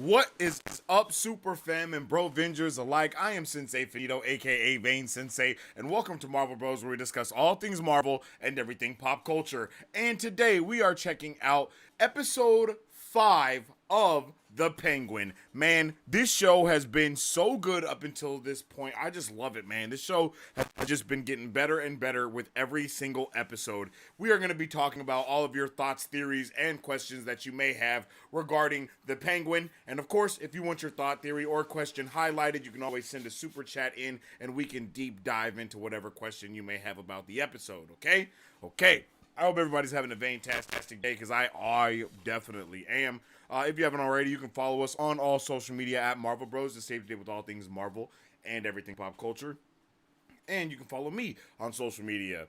What is up, super fam and bro Vengers alike? I am Sensei Finito, aka Vane Sensei, and welcome to Marvel Bros, where we discuss all things Marvel and everything pop culture. And today we are checking out episode 5 of The Penguin. Man, this show has been so good up until this point. I just love it, man. This show has just been getting better and better with every single episode. We are going to be talking about all of your thoughts, theories, and questions that you may have regarding The Penguin. And of course, if you want your thought, theory, or question highlighted, you can always send a super chat in and we can deep dive into whatever question you may have about the episode, okay? Okay. I hope everybody's having a fantastic day, because I definitely am. If you haven't already, you can follow us on all social media at Marvel Bros, to stay up to date with all things Marvel and everything pop culture. And you can follow me on social media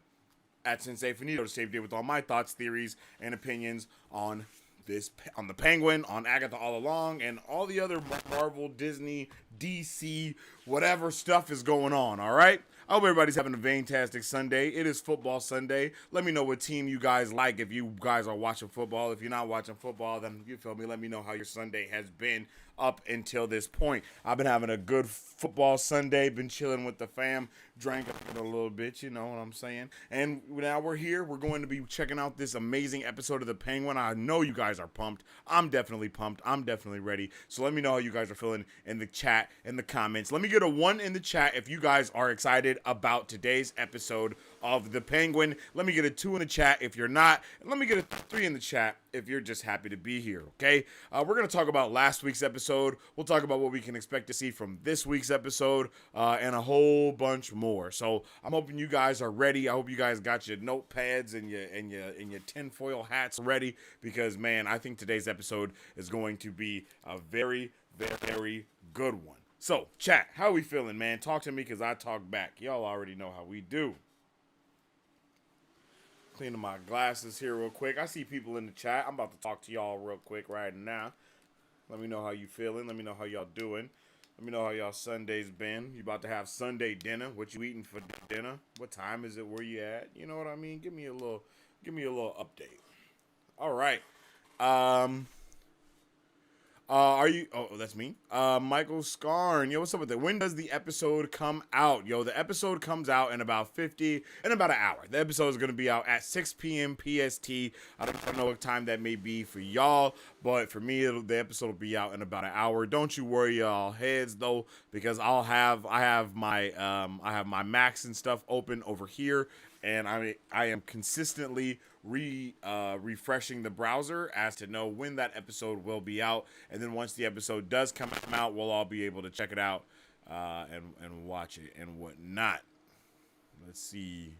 at Sensei Finito to stay up to date with all my thoughts, theories, and opinions on the Penguin, on Agatha All Along, and all the other Marvel, Disney, DC, whatever stuff is going on, all right? I hope everybody's having a fantastic Sunday. It is football Sunday. Let me know what team you guys like if you guys are watching football. If you're not watching football, then you feel me. Let me know how your Sunday has been up until this point. I've been having a good football Sunday, been chilling with the fam, drank a little bit, you know what I'm saying? And now we're here. We're going to be checking out this amazing episode of The Penguin. I know you guys are pumped. I'm definitely pumped. I'm definitely ready. So let me know how you guys are feeling in the chat, in the comments. Let me get a 1 in the chat if you guys are excited about today's episode of The Penguin. Let me get a 2 in the chat if you're not. And let me get a 3 in the chat if you're just happy to be here, okay? We're going to talk about last week's episode. We'll talk about what we can expect to see from this week's episode, and a whole bunch more. So I'm hoping you guys are ready. I hope you guys got your notepads and your tinfoil hats ready, because, man, I think today's episode is going to be a very, very good one. So, chat, how are we feeling, man? Talk to me, because I talk back. Y'all already know how we do. Cleaning my glasses here real quick. I see people in the chat. I'm about to talk to y'all real quick right now. Let me know how you feeling. Let me know how y'all doing. Let me know how y'all Sunday's been. You about to have Sunday dinner. What you eating for dinner? What time is it? Where you at? You know what I mean? Give me a little update. All right. Are you? Oh, that's me. Michael Scarn. Yo, what's up with that? When does the episode come out? Yo, the episode comes out in about an hour. The episode is going to be out at 6 p.m. PST. I don't know what time that may be for y'all, but for me, the episode will be out in about an hour. Don't you worry, y'all heads though, because I have my Macs and stuff open over here, and I am consistently refreshing the browser as to know when that episode will be out. And then once the episode does come out, we'll all be able to check it out and watch it and whatnot. Let's see.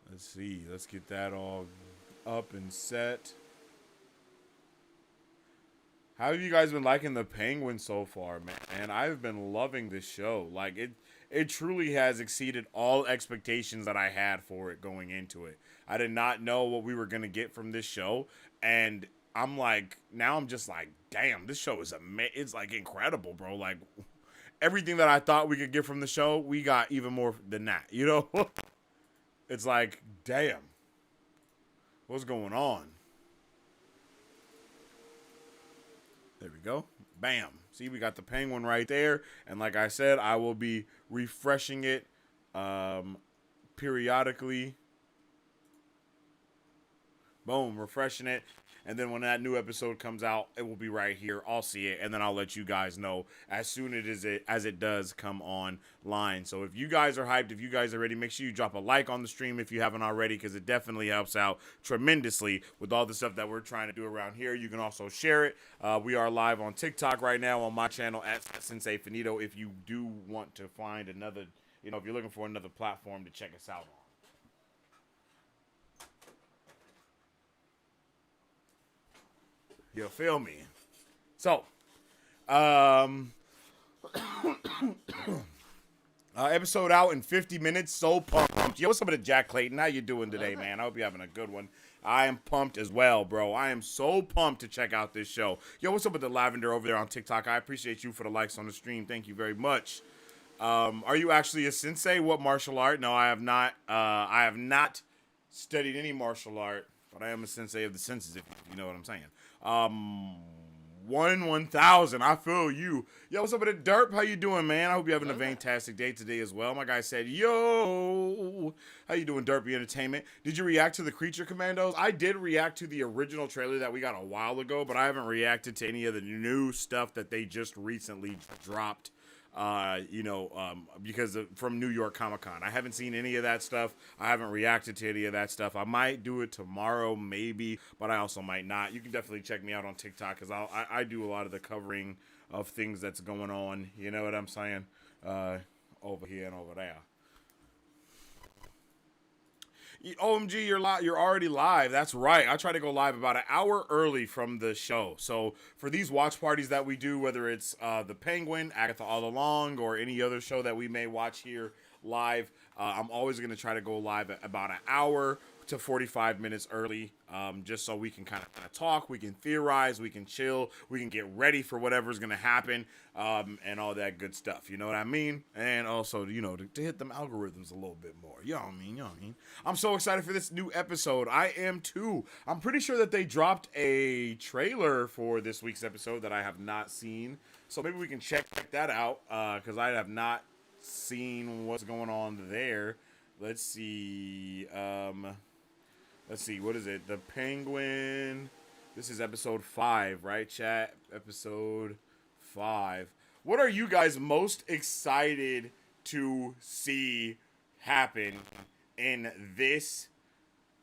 Let's see. Let's get that all up and set. How have you guys been liking The Penguin so far, man? And I've been loving this show. Like, it truly has exceeded all expectations that I had for it going into it. I did not know what we were going to get from this show. And now I'm just like, damn, this show is it's like incredible, bro. Like, everything that I thought we could get from the show, we got even more than that, you know? It's like, damn, what's going on? There we go. Bam. See, we got the Penguin right there. And like I said, I will be refreshing it periodically. Boom, refreshing it. And then when that new episode comes out, it will be right here. I'll see it, and then I'll let you guys know as soon as it does come online. So if you guys are hyped, if you guys are ready, make sure you drop a like on the stream if you haven't already, because it definitely helps out tremendously with all the stuff that we're trying to do around here. You can also share it. We are live on TikTok right now on my channel at Sensei Finito. If you do want to find another, if you're looking for another platform to check us out on. You feel me? So, episode out in 50 minutes. So pumped. Yo, what's up with Jack Clayton? How you doing today, man? I hope you're having a good one. I am pumped as well, bro. I am so pumped to check out this show. Yo, what's up with the Lavender over there on TikTok? I appreciate you for the likes on the stream. Thank you very much. Are you actually a sensei? What martial art? No, I have not. I have not studied any martial art. but I am a sensei of the senses, if you know what I'm saying. 1,000. I feel you. Yo, what's up with it, Derp? How you doing, man? I hope you're having a fantastic day today as well. My guy said, yo, how you doing, Derpy Entertainment? Did you react to the Creature Commandos? I did react to the original trailer that we got a while ago, but I haven't reacted to any of the new stuff that they just recently dropped. Because from New York Comic Con. I haven't seen any of that stuff. I haven't reacted to any of that stuff. I might do it tomorrow, maybe, but I also might not. You can definitely check me out on TikTok because I do a lot of the covering of things that's going on. You know what I'm saying? Over here and over there. OMG, you're already live. That's right. I try to go live about an hour early from the show. So for these watch parties that we do, whether it's The Penguin, Agatha All Along, or any other show that we may watch here live, I'm always going to try to go live at about an hour to 45 minutes early, just so we can kind of talk, we can theorize, we can chill, we can get ready for whatever's going to happen, and all that good stuff, you know what I mean? And also, to hit them algorithms a little bit more, you know what I mean? I'm so excited for this new episode. I am too. I'm pretty sure that they dropped a trailer for this week's episode that I have not seen, so maybe we can check that out, because I have not seen what's going on there. Let's see, what is it? The Penguin. This is episode 5, right, chat? Episode 5. What are you guys most excited to see happen in this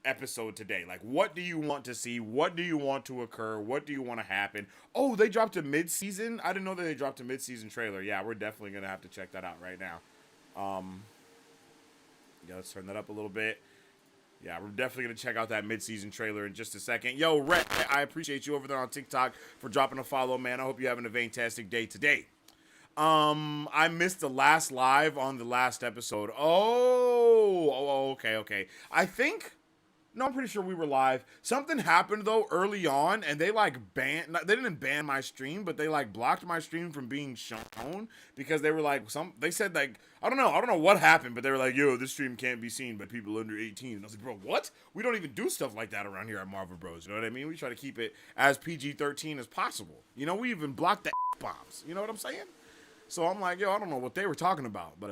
episode today? Like, what do you want to see? What do you want to occur? What do you want to happen? Oh, they dropped a mid-season? I didn't know that they dropped a mid-season trailer. Yeah, we're definitely going to have to check that out right now. Yeah, let's turn that up a little bit. Yeah, we're definitely going to check out that mid-season trailer in just a second. Yo, Rhett, I appreciate you over there on TikTok for dropping a follow, man. I hope you're having a fantastic day today. I missed the last live on the last episode. Okay. No, I'm pretty sure we were live. Something happened, though, early on, and they, they didn't ban my stream, but they, blocked my stream from being shown because they were, they said, I don't know what happened, but they were like, yo, this stream can't be seen by people under 18. And I was like, bro, what? We don't even do stuff like that around here at Marvel Bros. You know what I mean? We try to keep it as PG-13 as possible. You know, we even blocked the bombs. You know what I'm saying? So I'm like, yo, I don't know what they were talking about, but,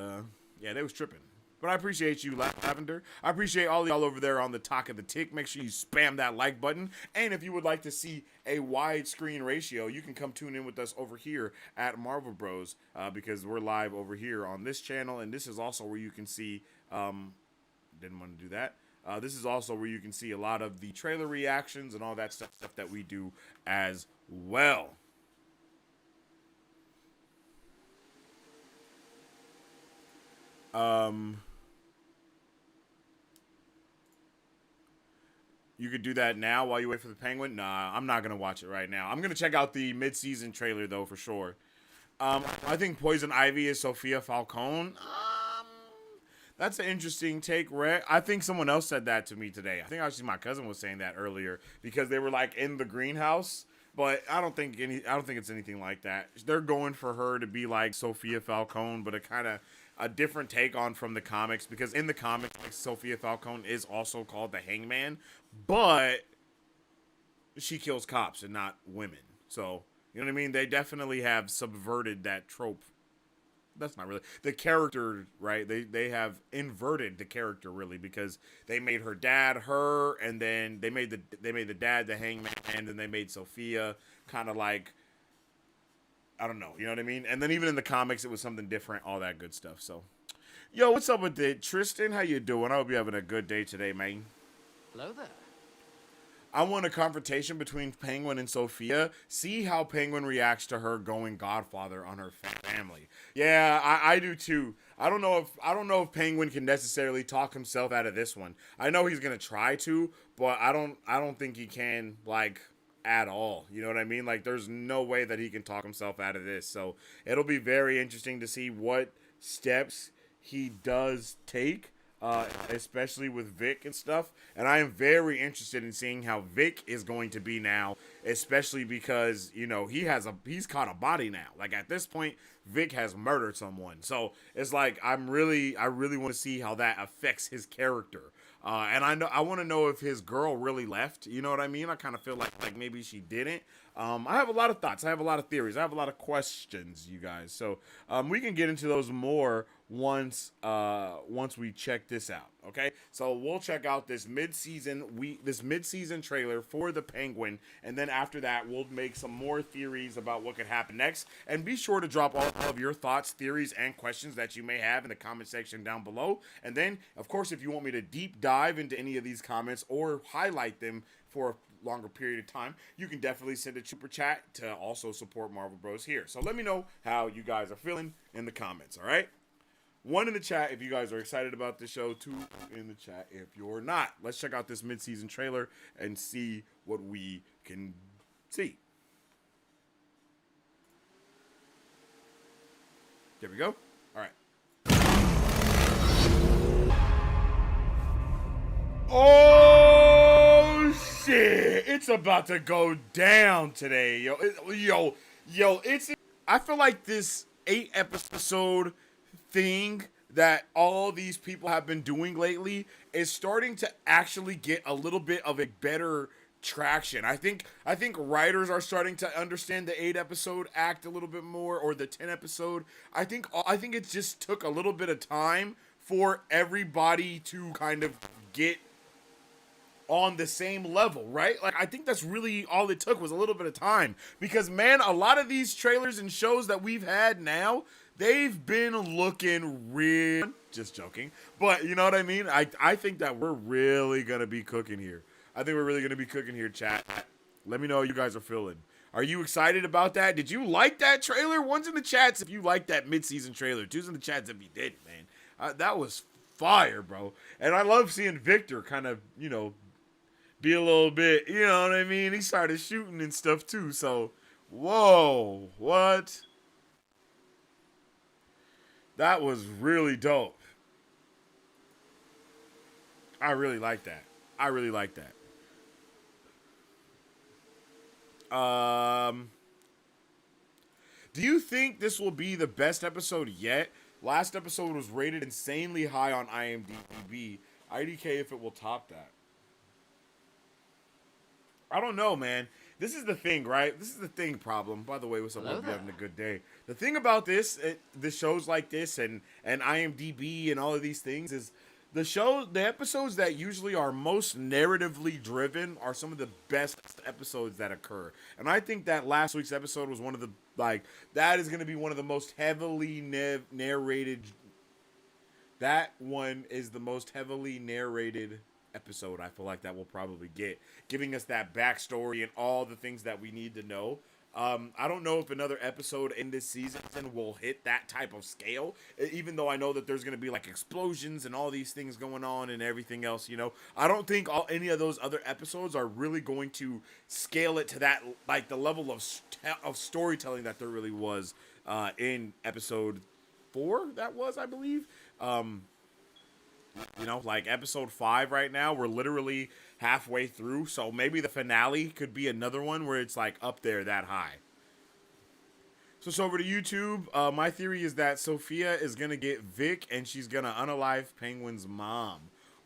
yeah, they was tripping. But I appreciate you, Lavender. I appreciate all y'all over there on the Talk of the Tick. Make sure you spam that like button. And if you would like to see a widescreen ratio, you can come tune in with us over here at Marvel Bros. Because we're live over here on this channel. And this is also where you can see, didn't want to do that. This is also where you can see a lot of the trailer reactions and all that stuff that we do as well. You could do that now while you wait for the Penguin? Nah, I'm not going to watch it right now. I'm going to check out the mid-season trailer, though, for sure. I think Poison Ivy is Sophia Falcone. That's an interesting take, Rhett. I think someone else said that to me today. I think actually my cousin was saying that earlier because they were, in the greenhouse. But I don't think it's anything like that. They're going for her to be like Sophia Falcone, but a different take on from the comics, because in the comics, Sophia Falcone is also called the Hangman, but she kills cops and not women. So, you know what I mean? They definitely have subverted that trope. That's not really the character, right? They have inverted the character, really, because they made her dad her, and then they made the dad the Hangman, and then they made Sophia kind of like, I don't know, you know what I mean? And then even in the comics, it was something different, all that good stuff. So, yo, what's up with it? Tristan, how you doing? I hope you're having a good day today, man. Hello there. I want a confrontation between Penguin and Sophia. See how Penguin reacts to her going Godfather on her family. Yeah, I do too. I don't know if Penguin can necessarily talk himself out of this one. I know he's gonna try to, but I don't think he can, at all. You know what I mean? There's no way that he can talk himself out of this. So it'll be very interesting to see what steps he does take. Especially with Vic and stuff. And I am very interested in seeing how Vic is going to be now, especially because, he's caught a body now. At this point, Vic has murdered someone. So it's I really want to see how that affects his character. And I want to know if his girl really left. You know what I mean? I kind of feel like maybe she didn't. I have a lot of thoughts. I have a lot of theories. I have a lot of questions, you guys. So we can get into those more once we check this out. Okay, so we'll check out this mid-season trailer for the Penguin, and then after that we'll make some more theories about what could happen next. And be sure to drop all of your thoughts, theories, and questions that you may have in the comment section down below. And then, of course, if you want me to deep dive into any of these comments or highlight them for a longer period of time, you can definitely send a super chat to also support Marvel Bros here. So let me know how you guys are feeling in the comments, all right? 1 in the chat if you guys are excited about the show. 2 in the chat if you're not. Let's check out this mid-season trailer and see what we can see. There we go. All right. Oh shit! It's about to go down today, yo. It's. I feel like this 8-episode thing that all these people have been doing lately is starting to actually get a little bit of a better traction. I think writers are starting to understand the 8-episode act a little bit more, or the 10-episode. I think it just took a little bit of time for everybody to kind of get on the same level, right? Like, I think that's really all it took, was a little bit of time. Because, man, a lot of these trailers and shows that we've had now, they've been looking real. Just joking. But, you know what I mean? I think that we're really going to be cooking here. I think we're really going to be cooking here, chat. Let me know how you guys are feeling. Are you excited about that? Did you like that trailer? 1's in the chats if you liked that mid-season trailer. 2's in the chats if you did, man. That was fire, bro. And I love seeing Victor kind of, you know, be a little bit, you know what I mean? He started shooting and stuff too, so, whoa, what? That was really dope. I really like that. I really like that. Do you think this will be the best episode yet? Last episode was rated insanely high on IMDb. IDK if it will top that. I don't know, man. This is the thing, right? This is the thing problem. By the way, what's up? Hope you're having a good day. The thing about this, the shows like this and IMDb and all of these things is the episodes that usually are most narratively driven are some of the best episodes that occur. And I think that last week's episode was one of the, that is going to be one of the most heavily narrated. That one is the most heavily narrated episode I feel like that we'll probably get, giving us that backstory and all the things that we need to know. I don't know if another episode in this season will hit that type of scale, even though I know that there's going to be like explosions and all these things going on and everything else, you know. I don't think any of those other episodes are really going to scale it to that, like the level of storytelling that there really was in episode 4, that was, I believe. You know, like episode 5 right now, we're literally halfway through, so maybe the finale could be another one where it's like up there that high. So over to YouTube. My theory is that Sophia is gonna get Vic and she's gonna unalive Penguin's mom.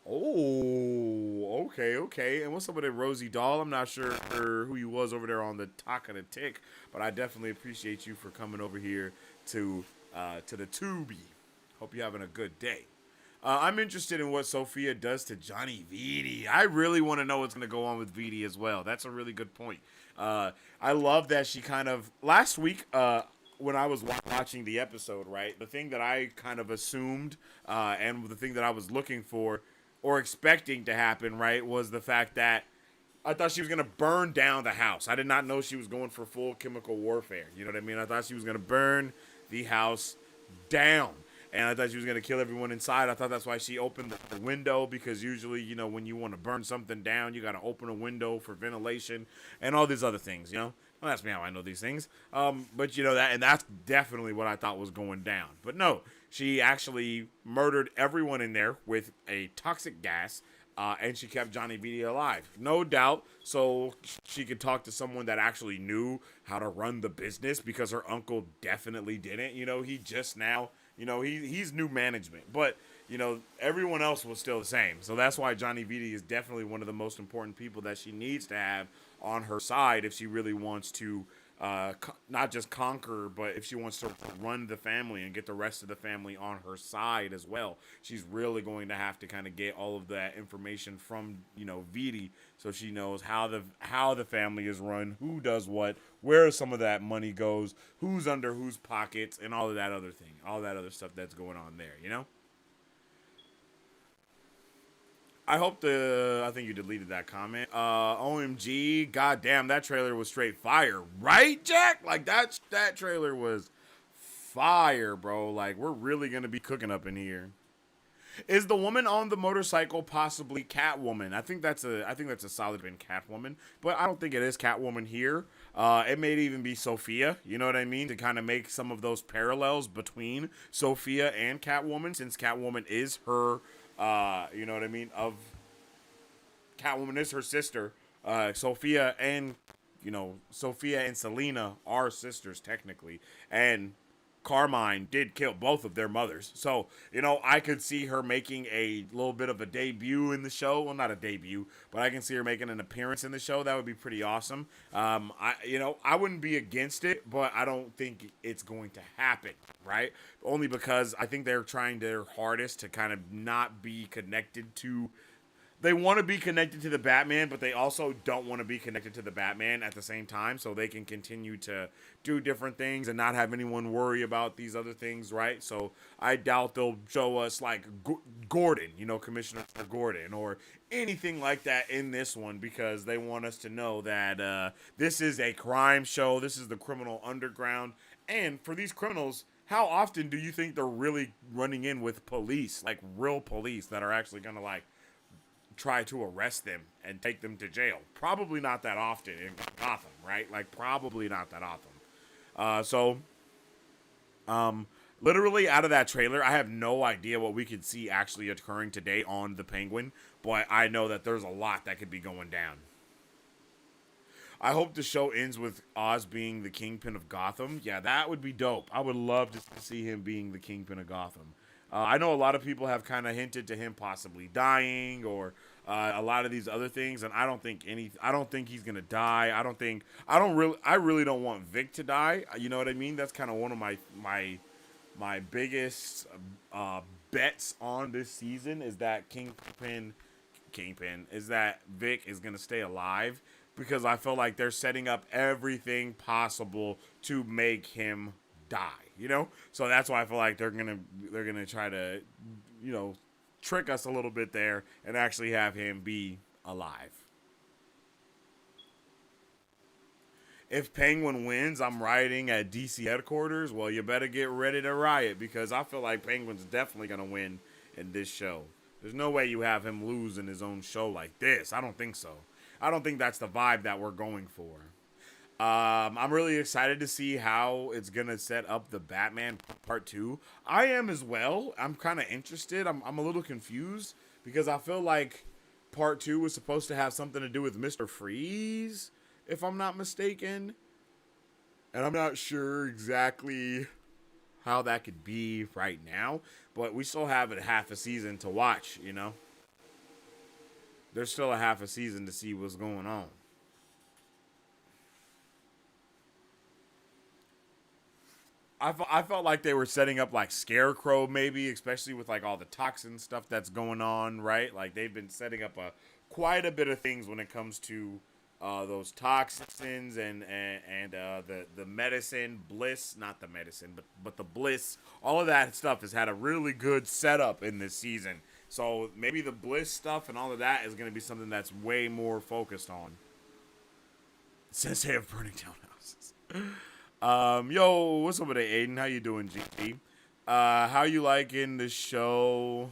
Oh, okay. And what's up with it, Rosie Doll? I'm not sure who you was over there on the Talk of the Tick, but I definitely appreciate you for coming over here to the Tubi. Hope you're having a good day. I'm interested in what Sophia does to Johnny Vitti. I really want to know what's going to go on with Vitti as well. That's a really good point. I love that she kind of, last week, when I was watching the episode, right, the thing that I kind of assumed and the thing that I was looking for or expecting to happen, right, was the fact that I thought she was going to burn down the house. I did not know she was going for full chemical warfare. You know what I mean? I thought she was going to burn the house down. And I thought she was going to kill everyone inside. I thought that's why she opened the window, because usually, you know, when you want to burn something down, you got to open a window for ventilation and all these other things, you know. Don't ask me how I know these things. But, you know, that's definitely what I thought was going down. But no, she actually murdered everyone in there with a toxic gas, and she kept Johnny Vitti alive. No doubt, so she could talk to someone that actually knew how to run the business, because her uncle definitely didn't. You know, he just now... You know, he's new management. But, everyone else was still the same. So that's why Johnny Vitti is definitely one of the most important people that she needs to have on her side if she really wants to not just conquer, but if she wants to run the family and get the rest of the family on her side as well. She's really going to have to kind of get all of that information from Vitti, so she knows how the family is run, who does what, where some of that money goes, who's under whose pockets, and all of that other thing, all that other stuff that's going on there. I think you deleted that comment. OMG, goddamn, that trailer was straight fire, right, Jack? Like that trailer was fire, bro. Like we're really gonna be cooking up in here. Is the woman on the motorcycle possibly Catwoman? I think that's a solid win, Catwoman, but I don't think it is Catwoman here. It may even be Sophia. You know what I mean? To kind of make some of those parallels between Sophia and Catwoman, since Catwoman is her. You know what I mean? Catwoman is her sister. Sophia and Selena are sisters technically, and Carmine did kill both of their mothers. So, I could see her making a little bit of a debut in the show. Well, not a debut, but I can see her making an appearance in the show. That would be pretty awesome. I wouldn't be against it, but I don't think it's going to happen, right? Only because I think they're trying their hardest to kind of not be connected to. They want to be connected to the Batman, but they also don't want to be connected to the Batman at the same time, so they can continue to do different things and not have anyone worry about these other things, right? So I doubt they'll show us like Gordon, Commissioner Gordon, or anything like that in this one, because they want us to know that this is a crime show. This is the criminal underground, and for these criminals, how often do you think they're really running in with police, like real police that are actually gonna like try to arrest them and take them to jail? Probably not that often in Gotham, right? Like, probably not that often. Literally out of that trailer, I have no idea what we could see actually occurring today on the Penguin, but I know that there's a lot that could be going down. I hope the show ends with Oz being the kingpin of Gotham. Yeah, that would be dope. I would love to see him being the kingpin of Gotham. I know a lot of people have kind of hinted to him possibly dying, or a lot of these other things, and I don't think he's gonna die. I really don't want Vic to die. You know what I mean? That's kind of one of my biggest bets on this season is that Kingpin is that Vic is gonna stay alive, because I feel like they're setting up everything possible to make him die, so that's why I feel like they're gonna try to trick us a little bit there and actually have him be alive. If Penguin wins, I'm rioting at DC headquarters. Well, you better get ready to riot, because I feel like Penguin's definitely gonna win in this show. There's no way you have him lose in his own show like this. I don't think so. I don't think that's the vibe that we're going for. I'm really excited to see how it's going to set up the Batman Part 2. I am as well. I'm kind of interested. I'm a little confused, because I feel like Part 2 was supposed to have something to do with Mr. Freeze, if I'm not mistaken. And I'm not sure exactly how that could be right now, but we still have a half a season to watch, There's still a half a season to see what's going on. I felt like they were setting up like Scarecrow, maybe, especially with like all the toxin stuff that's going on, right? Like they've been setting up quite a bit of things when it comes to those toxins and the medicine, Bliss, not the medicine, but the Bliss. All of that stuff has had a really good setup in this season. So maybe the Bliss stuff and all of that is going to be something that's way more focused on. Since they have burning down houses. Yo, what's up with it, Aiden? How you doing, GP? How you liking the show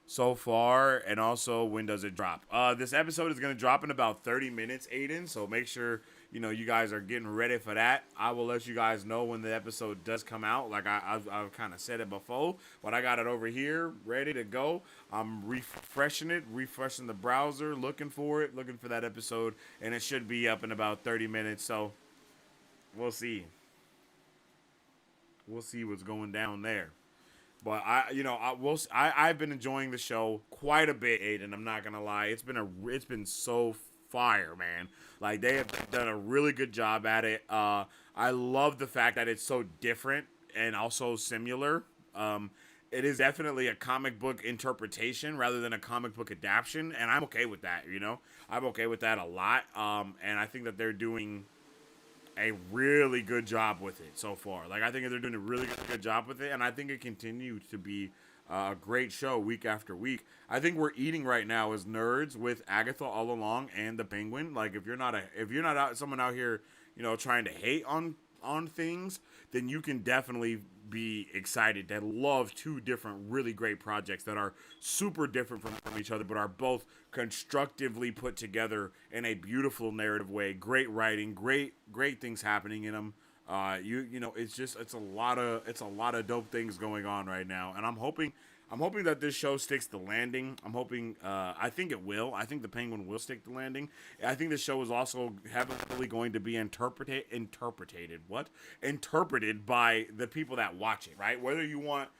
so far? And also, when does it drop? This episode is going to drop in about 30 minutes, Aiden. So make sure, you guys are getting ready for that. I will let you guys know when the episode does come out. Like I've kind of said it before, but I got it over here, ready to go. I'm refreshing the browser, looking for that episode. And it should be up in about 30 minutes. So we'll see. We'll see what's going down there. But I've been enjoying the show quite a bit, Aiden. I'm not gonna lie. It's been so fire, man. Like they have done a really good job at it. I love the fact that it's so different and also similar. Um, it is definitely a comic book interpretation rather than a comic book adaptation, and I'm okay with that. I'm okay with that a lot. And I think that they're doing a really good job with it so far. Like I think they're doing a really good job with it, and I think it continues to be a great show week after week. I think we're eating right now as nerds with Agatha all along and the Penguin. Like if you're not someone out here, trying to hate on things, then you can definitely be excited to love two different really great projects that are super different from each other but are both constructively put together in a beautiful narrative way. Great writing, great things happening in them. It's a lot of dope things going on right now, and I'm hoping that this show sticks the landing. I think it will. I think the Penguin will stick the landing. I think the show is also heavily going to be interpreted by the people that watch it, right? Whether you want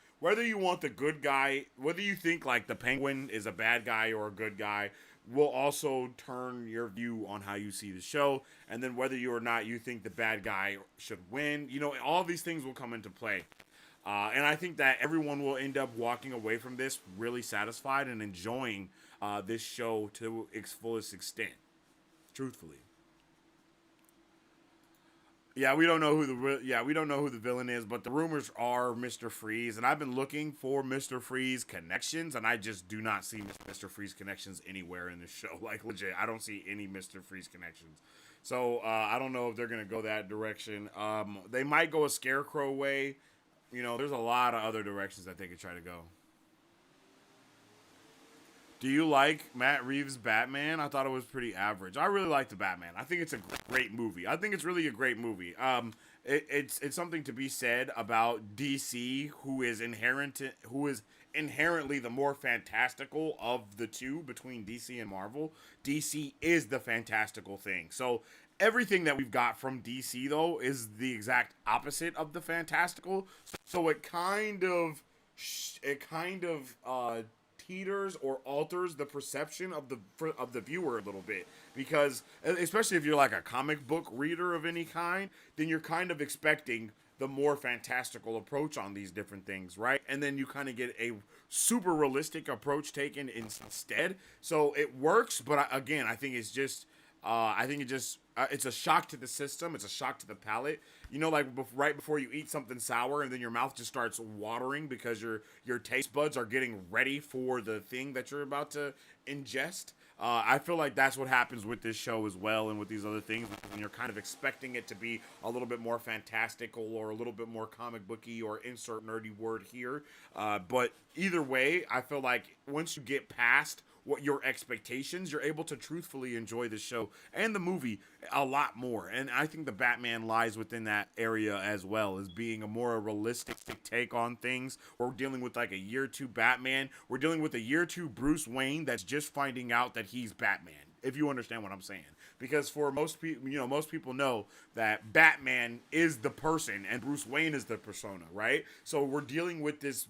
the good guy, whether you think like the Penguin is a bad guy or a good guy, will also turn your view on how you see the show. And then whether you or not you think the bad guy should win, all these things will come into play. And I think that everyone will end up walking away from this really satisfied and enjoying this show to its fullest extent. Truthfully, we don't know who the villain is, but the rumors are Mr. Freeze, and I've been looking for Mr. Freeze connections, and I just do not see Mr. Freeze connections anywhere in the show. Like legit, I don't see any Mr. Freeze connections. So I don't know if they're gonna go that direction. They might go a Scarecrow way. There's a lot of other directions that they could try to go. Do you like Matt Reeves' Batman? I thought it was pretty average. I really like the Batman. I think it's a great movie. I think it's really a great movie. It's something to be said about DC, who is inherently the more fantastical of the two between DC and Marvel. DC is the fantastical thing. So everything that we've got from DC though is the exact opposite of the fantastical. So it kind of teeters or alters the perception of the viewer a little bit, because especially if you're like a comic book reader of any kind, then you're kind of expecting the more fantastical approach on these different things, right? And then you kind of get a super realistic approach taken instead. So it works, but again, I think it's a shock to the system. It's a shock to the palate. Like right before you eat something sour, and then your mouth just starts watering because your taste buds are getting ready for the thing that you're about to ingest. I feel like that's what happens with this show as well, and with these other things, when you're kind of expecting it to be a little bit more fantastical or a little bit more comic booky, or insert nerdy word here. But either way, I feel like once you get past what your expectations, you're able to truthfully enjoy the show and the movie a lot more. And I think the Batman lies within that area as well, as being a more realistic take on things. We're dealing with like a year two Batman. We're dealing with a year two Bruce Wayne that's just finding out that he's Batman, if you understand what I'm saying. Because for most people, most people know that Batman is the person and Bruce Wayne is the persona, right? So we're dealing with this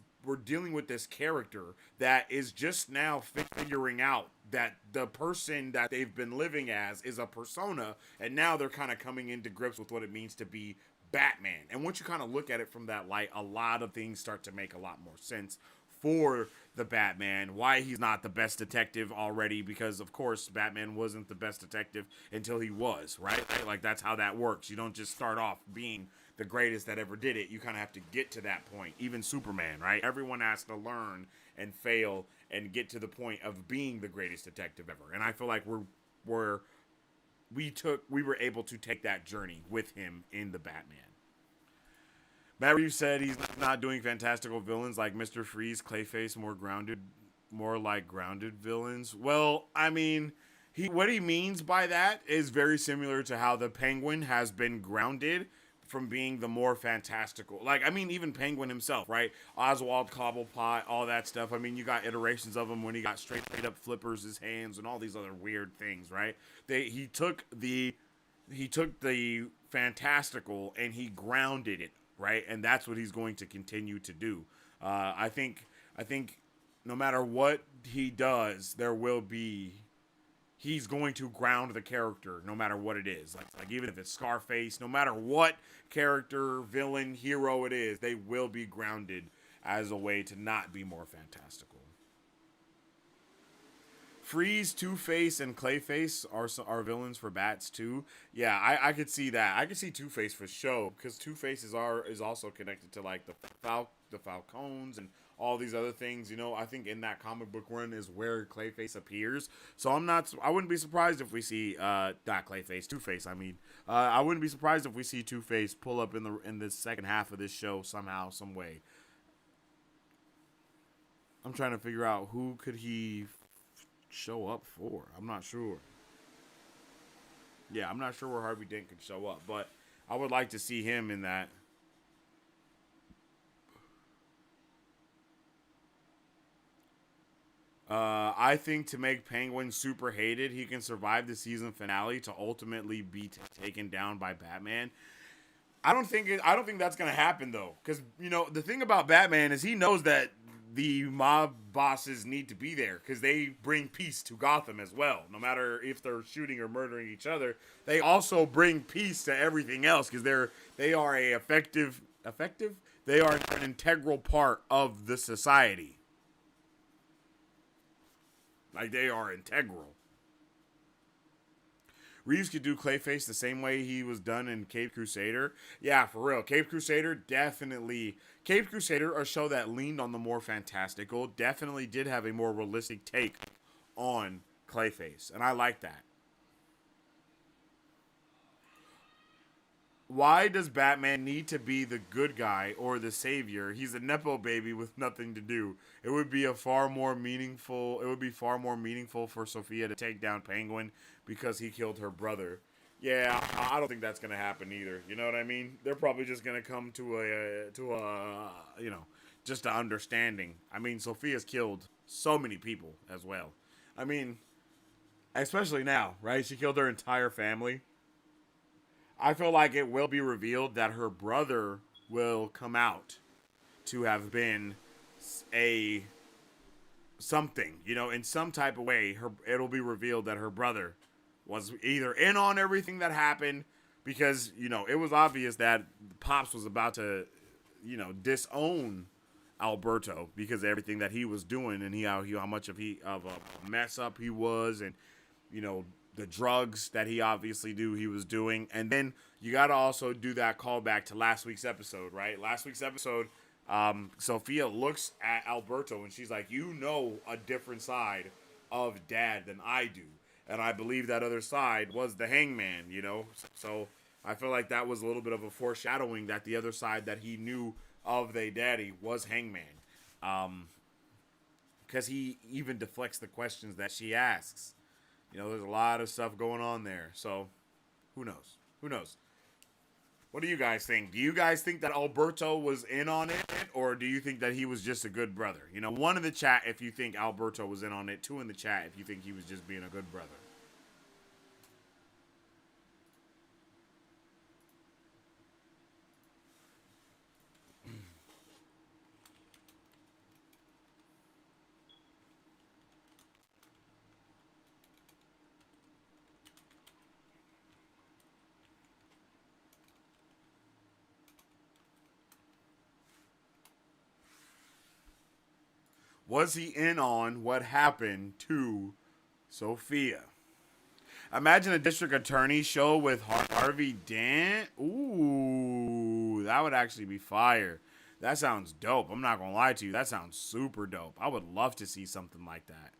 character that is just now figuring out that the person that they've been living as is a persona, and now they're kind of coming into grips with what it means to be Batman. And once you kind of look at it from that light, a lot of things start to make a lot more sense for the Batman, why he's not the best detective already, because of course Batman wasn't the best detective until he was, right? Like that's how that works. You don't just start off being the greatest that ever did it. You kind of have to get to that point. Even Superman, right? Everyone has to learn and fail and get to the point of being the greatest detective ever. And I feel like we were able to take that journey with him in the Batman. Matt Reeves said he's not doing fantastical villains like Mr. Freeze, Clayface, more like grounded villains. Well, I mean, what he means by that is very similar to how the Penguin has been grounded from being the more fantastical. Like, I mean, even Penguin himself, right? Oswald Cobblepot, all that stuff. I mean, you got iterations of him when he got straight up flippers his hands and all these other weird things, right? He took the fantastical and he grounded it, right? And that's what he's going to continue to do. I think no matter what he does, there will be he's going to ground the character no matter what it is. Like even if it's Scarface, no matter what character, villain, hero it is, they will be grounded as a way to not be more fantastical. Freeze, Two-Face, and Clayface are villains for Bats too. Yeah, I could see that. I could see Two-Face for sure because Two-Face is also connected to like the Falcons and all these other things. You know, I think in that comic book run is where Clayface appears. So I wouldn't be surprised if we see not Clayface, Two-Face. I mean, I wouldn't be surprised if we see Two-Face pull up in the second half of this show somehow, some way. I'm trying to figure out who could he show up for. I'm not sure. Yeah, I'm not sure where Harvey Dent could show up, but I would like to see him in that. I think to make Penguin super hated, he can survive the season finale to ultimately be taken down by Batman. I don't think that's gonna happen though, because you know the thing about Batman is he knows that the mob bosses need to be there because they bring peace to Gotham as well. No matter if they're shooting or murdering each other, they also bring peace to everything else because they are a effective. They are an integral part of the society. Like they are integral. Reeves could do Clayface the same way he was done in Caped Crusader. Yeah, for real. Caped Crusader definitely. Caped Crusader, a show that leaned on the more fantastical, definitely did have a more realistic take on Clayface. And I like that. Why does Batman need to be the good guy or the savior? He's a nepo baby with nothing to do. It would be far more meaningful for Sophia to take down Penguin because he killed her brother. Yeah, I don't think that's gonna happen either. You know what I mean? They're probably just gonna come to a just an understanding. I mean, Sophia's killed so many people as well. I mean, especially now, right? She killed her entire family. I feel like it will be revealed that her brother will come out to have been a something, you know, in some type of way. It'll be revealed that her brother was either in on everything that happened because, you know, it was obvious that Pops was about to, you know, disown Alberto because of everything that he was doing and how much of a mess up he was, and you know the drugs that he was doing. And then you got to also do that callback to last week's episode, right? Last week's episode, Sophia looks at Alberto and she's like, you know a different side of Dad than I do. And I believe that other side was the Hangman, you know? So I feel like that was a little bit of a foreshadowing that the other side that he knew of their daddy was Hangman. Because he even deflects the questions that she asks. You know, there's a lot of stuff going on there. So, who knows? Who knows? What do you guys think? Do you guys think that Alberto was in on it? Or do you think that he was just a good brother? You know, 1 in the chat if you think Alberto was in on it. 2 in the chat if you think he was just being a good brother. Was he in on what happened to Sophia? Imagine a district attorney show with Harvey Dent. Ooh, that would actually be fire. That sounds dope. I'm not going to lie to you. That sounds super dope. I would love to see something like that.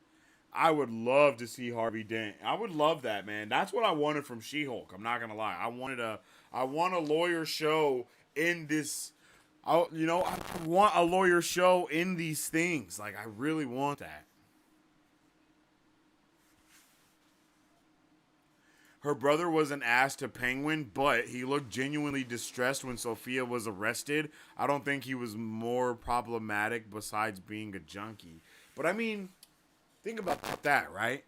I would love to see Harvey Dent. I would love that, man. That's what I wanted from She-Hulk. I'm not going to lie. I want a lawyer show in this. I want a lawyer show in these things. Like, I really want that. Her brother was an ass to Penguin, but he looked genuinely distressed when Sophia was arrested. I don't think he was more problematic besides being a junkie. But I mean, think about that, right?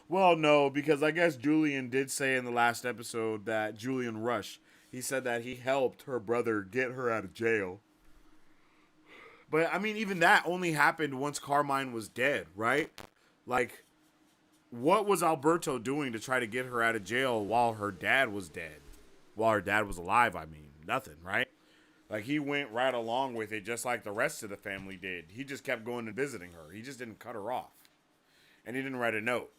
Well, no, because I guess Julian did say in the last episode that Julian Rush, he said that he helped her brother get her out of jail. But I mean, even that only happened once Carmine was dead, right? Like, what was Alberto doing to try to get her out of jail while her dad was dead? While her dad was alive, I mean, nothing, right? Like, he went right along with it just like the rest of the family did. He just kept going and visiting her. He just didn't cut her off. And he didn't write a note.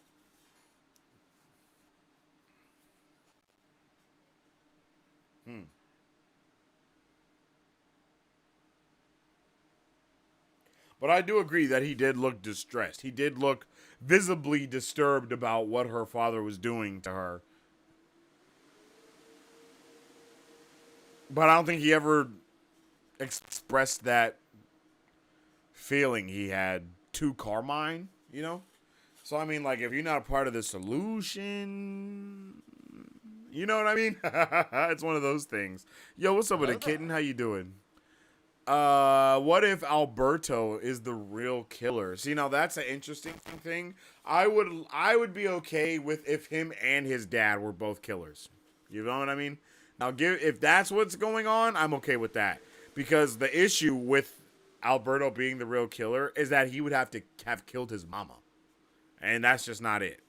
Hmm. But I do agree that he did look distressed. He did look visibly disturbed about what her father was doing to her. But I don't think he ever expressed that feeling he had to Carmine, you know? So, I mean, like, if you're not a part of the solution, you know what I mean? It's one of those things. Yo, what's up with the kitten? How you doing? What if Alberto is the real killer? See, now that's an interesting thing. I would be okay with if him and his dad were both killers. You know what I mean? Now, if that's what's going on, I'm okay with that. Because the issue with Alberto being the real killer is that he would have to have killed his mama. And that's just not it.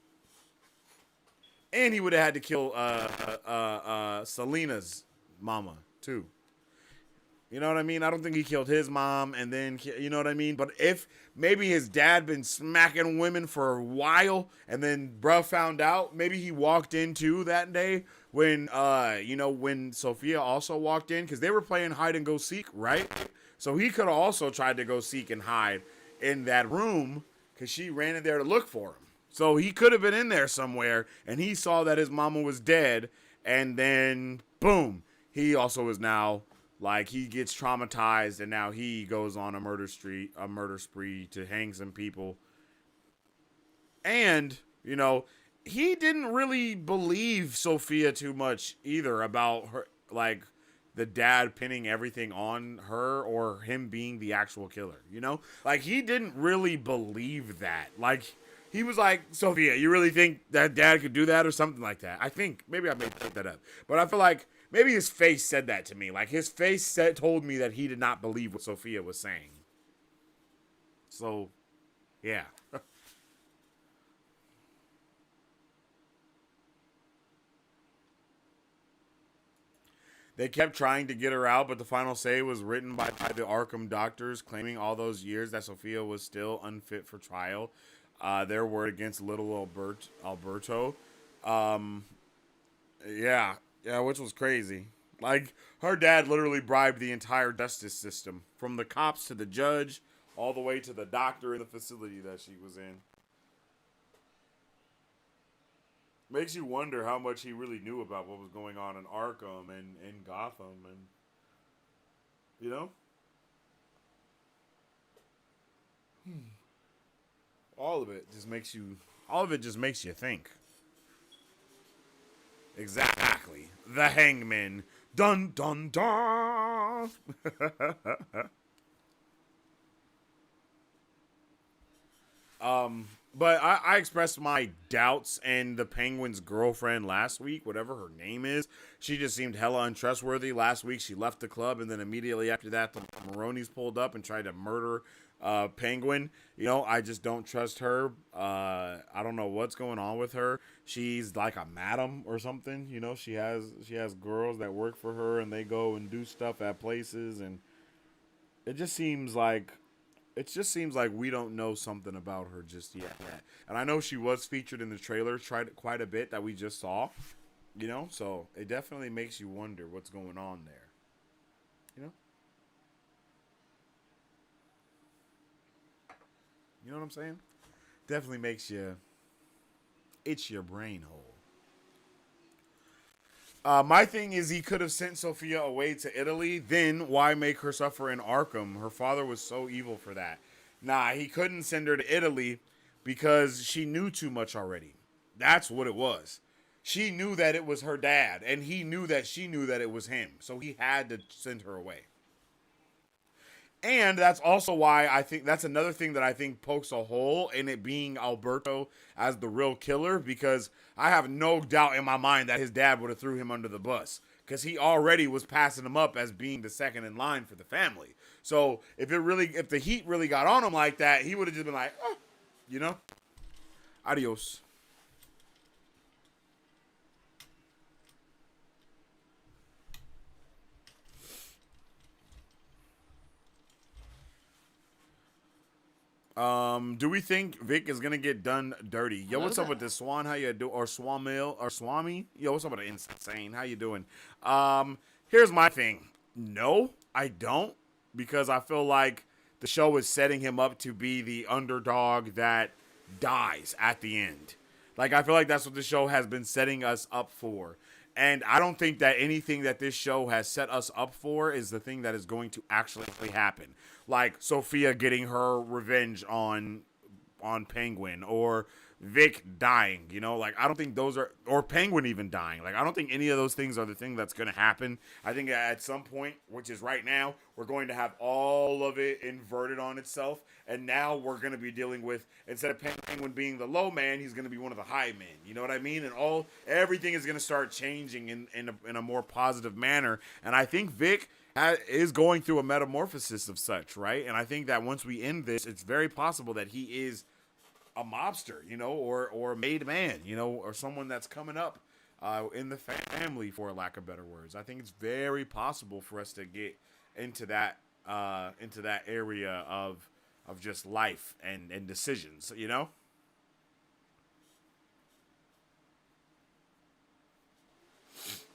And he would have had to kill Selena's mama, too. You know what I mean? I don't think he killed his mom and then, you know what I mean? But if maybe his dad been smacking women for a while and then bruh found out, maybe he walked in too that day when, when Sophia also walked in because they were playing hide and go seek, right? So he could have also tried to go seek and hide in that room because she ran in there to look for him. So he could have been in there somewhere and he saw that his mama was dead and then, boom, he also is now... Like, he gets traumatized, and now he goes on a murder spree to hang some people. And, he didn't really believe Sophia too much either about her, like, the dad pinning everything on her or him being the actual killer, Like, he didn't really believe that. Like, he was like, Sophia, you really think that dad could do that or something like that? I think, maybe I made that up. But I feel like, maybe his face said that to me. Like, his face told me that he did not believe what Sophia was saying. So, yeah. They kept trying to get her out, but the final say was written by the Arkham doctors, claiming all those years that Sophia was still unfit for trial. Their word against little Alberto. Um, yeah. Yeah, which was crazy. Like, her dad literally bribed the entire justice system, from the cops to the judge, all the way to the doctor in the facility that she was in. Makes you wonder how much he really knew about what was going on in Arkham and in Gotham, and you know, all of it just makes you. All of it just makes you think. Exactly. The Hangman. Dun dun dun. But I expressed my doubts, and the Penguin's girlfriend last week, whatever her name is, she just seemed hella untrustworthy. Last week, she left the club, and then immediately after that, the Maronis pulled up and tried to murder Penguin. I just don't trust her. I don't know what's going on with her. She's like a madam or something. She has girls that work for her, and they go and do stuff at places, and it just seems like we don't know something about her just yet. And I know she was featured in the trailer quite a bit that we just saw, so it definitely makes you wonder what's going on there. You know? You know what I'm saying? Definitely makes you itch your brain hole. My thing is he could have sent Sophia away to Italy. Then why make her suffer in Arkham? Her father was so evil for that. Nah, he couldn't send her to Italy because she knew too much already. That's what it was. She knew that it was her dad, and he knew that she knew that it was him. So he had to send her away. And that's also why I think that's another thing that I think pokes a hole in it being Alberto as the real killer, because I have no doubt in my mind that his dad would have threw him under the bus because he already was passing him up as being the second in line for the family. So if the heat really got on him like that, he would have just been like, oh, you know, adios. Do we think Vic is gonna get done dirty? Yo, Hello what's up there. with this Swan? How you do? Or Swamil or Swami? Yo, what's up with the insane? How you doing? Here's my thing. No, I don't, because I feel like the show is setting him up to be the underdog that dies at the end. Like, I feel like that's what the show has been setting us up for. And I don't think that anything that this show has set us up for is the thing that is going to actually happen. Like Sophia getting her revenge on Penguin, or Vic dying, like I don't think those are, or Penguin even dying. Like, I don't think any of those things are the thing that's going to happen. I think at some point, which is right now, we're going to have all of it inverted on itself, and now we're going to be dealing with, instead of Penguin being the low man, he's going to be one of the high men. You know what I mean? And everything is going to start changing in a more positive manner. And I think Vic is going through a metamorphosis of such, right? And I think that once we end this, it's very possible that he is a mobster, or a made man, or someone that's coming up in the family, for lack of better words. I think it's very possible for us to get into that area of just life and decisions.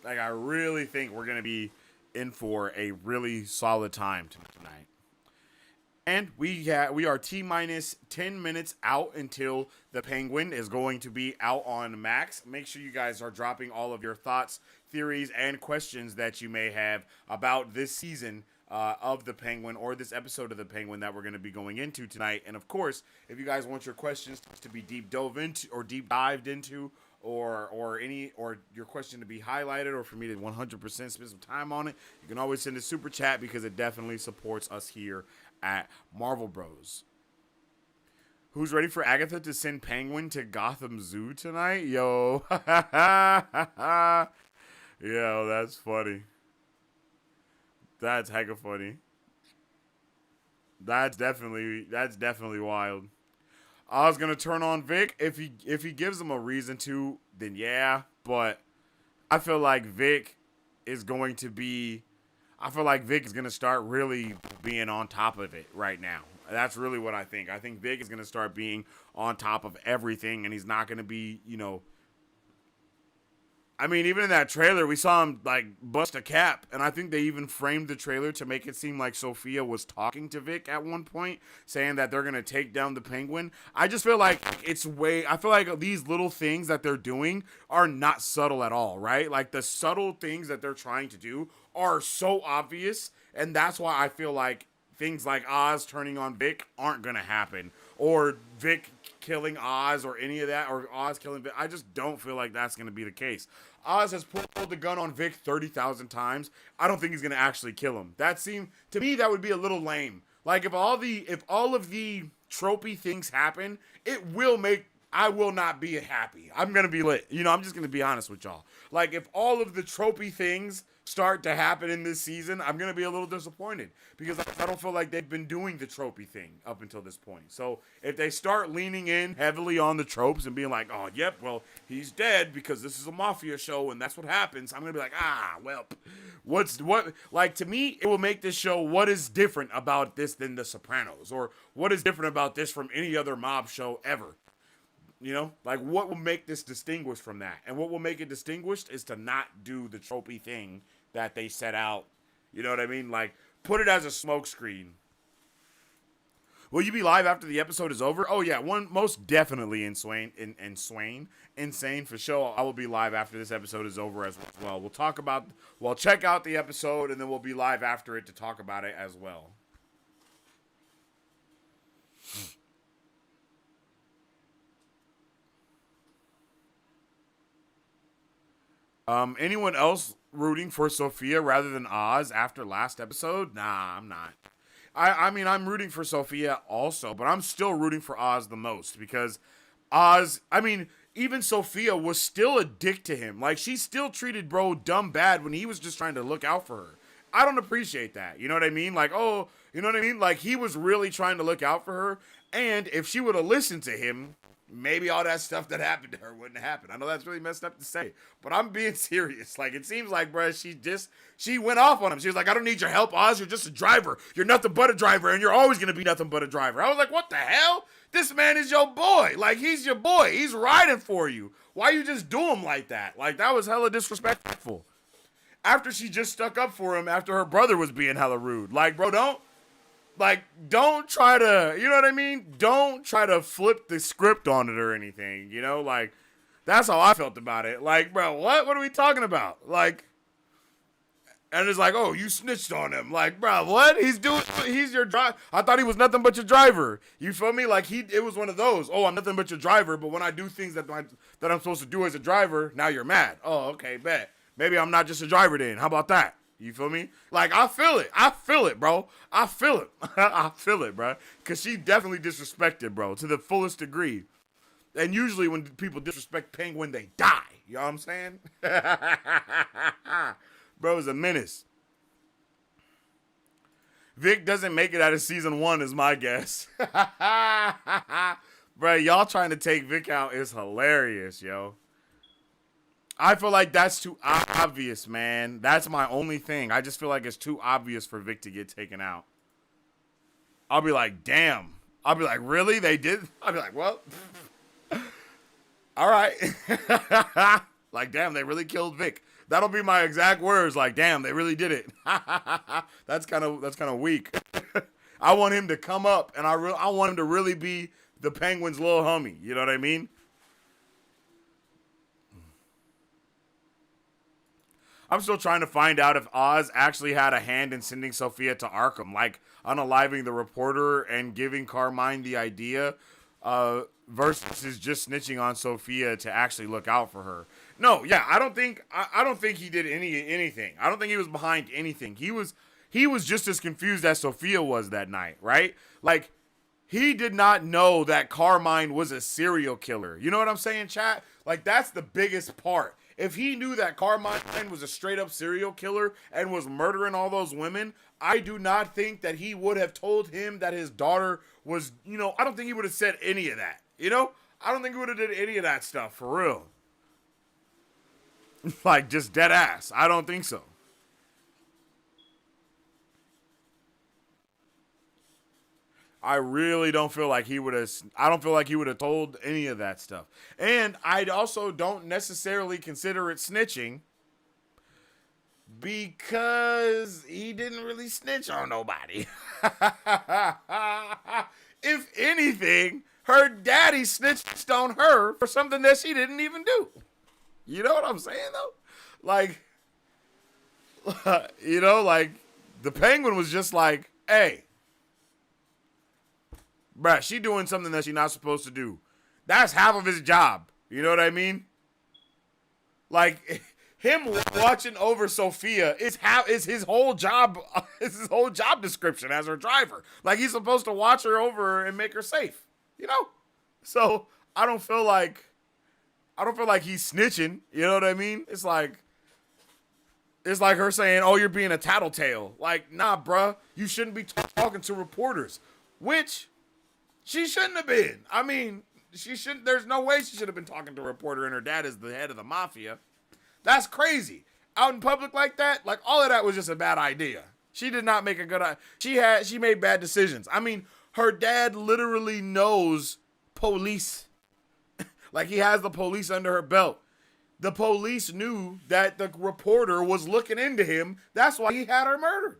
Like, I really think we're gonna be in for a really solid time tonight. And we are T minus 10 minutes out until the Penguin is going to be out on Max. Make sure you guys are dropping all of your thoughts, theories, and questions that you may have about this season of the Penguin, or this episode of the Penguin that we're going to be going into tonight. And of course, if you guys want your questions to be deep dived into, or your question to be highlighted, or for me to 100% spend some time on it, you can always send a super chat, because it definitely supports us here at Marvel Bros. Who's ready for Agatha to send Penguin to Gotham Zoo tonight? Yo. Yo, that's funny. That's hecka funny. That's definitely wild. I was gonna turn on Vic if he gives him a reason to, then yeah. But I feel like Vic is going to be. I feel like Vic is gonna start really being on top of it right now. That's really what I think. I think Vic is gonna start being on top of everything, and he's not gonna be. I mean, even in that trailer, we saw him like bust a cap, and I think they even framed the trailer to make it seem like Sophia was talking to Vic at one point, saying that they're gonna take down the Penguin. I just feel like I feel like these little things that they're doing are not subtle at all, right? Like, the subtle things that they're trying to do are so obvious, and that's why I feel like things like Oz turning on Vic aren't gonna happen, or Vic killing Oz, or any of that, or Oz killing Vic. I just don't feel like that's gonna be the case. Oz has pulled the gun on Vic 30,000 times. I don't think he's gonna actually kill him. To me, that would be a little lame. Like, if all of the tropey things happen, I will not be happy. I'm gonna be lit. I'm just gonna be honest with y'all. Like, if all of the tropey things start to happen in this season, I'm gonna be a little disappointed, because I don't feel like they've been doing the tropey thing up until this point. So if they start leaning in heavily on the tropes and being like, oh, yep, well, he's dead because this is a mafia show and that's what happens, I'm gonna be like, well, like, to me, it will make this show, what is different about this than The Sopranos, or what is different about this from any other mob show ever? Like, what will make this distinguished from that? And what will make it distinguished is to not do the tropey thing that they set out. You know what I mean? Like, put it as a smokescreen. Will you be live after the episode is over? Oh yeah, most definitely insane for sure. I will be live after this episode is over as well. We'll check out the episode, and then we'll be live after it to talk about it as well. Anyone else rooting for Sophia rather than Oz after last episode? Nah, I'm not. I mean, I'm rooting for Sophia also, but I'm still rooting for Oz the most because Oz, I mean, even Sophia was still a dick to him. Like, she still treated bro dumb bad when he was just trying to look out for her. I don't appreciate that. You know what I mean? Like, oh, you know what I mean? Like, he was really trying to look out for her. And if she would have listened to him, maybe all that stuff that happened to her wouldn't happen. I know that's really messed up to say, but I'm being serious. Like, it seems like, bruh, she went off on him. She was like, I don't need your help, Oz. You're just a driver. You're nothing but a driver, and you're always going to be nothing but a driver. I was like, what the hell? This man is your boy. Like, he's your boy. He's riding for you. Why you just do him like that? Like, that was hella disrespectful. After she just stuck up for him after her brother was being hella rude. Like, bro, don't try to, you know what I mean? Don't try to flip the script on it or anything, you know? Like, that's how I felt about it. Like, bro, what? What are we talking about? Like, and it's like, oh, you snitched on him. Like, bro, what? He's your driver. I thought he was nothing but your driver. You feel me? Like, it was one of those, oh, I'm nothing but your driver, but when I do things that I'm supposed to do as a driver, now you're mad. Oh, okay, bet. Maybe I'm not just a driver then. How about that? You feel me? Like, I feel it. I feel it, bro. I feel it. I feel it, bro. Because she definitely disrespected, bro, to the fullest degree. And usually when people disrespect Penguin, they die. You know what I'm saying? Bro is a menace. Vic doesn't make it out of season 1 is my guess. Bro, y'all trying to take Vic out is hilarious, yo. I feel like that's too obvious, man. That's my only thing. I just feel like it's too obvious for Vic to get taken out. I'll be like, damn. I'll be like, really? They did? I'll be like, well, all right. Like, damn, they really killed Vic. That'll be my exact words. Like, damn, they really did it. That's kind of weak. I want him to come up, and I want him to really be the Penguin's little homie. You know what I mean? I'm still trying to find out if Oz actually had a hand in sending Sophia to Arkham, like unaliving the reporter and giving Carmine the idea, versus just snitching on Sophia to actually look out for her. No, yeah, I don't think he did anything. I don't think he was behind anything. He was just as confused as Sophia was that night, right? Like, he did not know that Carmine was a serial killer. You know what I'm saying, chat? Like, that's the biggest part. If he knew that Carmine was a straight up serial killer and was murdering all those women, I do not think that he would have told him that his daughter was, you know, I don't think he would have said any of that. You know? I don't think he would have did any of that stuff, for real. Like, just dead ass. I don't think so. I really don't feel like he would have, I don't feel like he would have told any of that stuff. And I also don't necessarily consider it snitching because he didn't really snitch on nobody. If anything, her daddy snitched on her for something that she didn't even do. You know what I'm saying, though? Like, you know, like, the Penguin was just like, hey, bruh, she doing something that she's not supposed to do. That's half of his job. You know what I mean? Like, him watching over Sophia is his whole job. Is his whole job description as her driver. Like, he's supposed to watch her over and make her safe. You know? So I don't feel like he's snitching. You know what I mean? It's like her saying, "Oh, you're being a tattletale." Like, nah, bruh, you shouldn't be talking to reporters. Which she shouldn't have been. I mean, she shouldn't. There's no way she should have been talking to a reporter, and her dad is the head of the mafia. That's crazy. Out in public like that, like, all of that was just a bad idea. She did not make a good idea. She made bad decisions. I mean, her dad literally knows police. Like, he has the police under her belt. The police knew that the reporter was looking into him. That's why he had her murdered.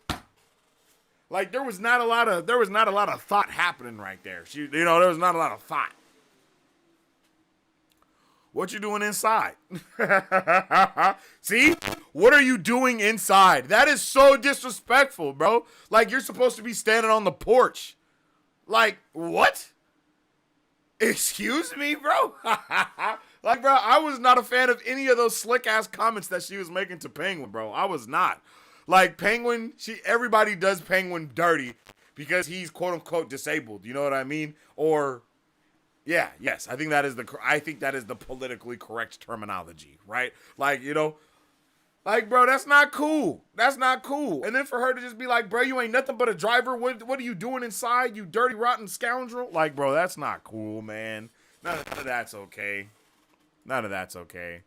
Like, there was not a lot of thought happening right there. There was not a lot of thought. What you doing inside? See? What are you doing inside? That is so disrespectful, bro. Like, you're supposed to be standing on the porch. Like, what? Excuse me, bro? Like, bro, I was not a fan of any of those slick-ass comments that she was making to Penguin, bro. I was not. Like, Penguin, everybody does Penguin dirty. because he's quote unquote disabled. You know what I mean? Or yeah, yes, I think that is the politically correct terminology, right? Like, you know, like, bro, that's not cool. That's not cool. And then for her to just be like, bro, you ain't nothing but a driver. What are you doing inside, you dirty, rotten scoundrel? Like, bro, that's not cool, man. None of that's okay. None of that's okay.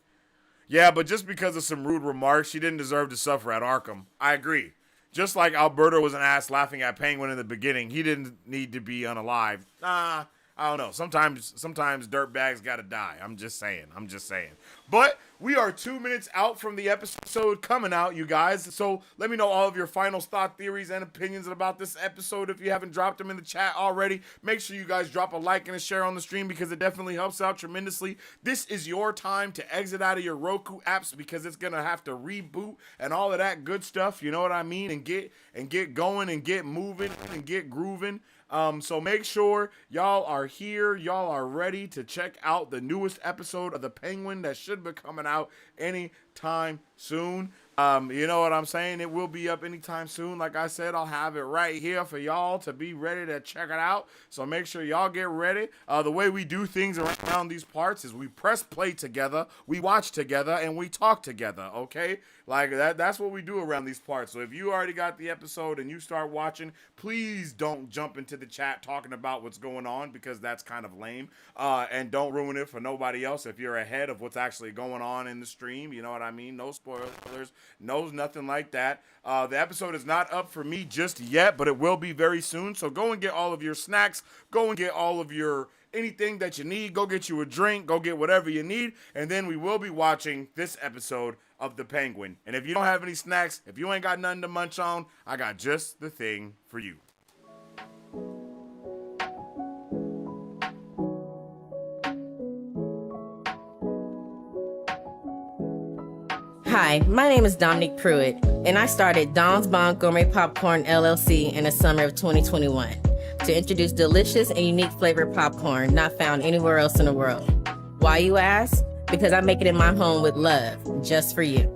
Yeah, but just because of some rude remarks, she didn't deserve to suffer at Arkham. I agree. Just like Alberto was an ass laughing at Penguin in the beginning, he didn't need to be unalive. I don't know. Sometimes dirtbags gotta die. I'm just saying. But we are 2 minutes out from the episode coming out, you guys. So let me know all of your final thought, theories, and opinions about this episode. If you haven't dropped them in the chat already, make sure you guys drop a like and a share on the stream because it definitely helps out tremendously. This is your time to exit out of your Roku apps because it's gonna have to reboot and all of that good stuff. You know what I mean? And get going and get moving and get grooving. So make sure y'all are here. Y'all are ready to check out the newest episode of The Penguin that should be coming out anytime soon. You know what I'm saying? It will be up anytime soon. Like I said, I'll have it right here for y'all to be ready to check it out. So make sure y'all get ready. The way we do things around these parts is we press play together, we watch together, and we talk together, okay? Like that's what we do around these parts. So if you already got the episode and you start watching, please don't jump into the chat talking about what's going on because that's kind of lame. And don't ruin it for nobody else if you're ahead of what's actually going on in the stream. You know what I mean? No spoilers. No, nothing like that. The episode is not up for me just yet, but it will be very soon. So go and get all of your snacks. Go and get all of your anything that you need. Go get you a drink. Go get whatever you need. And then we will be watching this episode of The Penguin. And if you don't have any snacks, if you ain't got nothing to munch on, I got just the thing for you. Hi, my name is Dominique Pruitt, and I started Don's Bomb Gourmet Popcorn LLC in the summer of 2021 to introduce delicious and unique flavored popcorn not found anywhere else in the world. Why, you ask? Because I make it in my home with love, just for you.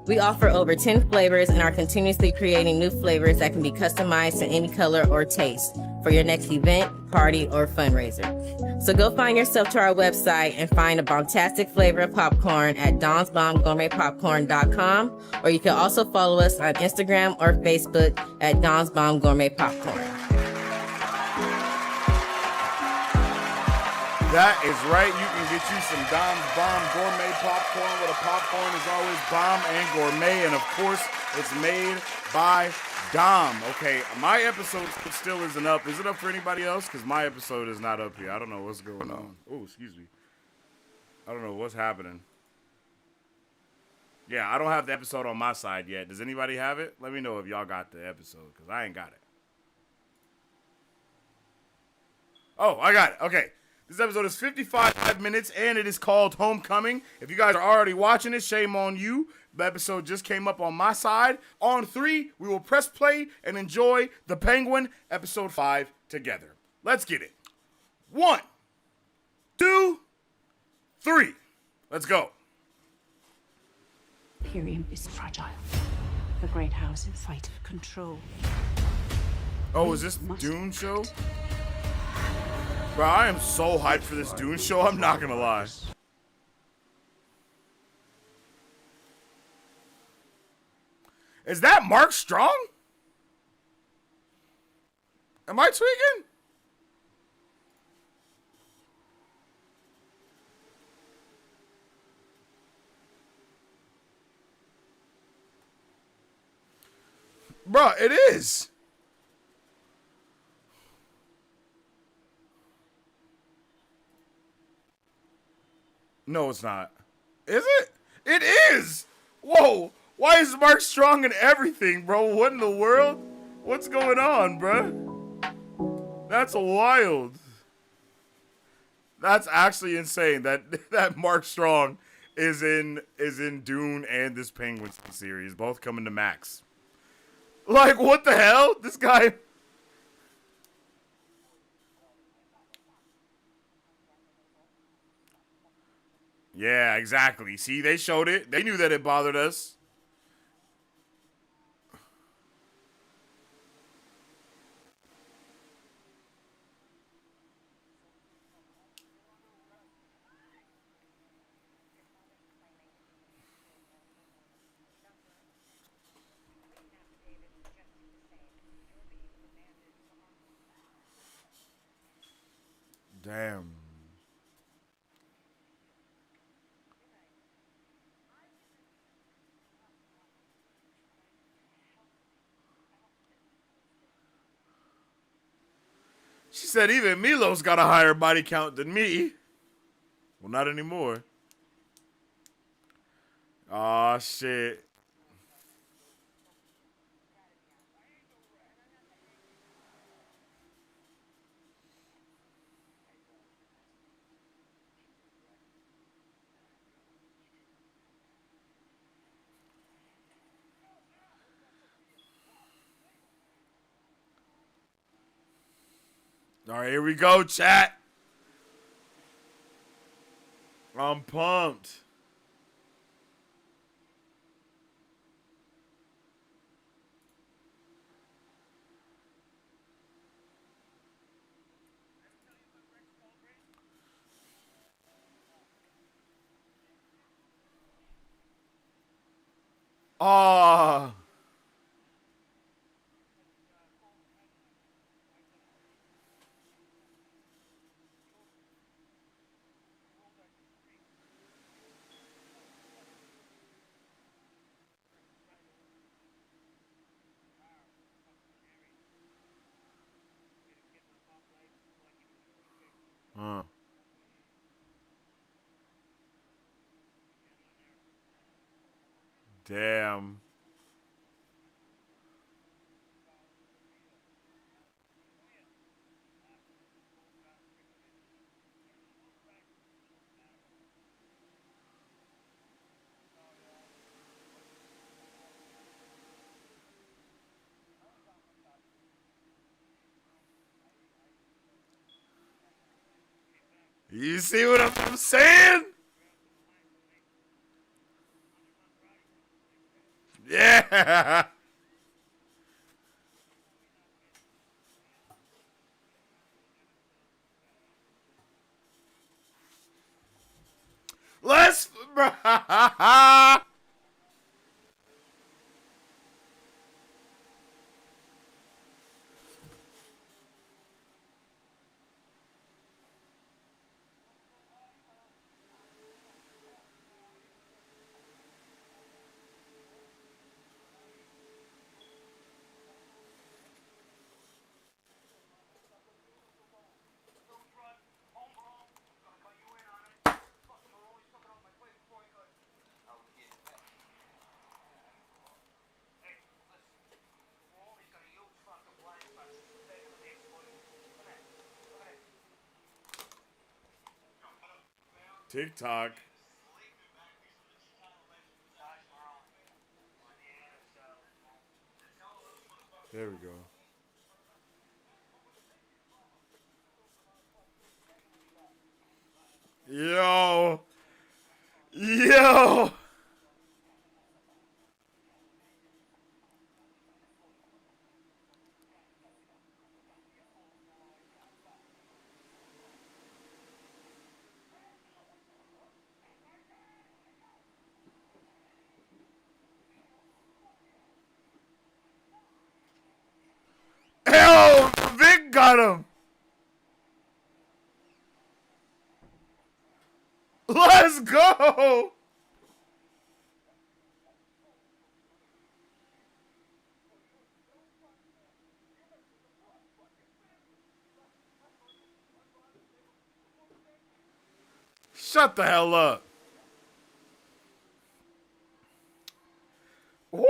We offer over 10 flavors and are continuously creating new flavors that can be customized to any color or taste for your next event, party, or fundraiser. So go find yourself to our website and find a bombastic flavor of popcorn at donsbombgourmetpopcorn.com, or you can also follow us on Instagram or Facebook at Don's Bomb Gourmet Popcorn. That is right. You can get you some Dom's Bomb Gourmet Popcorn, where the popcorn is always bomb and gourmet, and of course, it's made by Dom. Okay, my episode still isn't up. Is it up for anybody else? Because my episode is not up here. I don't know what's going on. Oh, excuse me. I don't know what's happening. Yeah, I don't have the episode on my side yet. Does anybody have it? Let me know if y'all got the episode, because I ain't got it. Oh, I got it. Okay. This episode is 55 minutes, and it is called Homecoming. If you guys are already watching it, shame on you. The episode just came up on my side. On 3, we will press play and enjoy The Penguin, episode 5, together. Let's get it. 1, 2, 3. Let's go. Imperium is fragile. The great houses fight for control. Oh, is this Dune show? Bro, I am so hyped for this Dune show, I'm not gonna lie. Is that Mark Strong? Am I tweaking? Bro, it is. No, it's not. Is it? It is! Whoa! Why is Mark Strong in everything, bro? What in the world? What's going on, bro? That's wild. That's actually insane that Mark Strong is in Dune and this Penguin series, both coming to Max. Like, what the hell? This guy... Yeah, exactly. See, they showed it. They knew that it bothered us. Damn. She said even Milo's got a higher body count than me. Well, not anymore. Aw, shit. All right, here we go, chat. I'm pumped. Ah. Damn. You see what I'm saying? Yeah. Let's. TikTok. There we go. Yo. Yo. Hell, Vic got him. Let's go. Shut the hell up. Woo,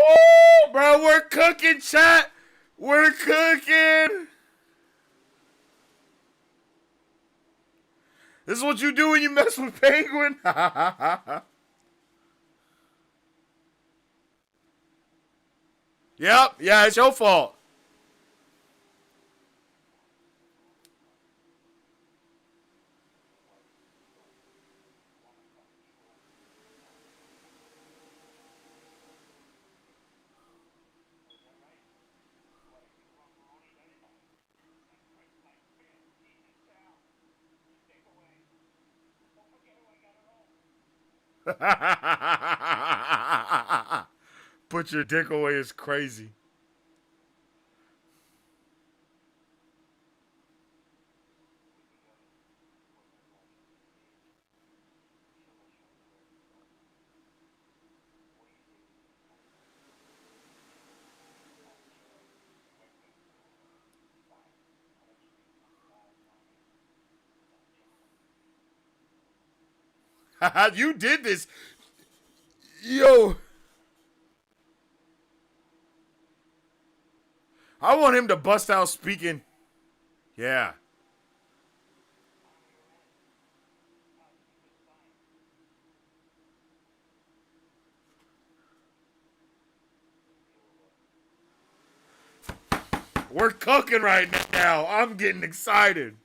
bro, we're cooking, chat. We're cooking. This is what you do when you mess with Penguin. Yep, yeah, it's your fault. Put your dick away is crazy. You did this. Yo. I want him to bust out speaking. Yeah. We're cooking right now. I'm getting excited.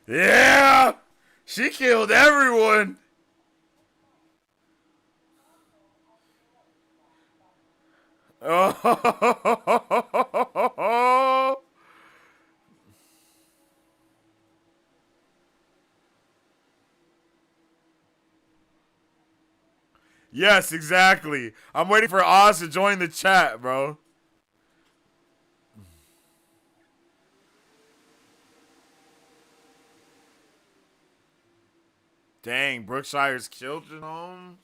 Yeah! She killed everyone. Oh. Yes, exactly. I'm waiting for Oz to join the chat, bro. Dang, Brookshire's children home?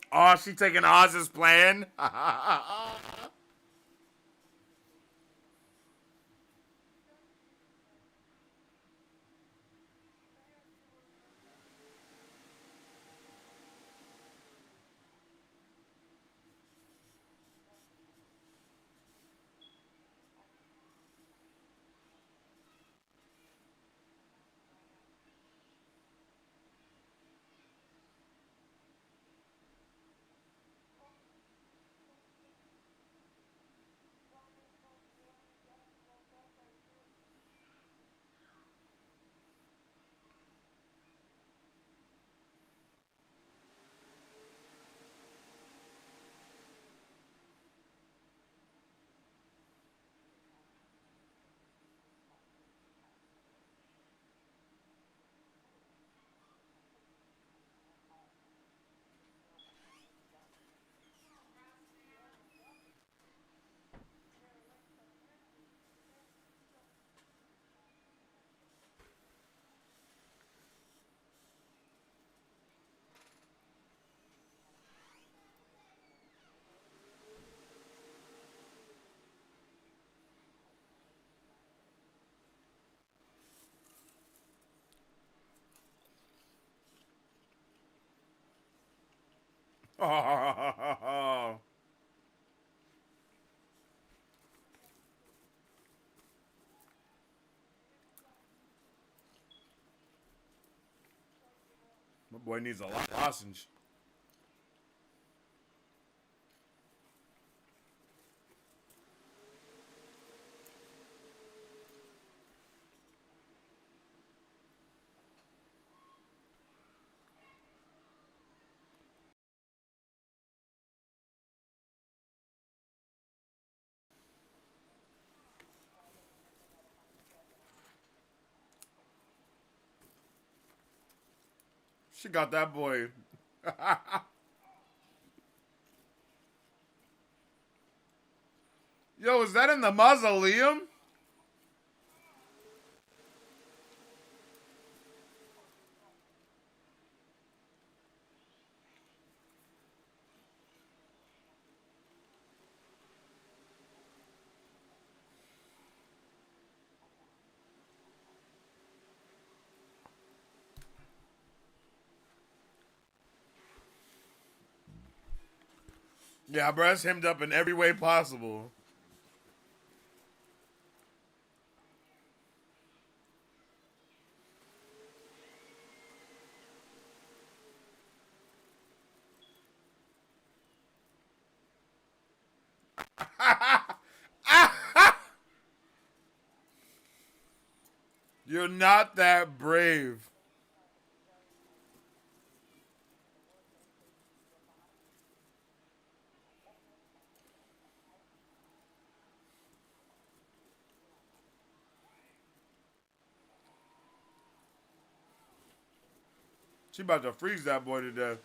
Oh, she taking Oz's plan? Oh. My boy needs a lozenge. She got that boy. Yo, is that in the mausoleum? Yeah, bro, it's hemmed up in every way possible. You're not that brave. She about to freeze that boy to death.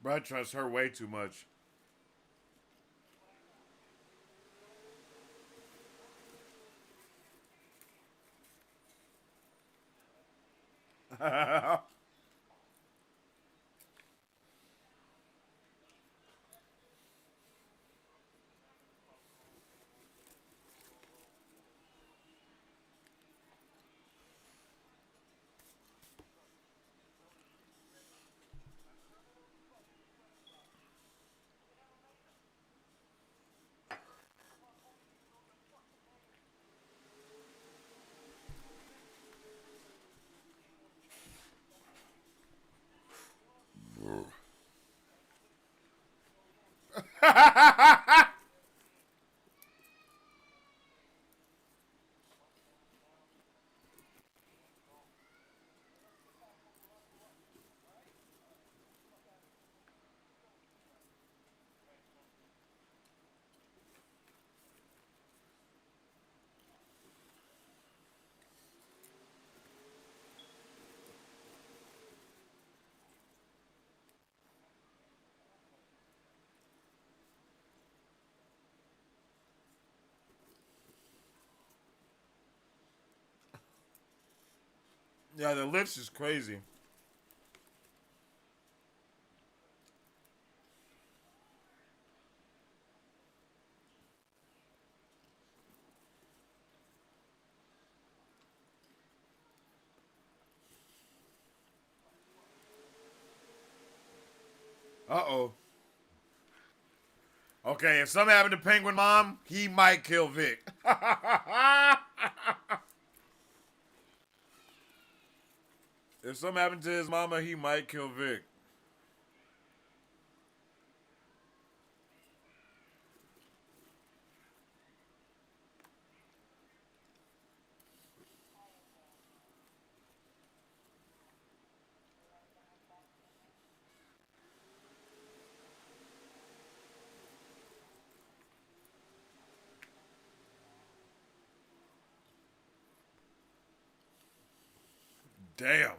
Bro, I trust her way too much. Yeah, the lips is crazy. Uh-oh. Okay, if something happened to Penguin Mom, he might kill Vic. If something happened to his mama, he might kill Vic. Damn.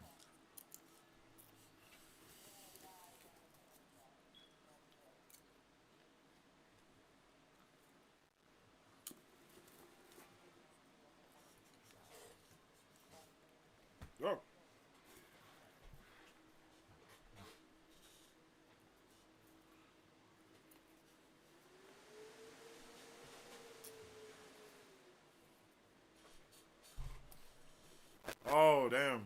Oh. Oh, damn.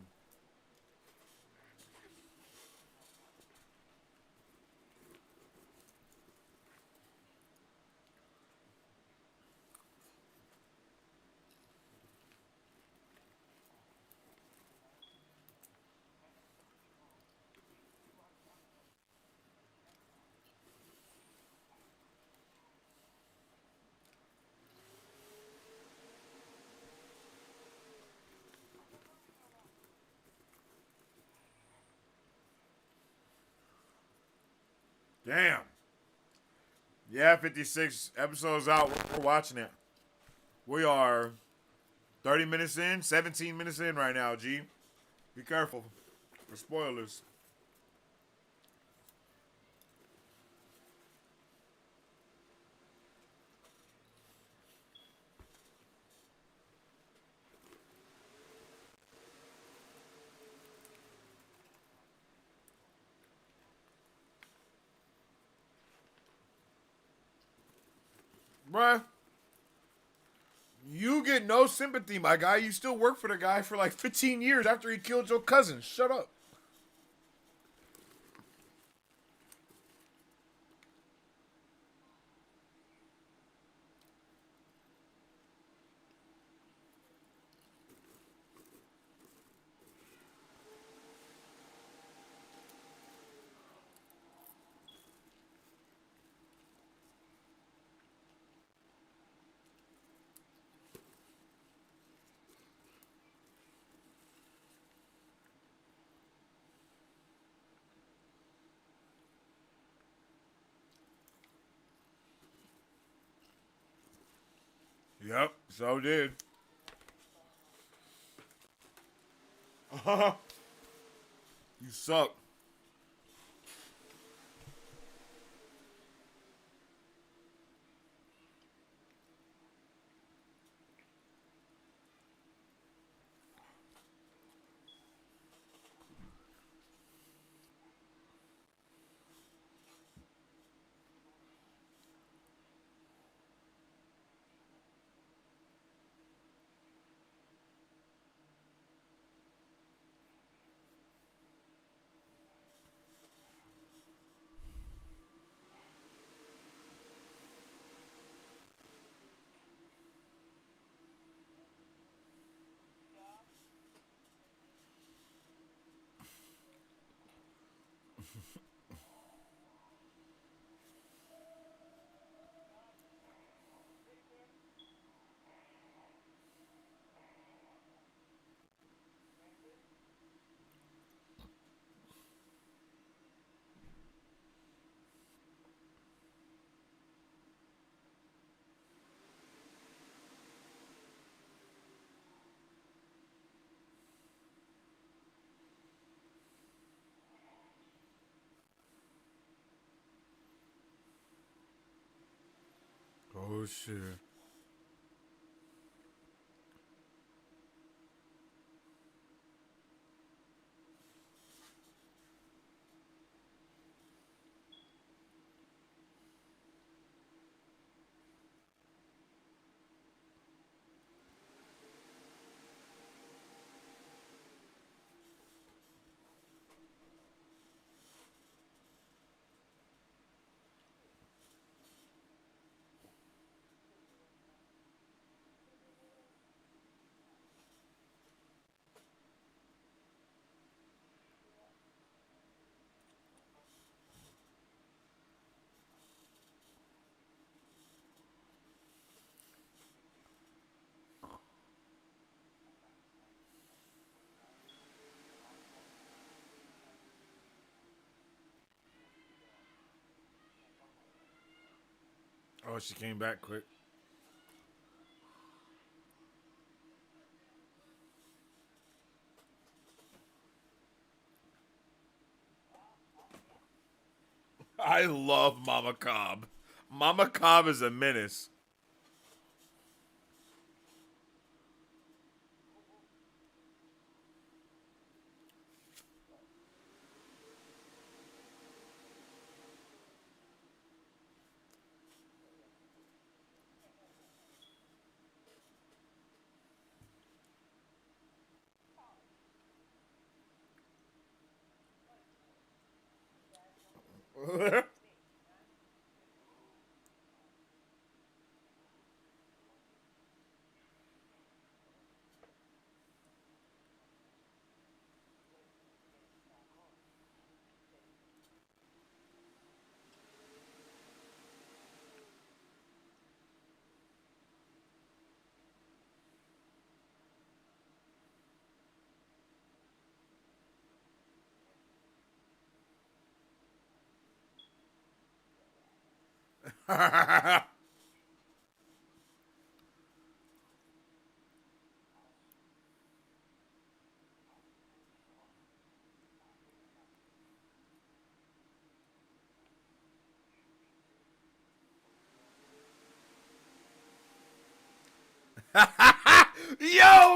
Damn. Yeah, 56 episodes out. We're watching it. We are 30 minutes in, 17 minutes in right now, G. Be careful for spoilers. Bruh, you get no sympathy, my guy. You still work for the guy for like 15 years after he killed your cousin. Shut up. Yep, so did. You suck. Oh shit. Oh, she came back quick. I love Mama Cobb. Mama Cobb is a menace. Yo,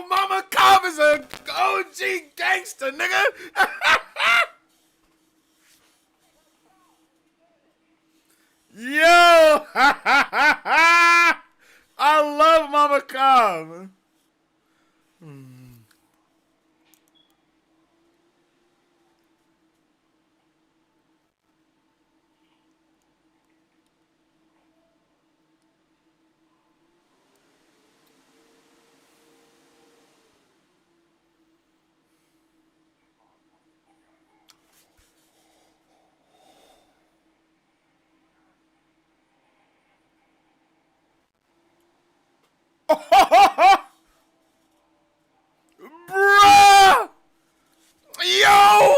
Mama Cobb is a OG gangster, nigga. Yo, I love Mama Cobb. Bruh! Yo!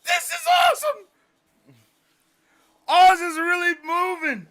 This is awesome! Oz is really moving.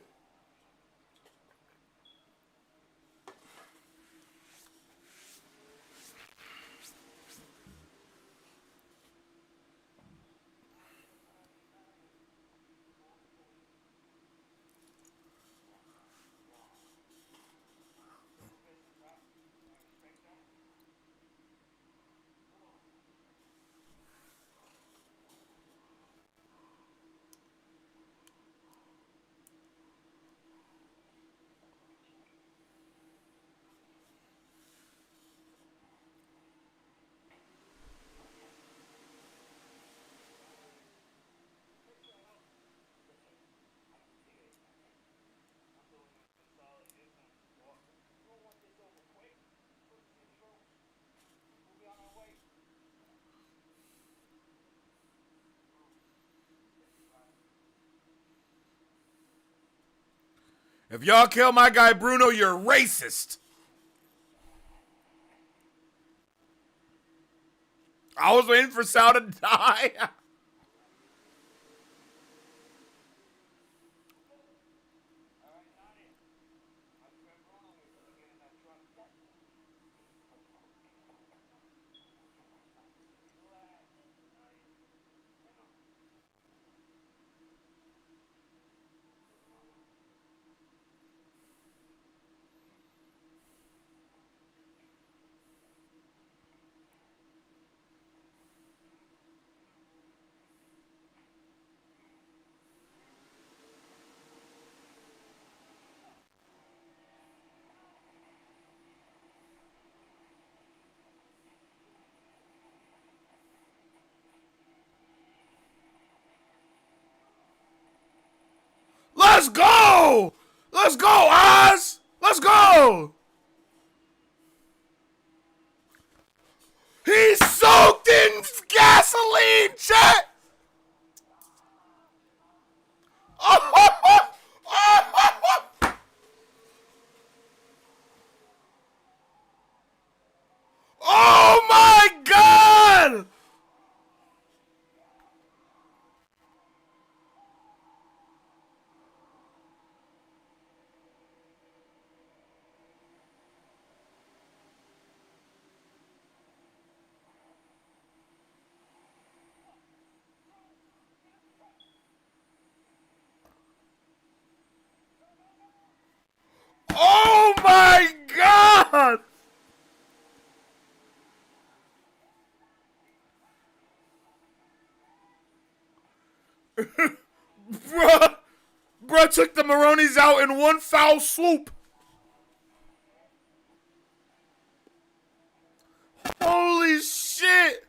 If y'all kill my guy Bruno, you're racist. I was waiting for Sal to die. Let's go! Let's go, Oz! Let's go! He's soaked in gasoline, chat! Oh my god! Oh my god! Bruh took the Maronis out in one foul swoop. Holy shit!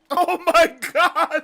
Oh my god!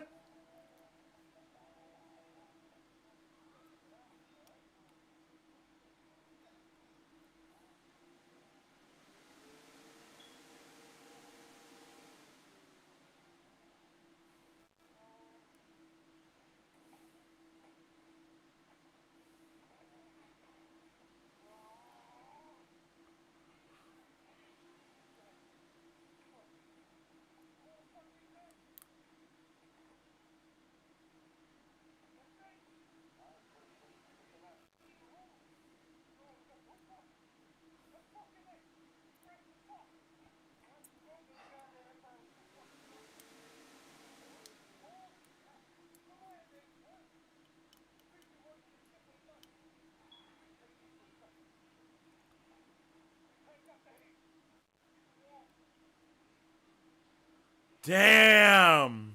Damn.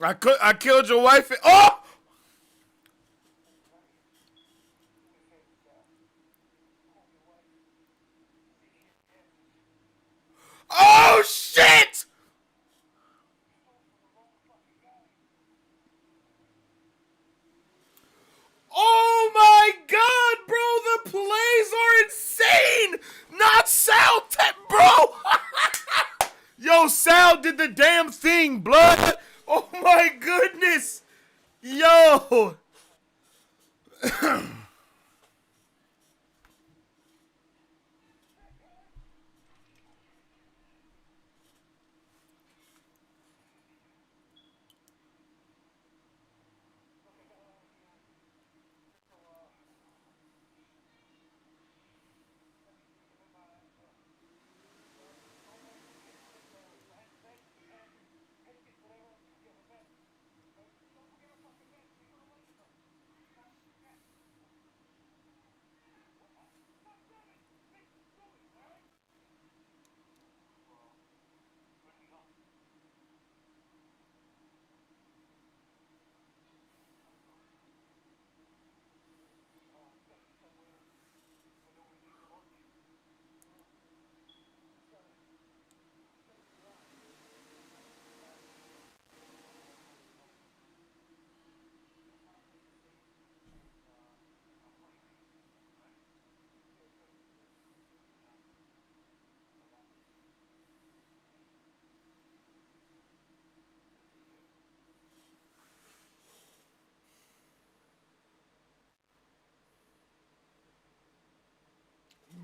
I killed your wife. Oh! Oh shit! Oh my god, bro, the plays are insane! Not Sal, bro! Yo, Sal did the damn thing, blood! Oh my goodness! Yo!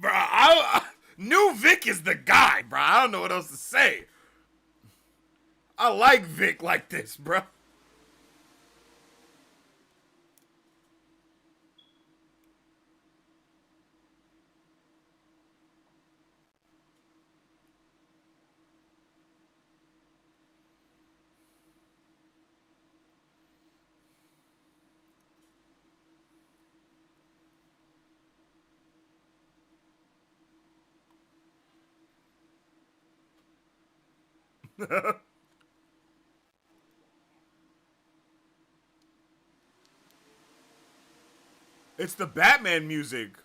Bro, New Vic is the guy, bro. I don't know what else to say. I like Vic like this, bro. It's the Batman music.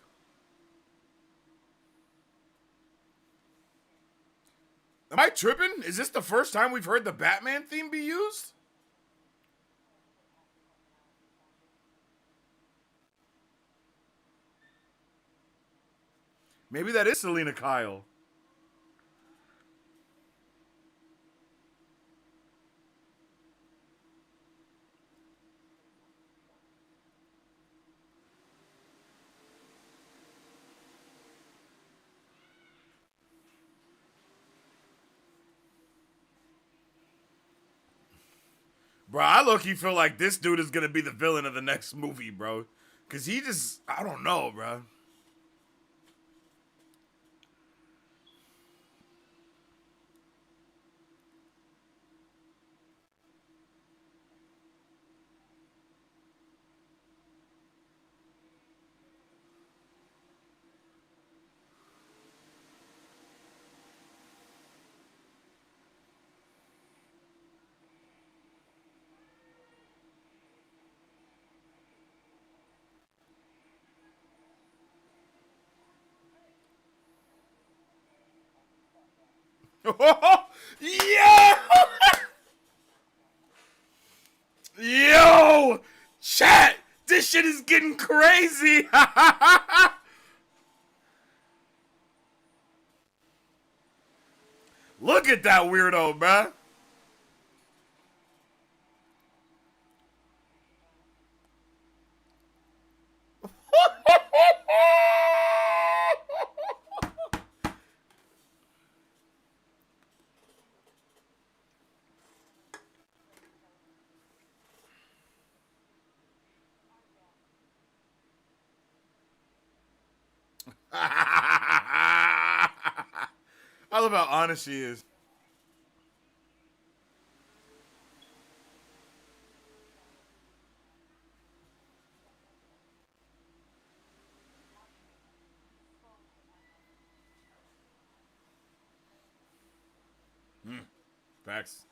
Am I tripping? Is this the first time we've heard the Batman theme be used? Maybe that is Selena Kyle. Bro, I low-key feel like this dude is gonna be the villain of the next movie, bro. Cause he just, I don't know, bro. Yo! Yo! Chat! This shit is getting crazy! Look at that weirdo, bruh. love how honest she is. Facts.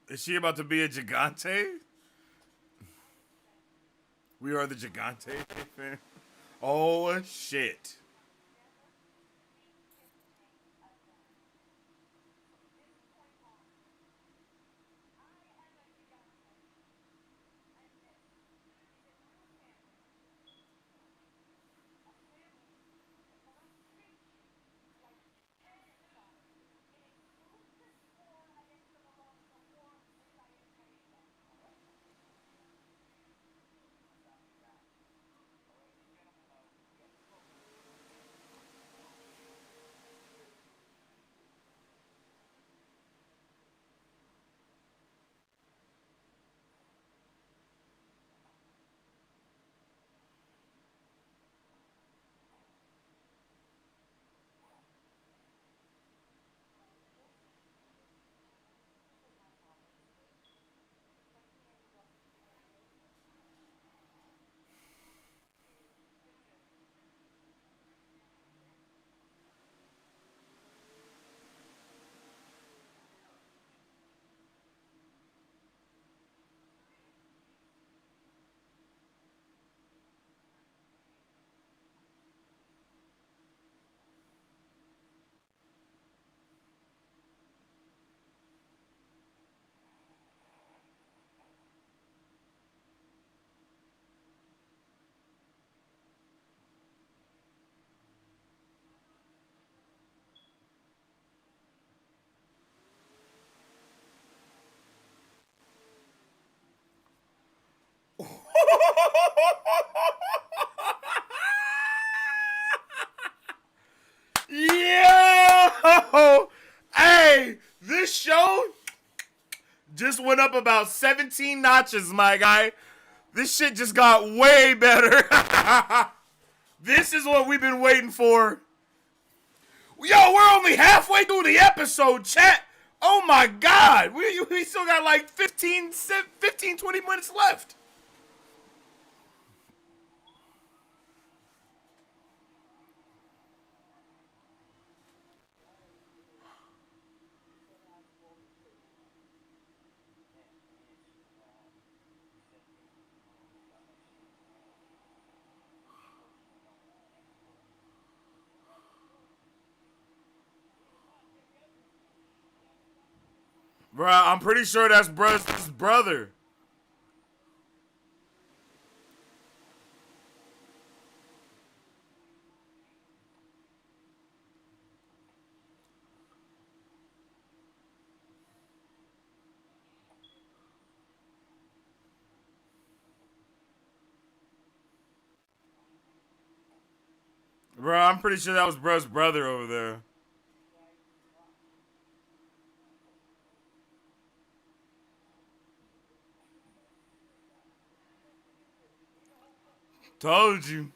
Is she about to be a gigante? We are the gigante fan. Oh shit. Yo! Hey, this show just went up about 17 notches, my guy. This shit just got way better. This is what we've been waiting for. Yo, we're only halfway through the episode, chat. Oh my god. We still got like 15, 20 minutes left. Bruh, I'm pretty sure that's his brother. Bruh, I'm pretty sure that was bruh's brother over there. Told you.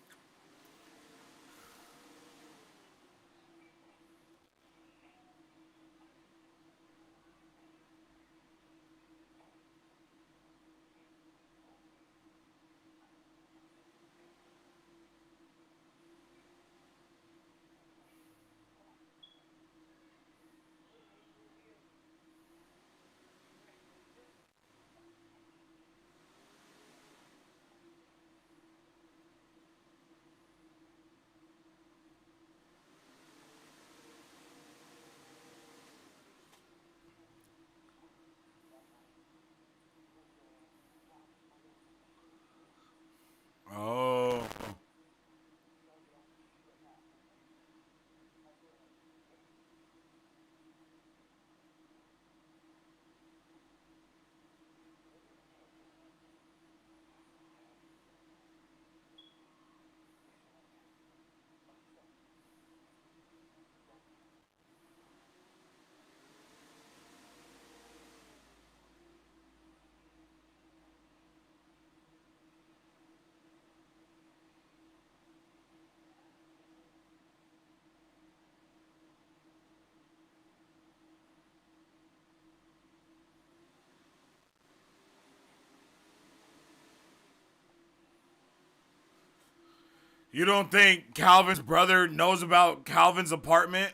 You don't think Calvin's brother knows about Calvin's apartment?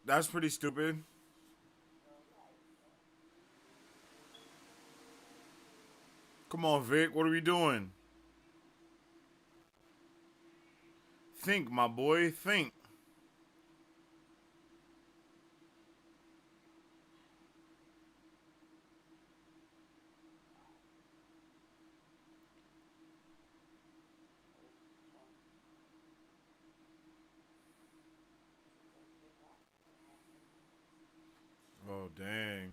That's pretty stupid. Come on, Vic. What are we doing? Think, my boy. Think. Oh, dang.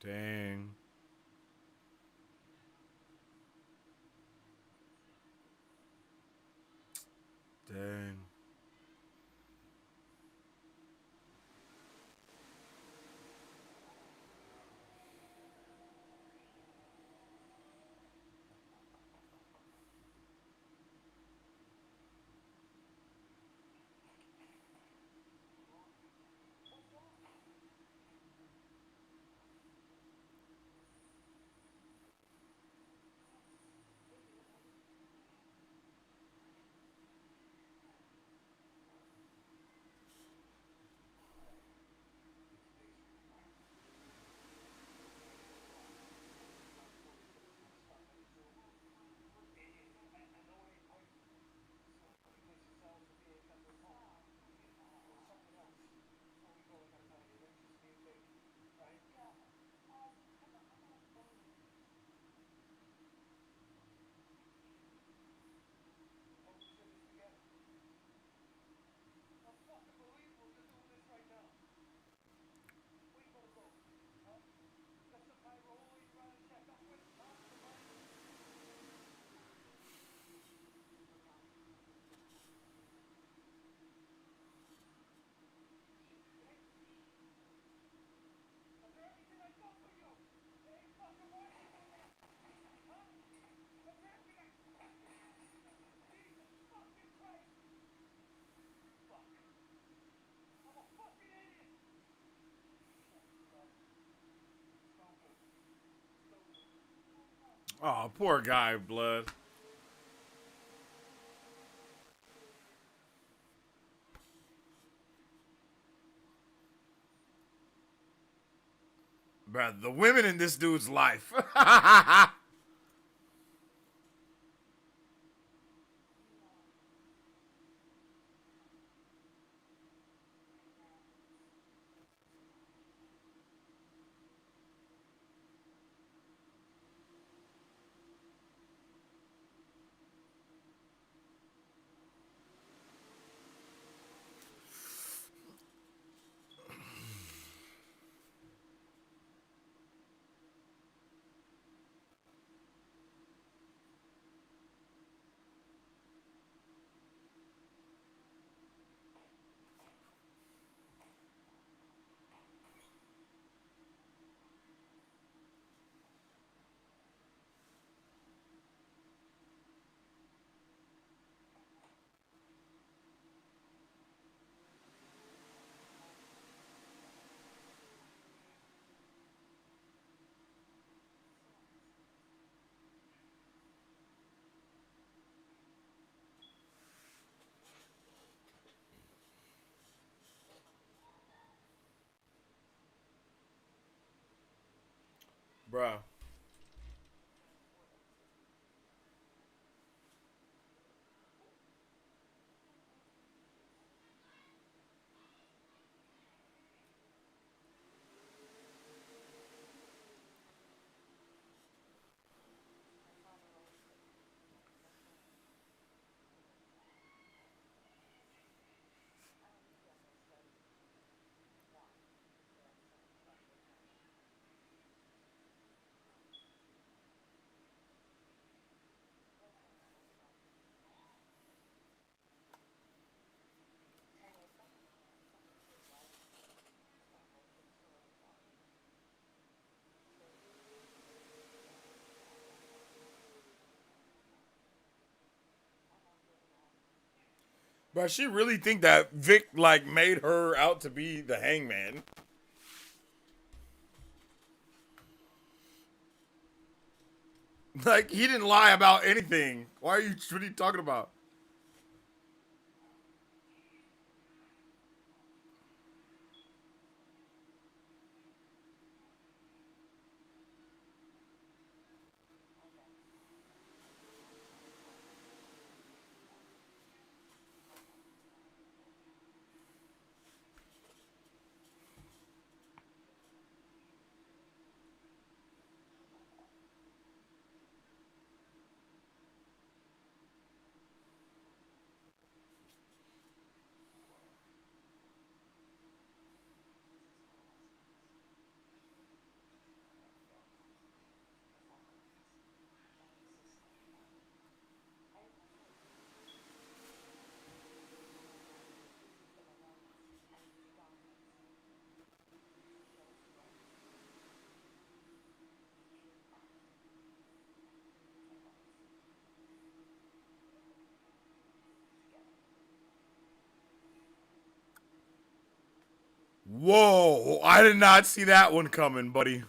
Dang. Dang. Oh, poor guy, blood. Bruh, the women in this dude's life. Bruh. But she really think that Vic like made her out to be the hangman. Like he didn't lie about anything. Why are you? What are you talking about? Whoa! I did not see that one coming, buddy.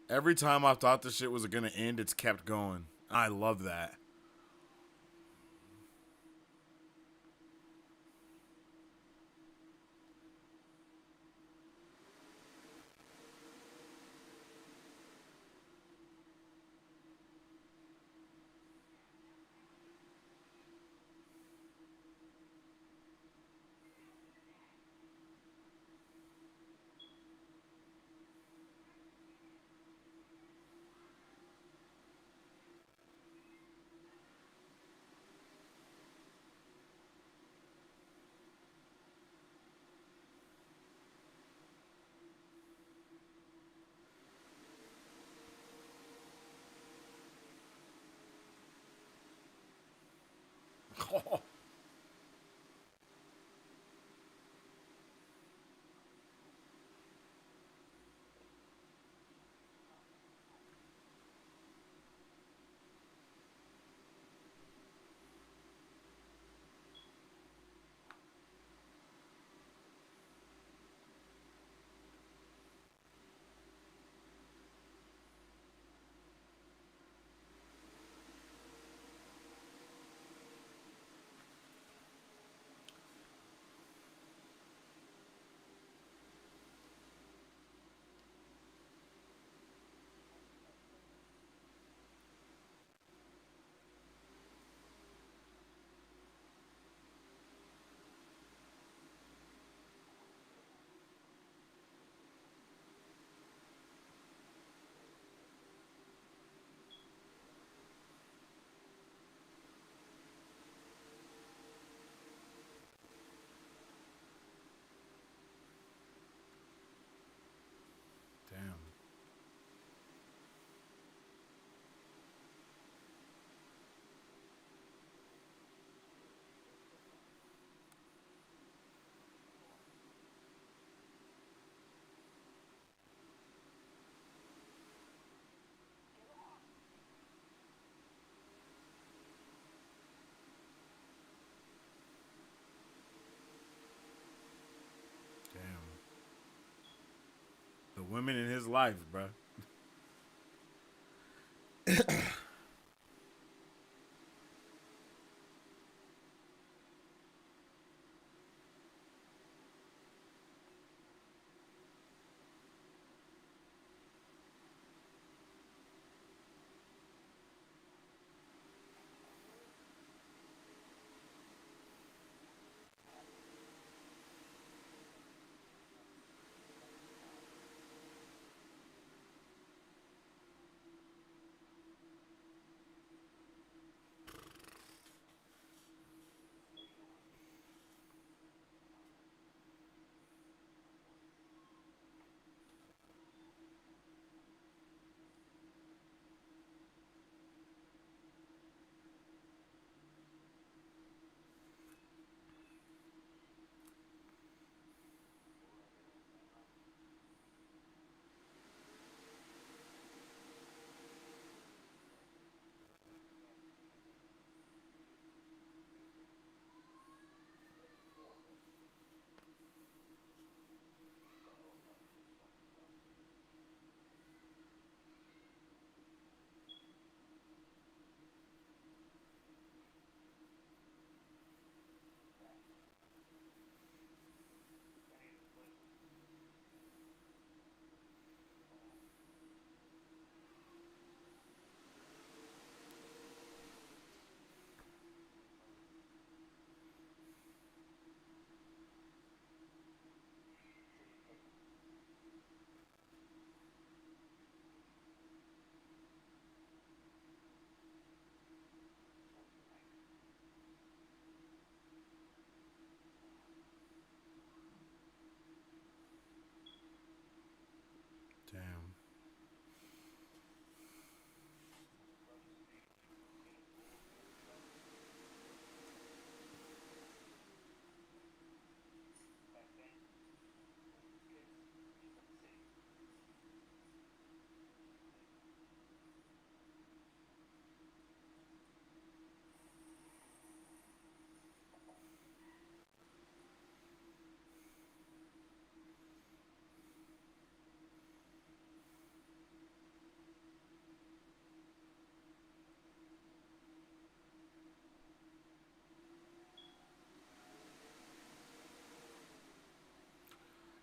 Every time I thought this shit was gonna end, it's kept going. I love that. Damn. Damn. The women in his life, bruh.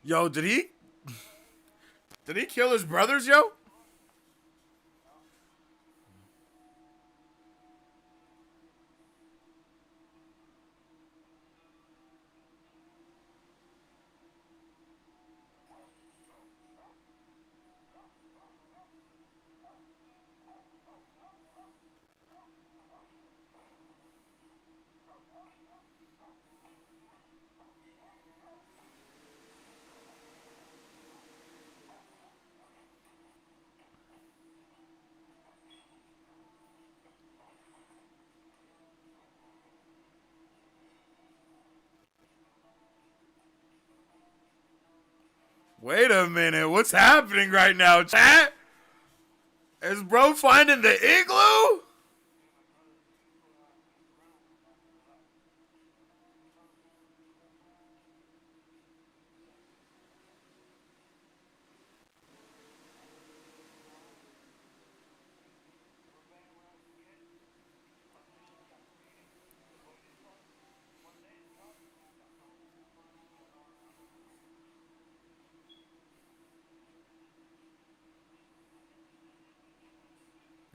Yo, did he kill his brothers, yo? Wait a minute, what's happening right now, chat? Is bro finding the igloo?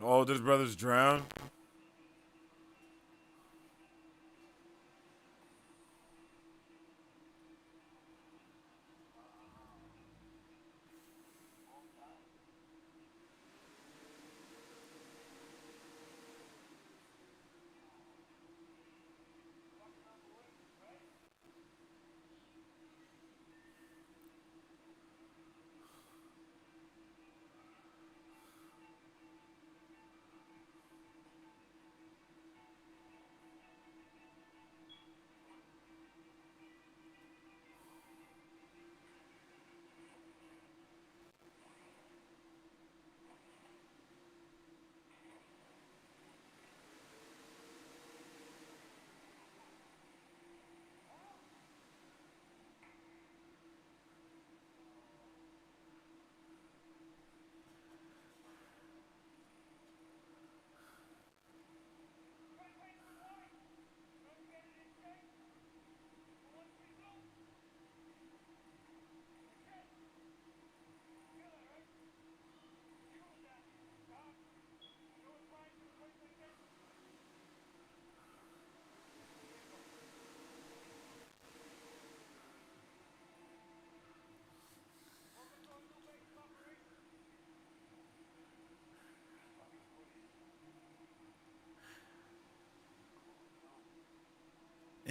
Oh, did his brothers drown?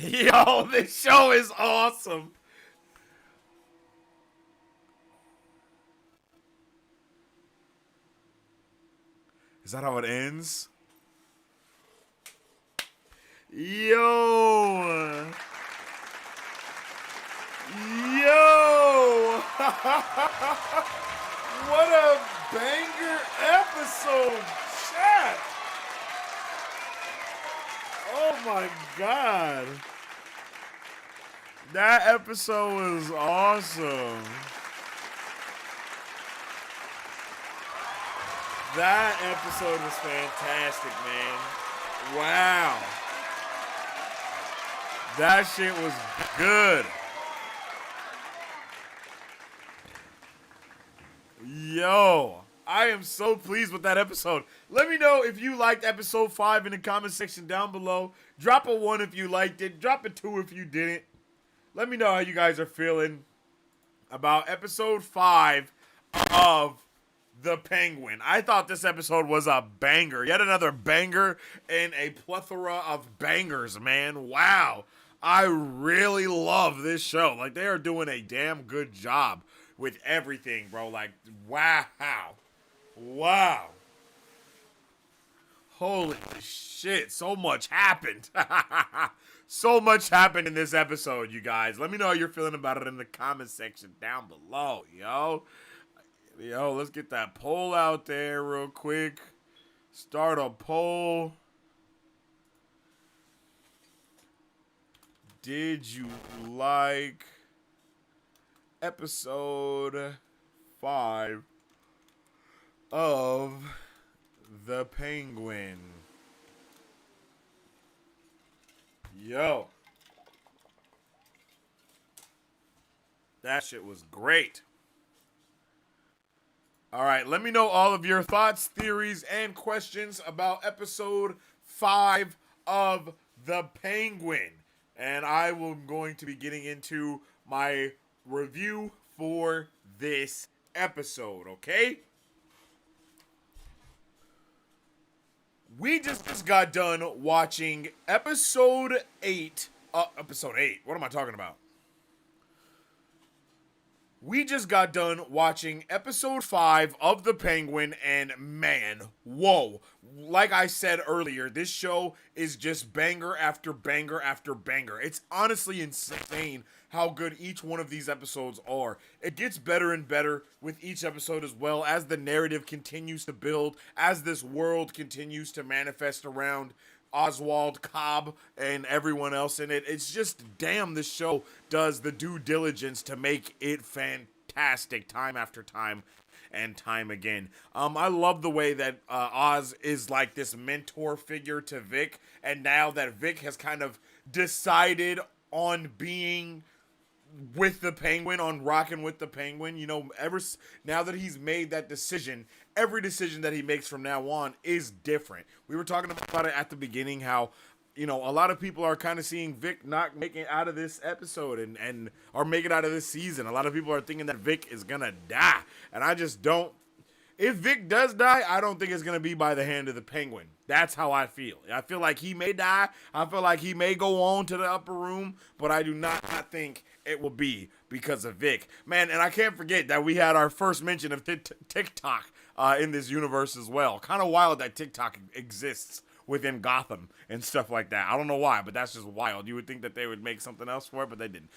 Yo, this show is awesome. Is that how it ends? Yo. Yo. What a banger episode, chat. Oh my god. That episode was awesome. That episode was fantastic, man. Wow. That shit was good. Yo, I am so pleased with that episode. Let me know if you liked episode 5 in the comment section down below. Drop a 1 if you liked it. Drop a 2 if you didn't. Let me know how you guys are feeling about episode 5 of The Penguin. I thought this episode was a banger. Yet another banger in a plethora of bangers, man. Wow. I really love this show. Like, they are doing a damn good job with everything, bro. Like, wow. Wow. Holy shit. So much happened. So much happened in this episode, you guys. Let me know how you're feeling about it in the comment section down below, yo. Yo, let's get that poll out there real quick. Start a poll. Did you like episode 5 of The Penguin? Yo. That shit was great. All right, let me know all of your thoughts, theories, and questions about episode 5 of The Penguin. And I will going to be getting into my review for this episode, okay? We just got done watching episode 8. Episode 8. What am I talking about? We just got done watching episode 5 of The Penguin, and man, whoa. Like I said earlier, this show is just banger after banger after banger. It's honestly insane how good each one of these episodes are. It gets better and better with each episode as well as the narrative continues to build, as this world continues to manifest around Oswald Cobb and everyone else in it. It's just, damn, this show does the due diligence to make it fantastic time after time and time again. I love the way that Oz is like this mentor figure to Vic, and now that Vic has kind of decided on being with the Penguin, on rocking with the Penguin, you know, now that he's made that decision, every decision that he makes from now on is different. We were talking about it at the beginning, how, you know, a lot of people are kind of seeing Vic not making it out of this episode and or make it out of this season. A lot of people are thinking that Vic is gonna die, and I just don't. If Vic does die, I don't think it's going to be by the hand of the Penguin. That's how I feel. I feel like he may die. I feel like he may go on to the upper room, but I do not think it will be because of Vic. Man, and I can't forget that we had our first mention of TikTok in this universe as well. Kind of wild that TikTok exists within Gotham and stuff like that. I don't know why, but that's just wild. You would think that they would make something else for it, but they didn't.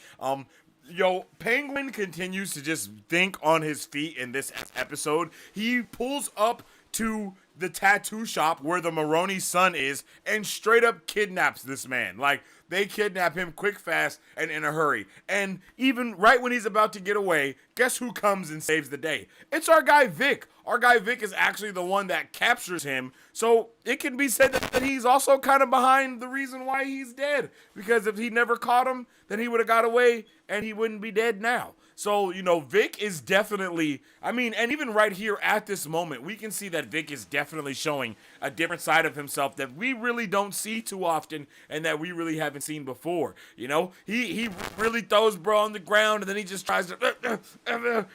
Yo, Penguin continues to just think on his feet in this episode. He pulls up to the tattoo shop where the Maroney son is and straight up kidnaps this man. Like, they kidnap him quick, fast, and in a hurry. And even right when he's about to get away, guess who comes and saves the day? It's our guy Vic. Our guy Vic is actually the one that captures him. So it can be said that he's also kind of behind the reason why he's dead. Because if he never caught him, then he would have got away and he wouldn't be dead now. So, you know, Vic is definitely, I mean, and even right here at this moment, we can see that Vic is definitely showing a different side of himself that we really don't see too often and that we really haven't seen before. You know, he really throws bro on the ground and then he just tries to,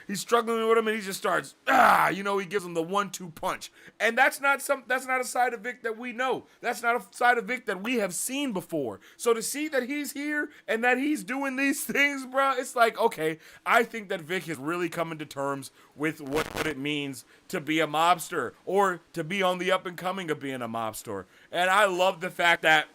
he's struggling with him and he just starts, you know, he gives him the 1-2 punch. And that's not a side of Vic that we know. That's not a side of Vic that we have seen before. So to see that he's here and that he's doing these things, bro, it's like, okay, I think that Vic is really coming to terms with what it means to be a mobster or to be on the up and coming of being a mobster. And I love the fact that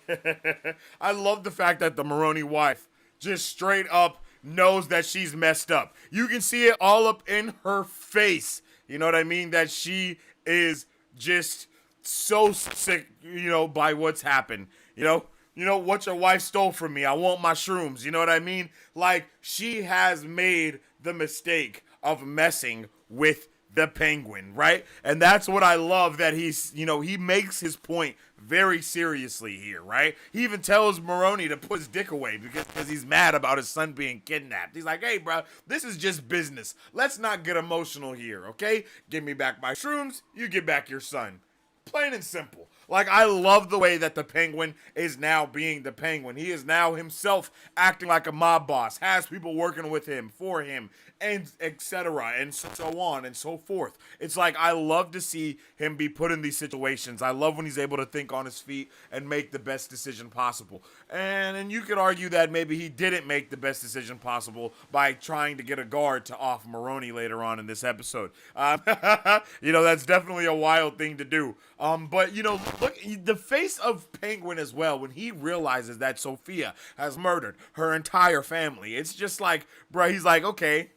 the Maroney wife just straight up knows that she's messed up. You can see it all up in her face. You know what I mean? That she is just so sick, you know, by what's happened. You know what your wife stole from me. I want my shrooms. You know what I mean? Like, she has made the mistake of messing with the Penguin, right? And that's what I love, that he's, you know, he makes his point very seriously here, right? He even tells Maroney to put his dick away because he's mad about his son being kidnapped. He's like, hey, bro, this is just business. Let's not get emotional here, okay? Give me back my shrooms. You get back your son. Plain and simple. Like, I love the way that the Penguin is now being the Penguin. He is now himself acting like a mob boss, has people working with him, for him, and etc. and so on and so forth. It's like, I love to see him be put in these situations. I love when he's able to think on his feet and make the best decision possible. And you could argue that maybe he didn't make the best decision possible by trying to get a guard to off Maroney later on in this episode. You know, that's definitely a wild thing to do. But, you know, look, the face of Penguin as well, when he realizes that Sophia has murdered her entire family. It's just like, bro, he's like, okay,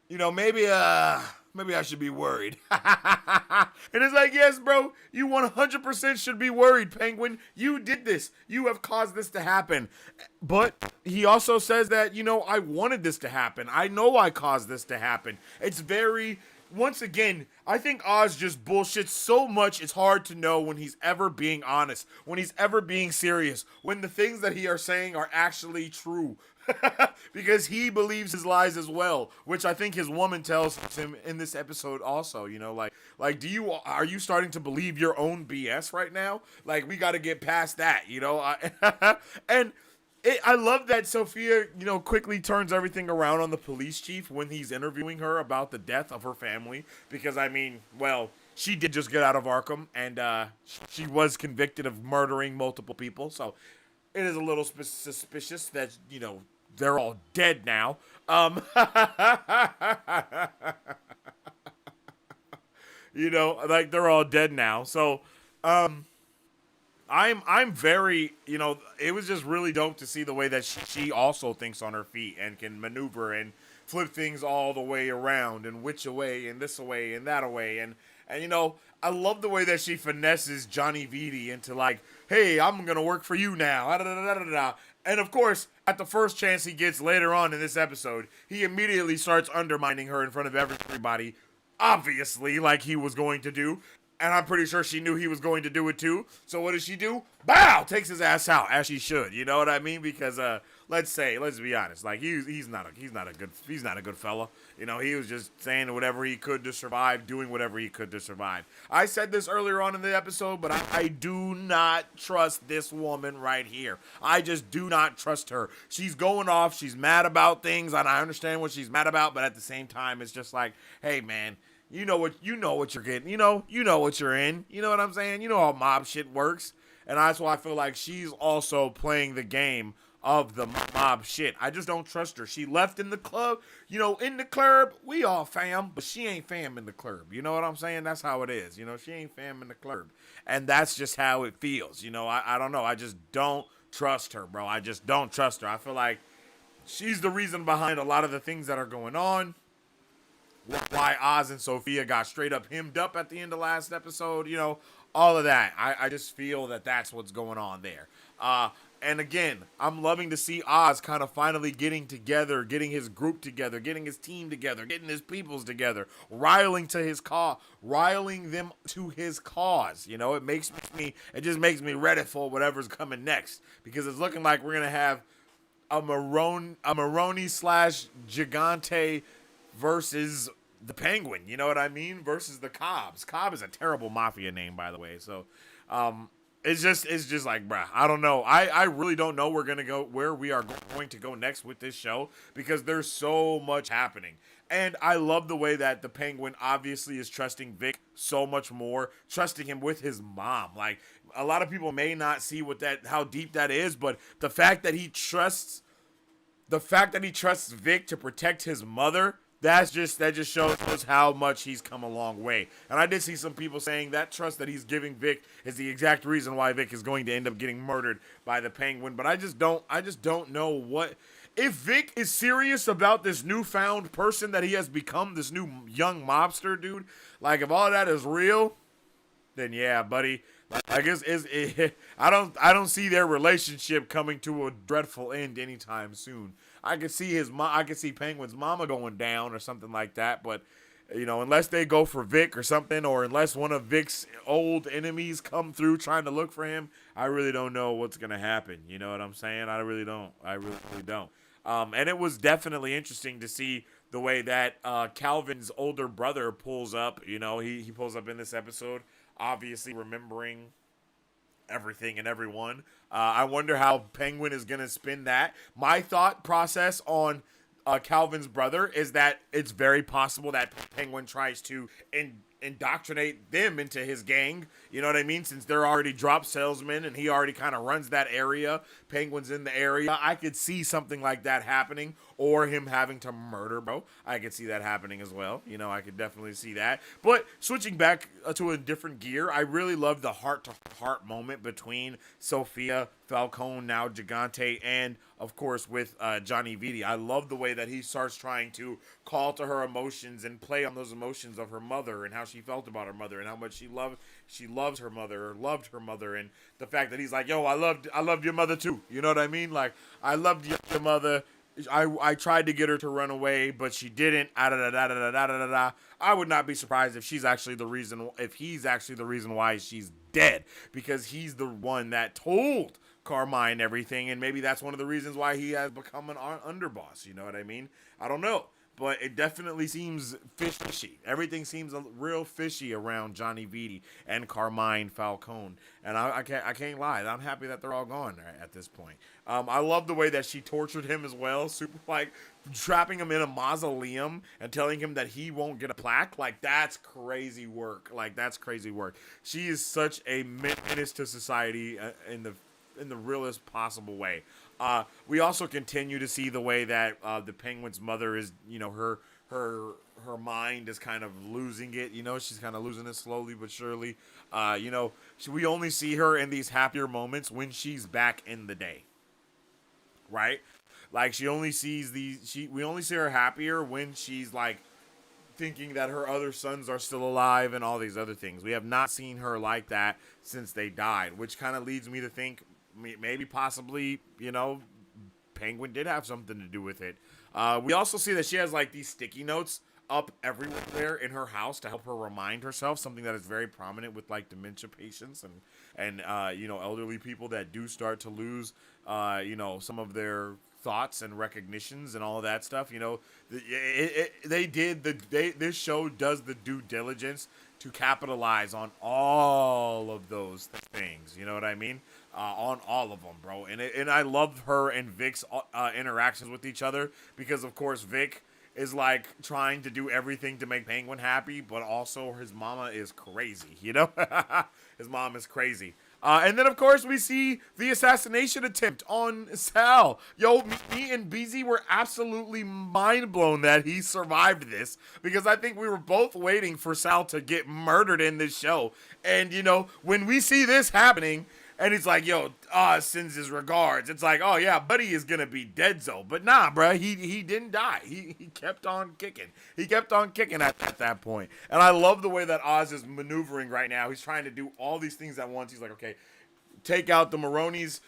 you know, maybe I should be worried. And it's like, yes, bro, you 100% should be worried, Penguin. You did this. You have caused this to happen. But he also says that, you know, I wanted this to happen. I know I caused this to happen. It's very once again, I think Oz just bullshits so much it's hard to know when he's ever being honest, when he's ever being serious, when the things that he are saying are actually true. Because he believes his lies as well, which I think his woman tells him in this episode also, like are you starting to believe your own BS right now? Like, we got to get past that, and I love that Sophia, quickly turns everything around on the police chief when he's interviewing her about the death of her family. Because, she did just get out of Arkham, and she was convicted of murdering multiple people. So it is a little suspicious that, they're all dead now. They're all dead now. So, I'm very, it was just really dope to see the way that she also thinks on her feet and can maneuver and flip things all the way around and which away and this away and that away. And I love the way that she finesses Johnny Vitti into like, hey, I'm going to work for you now. And of course, at the first chance he gets later on in this episode, he immediately starts undermining her in front of everybody, obviously, like he was going to do. And I'm pretty sure she knew he was going to do it too. So what does she do? Bow! Takes his ass out, as she should. You know what I mean? Because let's be honest, like he's not a good fella. He was just saying whatever he could to survive, doing whatever he could to survive. I said this earlier on in the episode, but I do not trust this woman right here. I just do not trust her. She's going off. She's mad about things, and I understand what she's mad about, but at the same time, it's just like, hey man. You know what you're getting. You know what you're in. You know what I'm saying? You know how mob shit works. And that's why I feel like she's also playing the game of the mob shit. I just don't trust her. She left in the club. In the club, we all fam, but she ain't fam in the club. You know what I'm saying? That's how it is. She ain't fam in the club. And that's just how it feels. I don't know. I just don't trust her, bro. I just don't trust her. I feel like she's the reason behind a lot of the things that are going on. Why Oz and Sophia got straight up hemmed up at the end of last episode, all of that. I just feel that that's what's going on there. And again, I'm loving to see Oz kind of finally getting together, getting his group together, getting his team together, getting his peoples together, riling them to his cause. It just makes me ready for whatever's coming next, because it's looking like we're going to have a Maroni / Gigante versus the Penguin, you know what I mean? Versus the Cobbs. Cobb is a terrible mafia name, by the way. So, it's just like, bruh, I don't know. I really don't know where we are going to go next with this show, because there's so much happening. And I love the way that the Penguin obviously is trusting Vic so much more, trusting him with his mom. Like, a lot of people may not see how deep that is, but the fact that he trusts Vic to protect his mother, that just shows how much he's come a long way. And I did see some people saying that trust that he's giving Vic is the exact reason why Vic is going to end up getting murdered by the Penguin. But I just don't know what, if Vic is serious about this newfound person that he has become, this new young mobster dude. Like, if all of that is real, then yeah, buddy. I guess I don't see their relationship coming to a dreadful end anytime soon. I could see Penguin's mama going down or something like that, but unless they go for Vic or something, or unless one of Vic's old enemies come through trying to look for him, I really don't know what's gonna happen. You know what I'm saying? I really don't. And it was definitely interesting to see the way that Calvin's older brother pulls up. He pulls up in this episode, obviously remembering everything and everyone. I wonder how Penguin is going to spin that. My thought process on Calvin's brother is that it's very possible that Penguin tries to indoctrinate them into his gang. You know what I mean? Since they're already drop salesmen and he already kind of runs that area. Penguin's in the area. I could see something like that happening, or him having to murder bro. I could see that happening as well. I could definitely see that. But switching back to a different gear, I really love the heart-to-heart moment between Sophia, Falcone, now Gigante, and of course with Johnny Vitti. I love the way that he starts trying to call to her emotions and play on those emotions of her mother and how she felt about her mother and how much she loves her mother, or loved her mother, and the fact that he's like, yo, I loved your mother too. You know what I mean? Like, I loved your mother. I tried to get her to run away, but she didn't. I would not be surprised if he's actually the reason why she's dead, because he's the one that told Carmine everything, and maybe that's one of the reasons why he has become an underboss. You know what I mean? I don't know. But it definitely seems fishy. Everything seems real fishy around Johnny Vitti and Carmine Falcone. And I can't lie. I'm happy that they're all gone at this point. I love the way that she tortured him as well. Super, like, trapping him in a mausoleum and telling him that he won't get a plaque. Like, that's crazy work. She is such a menace to society in the realest possible way. We also continue to see the way that the Penguin's mother is, her mind is kind of losing it. She's kind of losing it slowly but surely. We only see her in these happier moments when she's back in the day, right? Like, we only see her happier when she's like thinking that her other sons are still alive and all these other things. We have not seen her like that since they died, which kind of leads me to think maybe possibly, Penguin did have something to do with it. We also see that she has like these sticky notes up everywhere in her house to help her remind herself, something that is very prominent with like dementia patients and elderly people that do start to lose some of their thoughts and recognitions and all of that stuff. This show does the due diligence to capitalize on all of those things. You know what I mean? On all of them, bro. And I love her and Vic's interactions with each other, because of course Vic is like trying to do everything to make Penguin happy, but also his mama is crazy, His mom is crazy. And then, of course, we see the assassination attempt on Sal. Yo, me and BZ were absolutely mind blown that he survived this, because I think we were both waiting for Sal to get murdered in this show. And, when we see this happening, and he's like, yo, sends his regards. It's like, oh, yeah, Buddy is going to be dead-zo. But nah, bro, he didn't die. He kept on kicking. He kept on kicking at that point. And I love the way that Oz is maneuvering right now. He's trying to do all these things at once. He's like, okay, take out the Maronis.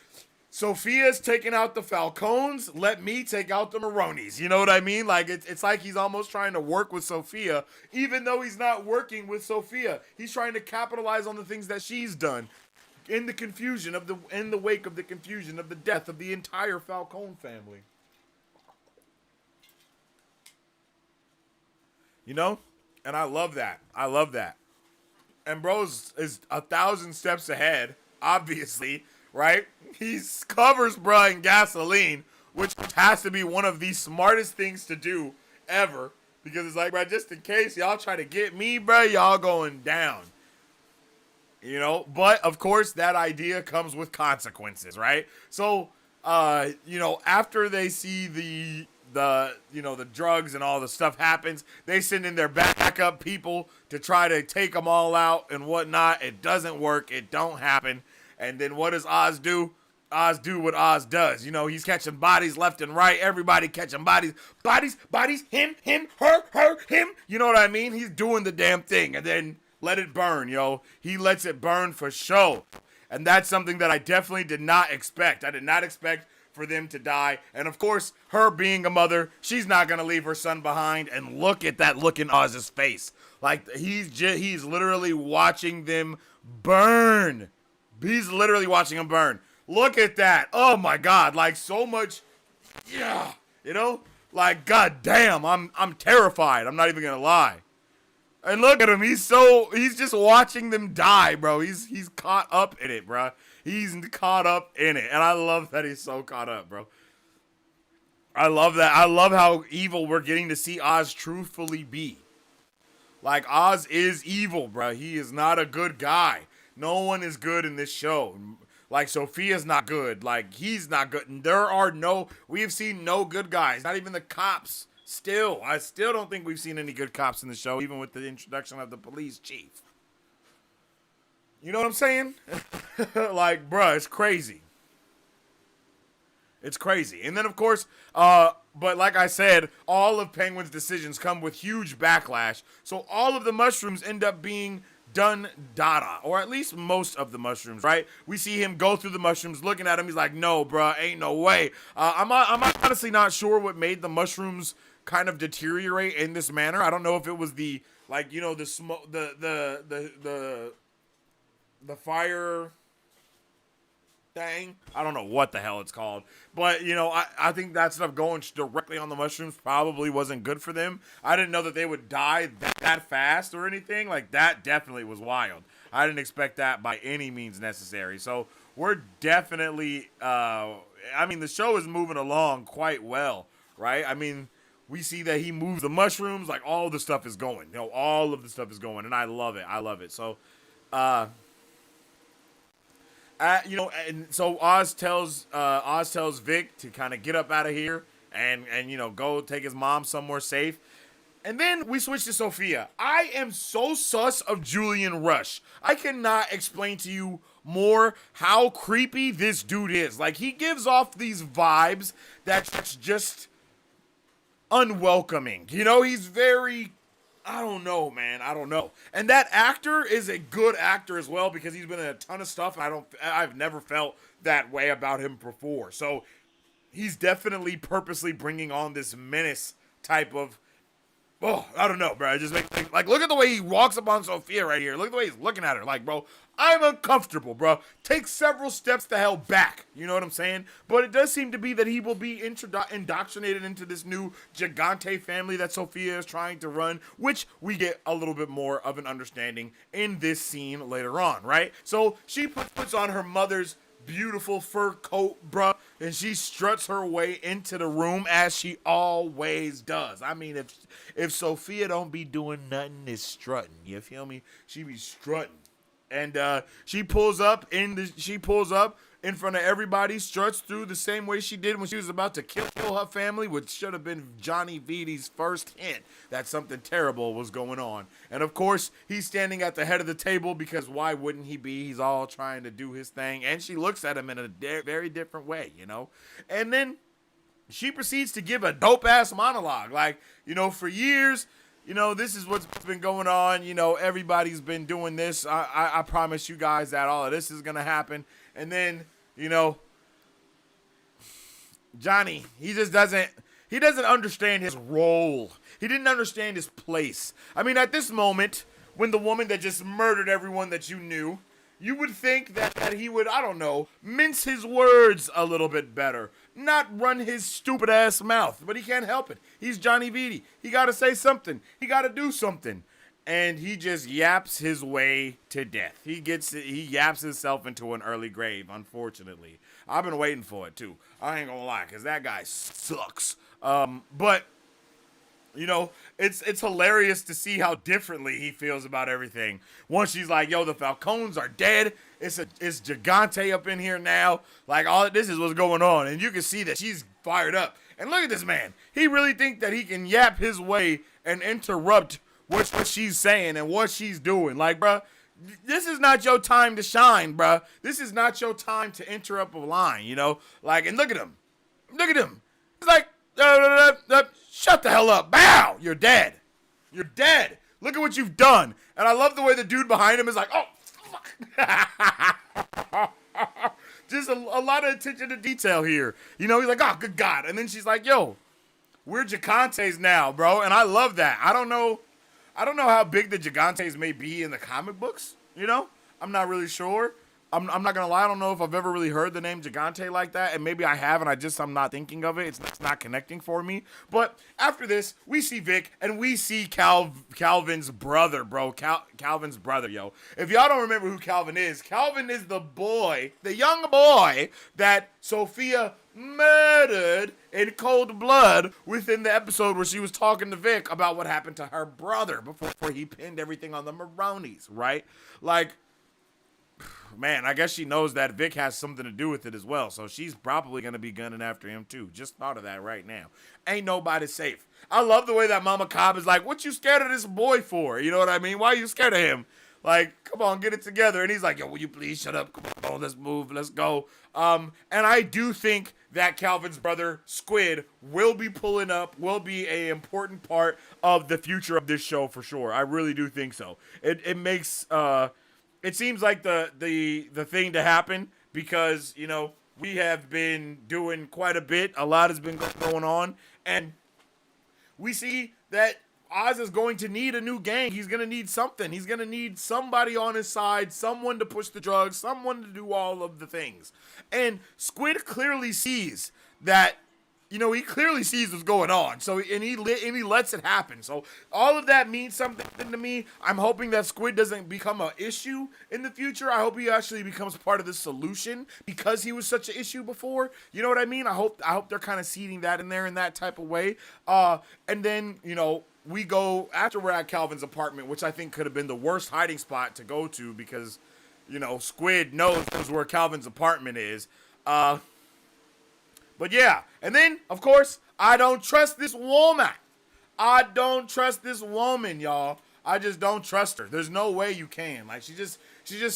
Sophia's taking out the Falcones. Let me take out the Maronis. You know what I mean? Like, it's like he's almost trying to work with Sophia, even though he's not working with Sophia. He's trying to capitalize on the things that she's done. In the wake of the confusion of the death of the entire Falcone family. And I love that. And bros is 1,000 steps ahead, obviously, right? He covers bruh in gasoline, which has to be one of the smartest things to do ever, because it's like, bruh, just in case y'all try to get me, bruh, y'all going down. But of course that idea comes with consequences, right? So, after they see the drugs and all the stuff happens, they send in their backup people to try to take them all out and whatnot. It doesn't work. It don't happen. And then what does Oz do? Oz do what Oz does. He's catching bodies left and right. Everybody catching bodies. Bodies, him, her, him. You know what I mean? He's doing the damn thing. And then let it burn, yo. He lets it burn for show. And that's something that I definitely did not expect. I did not expect for them to die. And of course, her being a mother, she's not going to leave her son behind. And look at that look in Oz's face. Like, he's literally watching them burn. He's literally watching them burn. Look at that. Oh my God. Like, so much. Yeah. Like, God damn. I'm terrified. I'm not even going to lie. And look at him. He's just watching them die, bro. He's caught up in it, bro. He's caught up in it. And I love that he's so caught up, bro. I love that. I love how evil we're getting to see Oz truthfully be. Like, Oz is evil, bro. He is not a good guy. No one is good in this show. Like, Sophia's not good. Like, he's not good. And we have seen no good guys. Not even the cops. I still don't think we've seen any good cops in the show, even with the introduction of the police chief. You know what I'm saying? Like, bruh, it's crazy. It's crazy. And then, of course, but like I said, all of Penguin's decisions come with huge backlash. So all of the mushrooms end up being done data, or at least most of the mushrooms, right? We see him go through the mushrooms, looking at him. He's like, no, bruh, ain't no way. I'm honestly not sure what made the mushrooms kind of deteriorate in this manner. I don't know if it was the, like, you know, the smoke, the fire thing. I don't know what the hell it's called, but you know, I think that stuff going directly on the mushrooms probably wasn't good for them. I didn't know that they would die that fast or anything. Like, that definitely was wild. I didn't expect that by any means necessary. So we're definitely, I mean, the show is moving along quite well, right? I mean, we see that he moves the mushrooms, like all the stuff is going, you know, all of the stuff is going, and I love it. I love it. So, you know, and so Oz tells Vic to kind of get up out of here and you know, go take his mom somewhere safe. And then we switch to Sophia. I am so sus of Julian Rush. I cannot explain to you more how creepy this dude is. Like, he gives off these vibes that's just unwelcoming. You know, he's very, I don't know, man. I don't know. And that actor is a good actor as well, because he's been in a ton of stuff. I've never felt that way about him before. So he's definitely purposely bringing on this menace type of, oh, I don't know, bro. It just makes, like, look at the way he walks up on Sophia right here. Look at the way he's looking at her. Like, bro, I'm uncomfortable, bro. Take several steps the hell back. You know what I'm saying? But it does seem to be that he will be indoctrinated into this new Gigante family that Sophia is trying to run, which we get a little bit more of an understanding in this scene later on, right? So she puts on her mother's beautiful fur coat, bruh, and she struts her way into the room as she always does. I mean, if Sophia don't be doing nothing, it's strutting. You feel me? She be strutting. And she pulls up in front of everybody, struts through the same way she did when she was about to kill her family, which should have been Johnny Vidi's first hint that something terrible was going on. And of course, he's standing at the head of the table, because why wouldn't he be? He's all trying to do his thing, and she looks at him in a very different way, you know? And then she proceeds to give a dope-ass monologue. Like, you know, for years, you know, this is what's been going on. You know, everybody's been doing this. I promise you guys that all of this is going to happen. And then, you know, Johnny, he doesn't understand his role. He didn't understand his place. I mean, at this moment, when the woman that just murdered everyone that you knew, you would think that he would, I don't know, mince his words a little bit better. Not run his stupid ass mouth. But he can't help it. He's Johnny Viti. He got to say something. He got to do something. And he just yaps his way to death. He yaps himself into an early grave, unfortunately. I've been waiting for it, too. I ain't gonna lie, because that guy sucks. But, you know, it's hilarious to see how differently he feels about everything. Once she's like, yo, the Falcones are dead. It's Gigante up in here now. Like, all this is what's going on. And you can see that she's fired up. And look at this man. He really thinks that he can yap his way and interrupt what she's saying and what she's doing. Like, bruh, this is not your time to shine, bruh. This is not your time to interrupt a line, you know? Like, and look at him. Look at him. He's like, shut the hell up. Bow! You're dead. You're dead. Look at what you've done. And I love the way the dude behind him is like, oh, fuck. Just a lot of attention to detail here. You know, he's like, oh, good God. And then she's like, yo, we're Gigantes now, bro. And I love that. I don't know how big the Gigantes may be in the comic books, you know? I'm not really sure. I'm not going to lie. I don't know if I've ever really heard the name Gigante like that. And maybe I have, and I'm not thinking of it. It's not connecting for me. But after this, we see Vic, and we see Calvin's brother, bro. Calvin's brother, yo. If y'all don't remember who Calvin is the boy, the young boy that Sophia murdered in cold blood within the episode where she was talking to Vic about what happened to her brother before he pinned everything on the Maronis, right? Like, man, I guess she knows that Vic has something to do with it as well, so she's probably going to be gunning after him too. Just thought of that right now. Ain't nobody safe. I love the way that Mama Cobb is like, what you scared of this boy for? You know what I mean? Why are you scared of him? Like, come on, get it together. And he's like, yo, will you please shut up? Come on, let's move, let's go. And I do think that Calvin's brother, Squid, will be pulling up, will be a important part of the future of this show for sure. I really do think so. It makes, it seems like the thing to happen because, you know, we have been doing quite a bit. A lot has been going on. And we see that Oz is going to need a new gang. He's going to need something. He's going to need somebody on his side, someone to push the drugs, someone to do all of the things. And Squid clearly sees that, you know, he clearly sees what's going on. So, and he lets it happen. So all of that means something to me. I'm hoping that Squid doesn't become an issue in the future. I hope he actually becomes part of the solution because he was such an issue before. You know what I mean? I hope they're kind of seeding that in there in that type of way. And then, you know, we go after we're at Calvin's apartment, which I think could have been the worst hiding spot to go to because, you know, Squid knows where Calvin's apartment is. But yeah, and then, of course, I don't trust this woman. I don't trust this woman, y'all. I just don't trust her. There's no way you can. Like, she just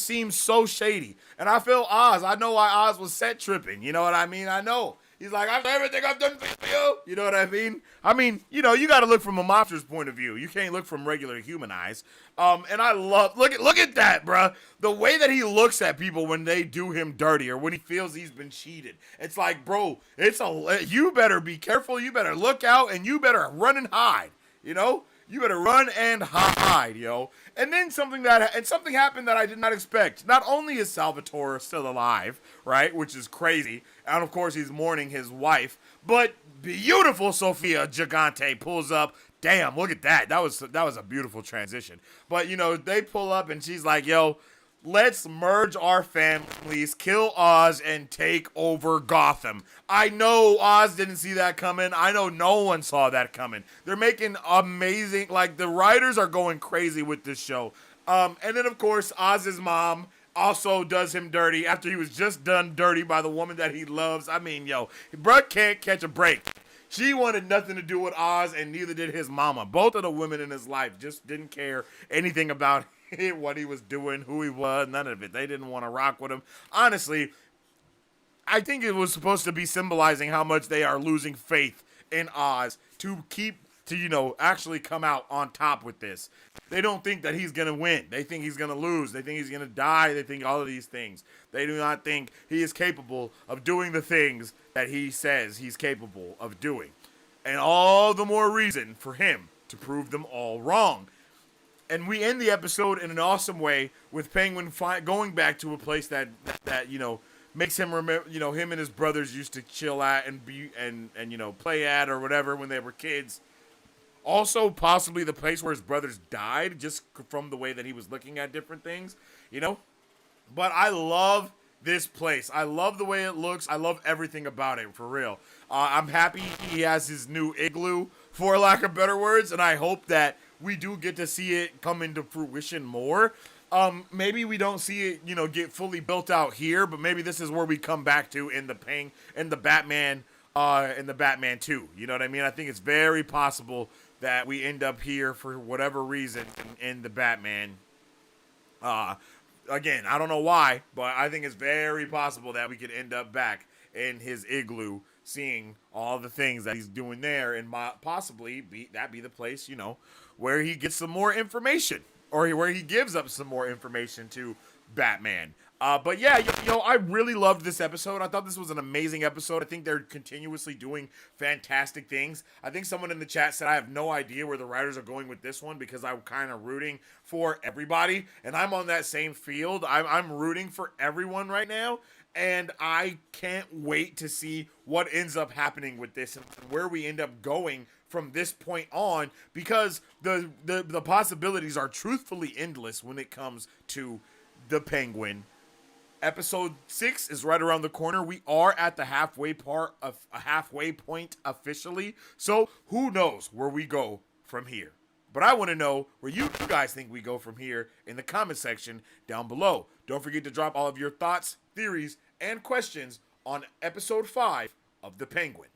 seems so shady. And I feel Oz. I know why Oz was set tripping. You know what I mean? I know. He's like, after everything I've done for you. You know what I mean? I mean, you know, you got to look from a mobster's point of view. You can't look from regular human eyes. And I love, look at that, bruh. The way that he looks at people when they do him dirty or when he feels he's been cheated. It's like, bro, you better be careful. You better look out and you better run and hide, you know? You better run and hide, yo. And then something happened that I did not expect. Not only is Salvatore still alive, right, which is crazy, and of course he's mourning his wife, but beautiful Sofia Gigante pulls up. Damn, look at that. That was a beautiful transition. But you know, they pull up and she's like, yo, let's merge our families, kill Oz, and take over Gotham. I know Oz didn't see that coming. I know no one saw that coming. They're making amazing, like, the writers are going crazy with this show. And then, of course, Oz's mom also does him dirty after he was just done dirty by the woman that he loves. I mean, yo, bruh can't catch a break. She wanted nothing to do with Oz, and neither did his mama. Both of the women in his life just didn't care anything about what he was doing, who he was, none of it. They didn't want to rock with him. Honestly, I think it was supposed to be symbolizing how much they are losing faith in Oz to you know, actually come out on top with this. They don't think that he's going to win. They think he's going to lose. They think he's going to die. They think all of these things. They do not think he is capable of doing the things that he says he's capable of doing. And all the more reason for him to prove them all wrong. And we end the episode in an awesome way with Penguin going back to a place that you know, makes him remember, you know, him and his brothers used to chill at and be and you know, play at or whatever when they were kids. Also, possibly the place where his brothers died, just from the way that he was looking at different things, you know. But I love this place. I love the way it looks. I love everything about it, for real. I'm happy he has his new igloo, for lack of better words, and I hope that we do get to see it come into fruition more. Maybe we don't see it, you know, get fully built out here, but maybe this is where we come back to in the Batman 2. You know what I mean? I think it's very possible that we end up here for whatever reason in the Batman. Again, I don't know why, but I think it's very possible that we could end up back in his igloo, seeing all the things that he's doing there, and possibly be the place, you know, where he gets some more information, or where he gives up some more information to Batman. But yeah, I really loved this episode. I thought this was an amazing episode. I think they're continuously doing fantastic things. I think someone in the chat said I have no idea where the writers are going with this one because I'm kind of rooting for everybody, and I'm on that same field. I'm rooting for everyone right now, and I can't wait to see what ends up happening with this and where we end up going from this point on, because the possibilities are truthfully endless when it comes to the Penguin. Episode 6 is right around the corner. We are at the halfway point officially. So who knows where we go from here? But I want to know where you guys think we go from here in the comment section down below. Don't forget to drop all of your thoughts, theories, and questions on episode 5 of The Penguin.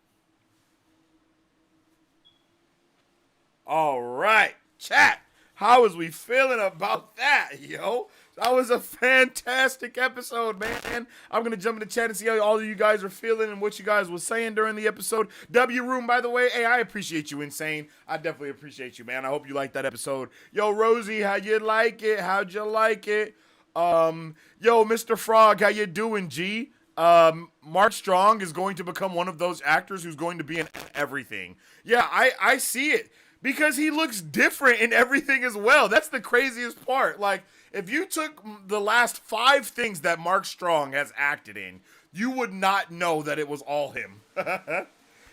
All right, chat. How was we feeling about that, yo? That was a fantastic episode, man. I'm going to jump in the chat and see how all of you guys are feeling and what you guys were saying during the episode. W Room, by the way, hey, I appreciate you, Insane. I definitely appreciate you, man. I hope you liked that episode. Yo, Rosie, how you like it? How'd you like it? Yo, Mr. Frog, how you doing, G? Mark Strong is going to become one of those actors who's going to be in everything. Yeah, I see it. Because he looks different in everything as well. That's the craziest part. Like, if you took the last 5 things that Mark Strong has acted in, you would not know that it was all him.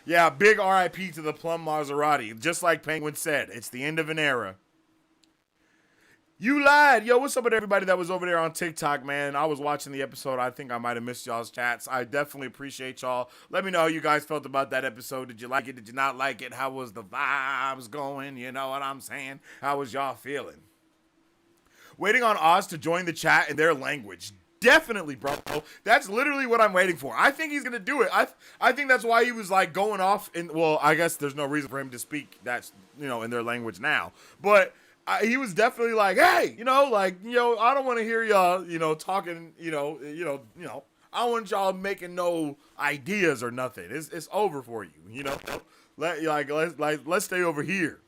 Yeah, big RIP to the Plum Maserati. Just like Penguin said, it's the end of an era. You lied. Yo, what's up with everybody that was over there on TikTok, man? I was watching the episode. I think I might have missed y'all's chats. I definitely appreciate y'all. Let me know how you guys felt about that episode. Did you like it? Did you not like it? How was the vibes going? You know what I'm saying? How was y'all feeling? Waiting on Oz to join the chat in their language. Definitely, bro. That's literally what I'm waiting for. I think he's going to do it. I think that's why he was, like, going off in... Well, I guess there's no reason for him to speak that, you know, in their language now. But... he was definitely like, hey, you know, like, you know, I don't want to hear y'all, you know, talking, you know, I don't want y'all making no ideas or nothing. It's over for you, you know. Let's stay over here.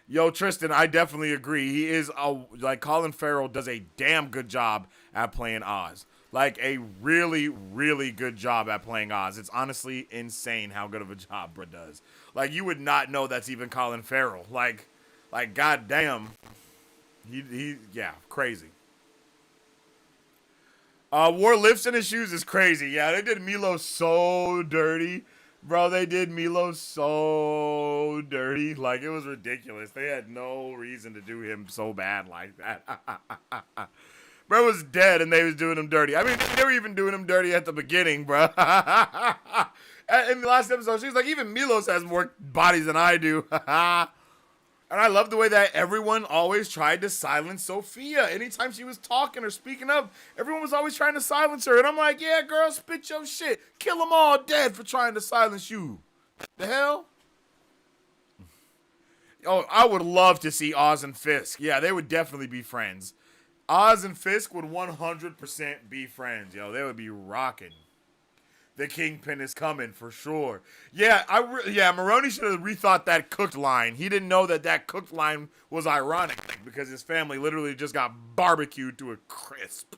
Yo, Tristan, I definitely agree. He is like Colin Farrell does a damn good job at playing Oz. Like a really, really good job at playing Oz. It's honestly insane how good of a job Brett does. Like you would not know that's even Colin Farrell. Like goddamn, yeah, crazy. Wore lifts in his shoes is crazy. Yeah, they did Milo so dirty, bro. They did Milo so dirty, like it was ridiculous. They had no reason to do him so bad like that. Bro was dead, and they was doing him dirty. I mean, they were even doing him dirty at the beginning, bro. In the last episode, she was like, even Milos has more bodies than I do. And I love the way that everyone always tried to silence Sophia. Anytime she was talking or speaking up, everyone was always trying to silence her. And I'm like, yeah, girl, spit your shit. Kill them all dead for trying to silence you. The hell? Oh, I would love to see Oz and Fisk. Yeah, they would definitely be friends. Oz and Fisk would 100% be friends, yo. They would be rocking. The Kingpin is coming for sure. Yeah, Maroni should have rethought that cooked line. He didn't know that cooked line was ironic because his family literally just got barbecued to a crisp.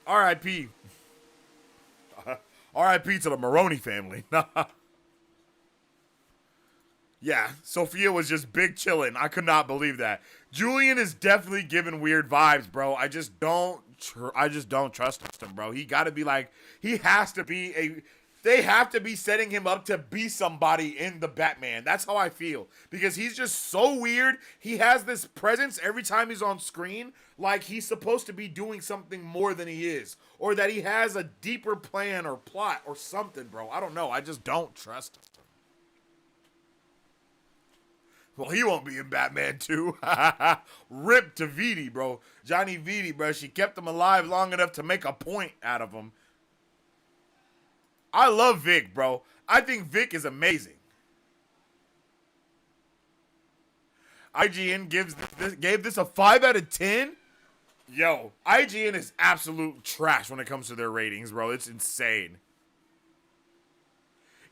R.I.P. R.I.P. to the Maroni family. Yeah, Sophia was just big chillin'. I could not believe that. Julian is definitely giving weird vibes, bro. I just don't trust him, bro. He got to be like, he has to be they have to be setting him up to be somebody in the Batman. That's how I feel. Because he's just so weird. He has this presence every time he's on screen, like he's supposed to be doing something more than he is. Or that he has a deeper plan or plot or something, bro. I don't know. I just don't trust him. Well, he won't be in Batman 2. Rip to Vitti, bro. Johnny Vitti, bro. She kept him alive long enough to make a point out of him. I love Vic, bro. I think Vic is amazing. IGN gave this a 5 out of 10. Yo, IGN is absolute trash when it comes to their ratings, bro. It's insane.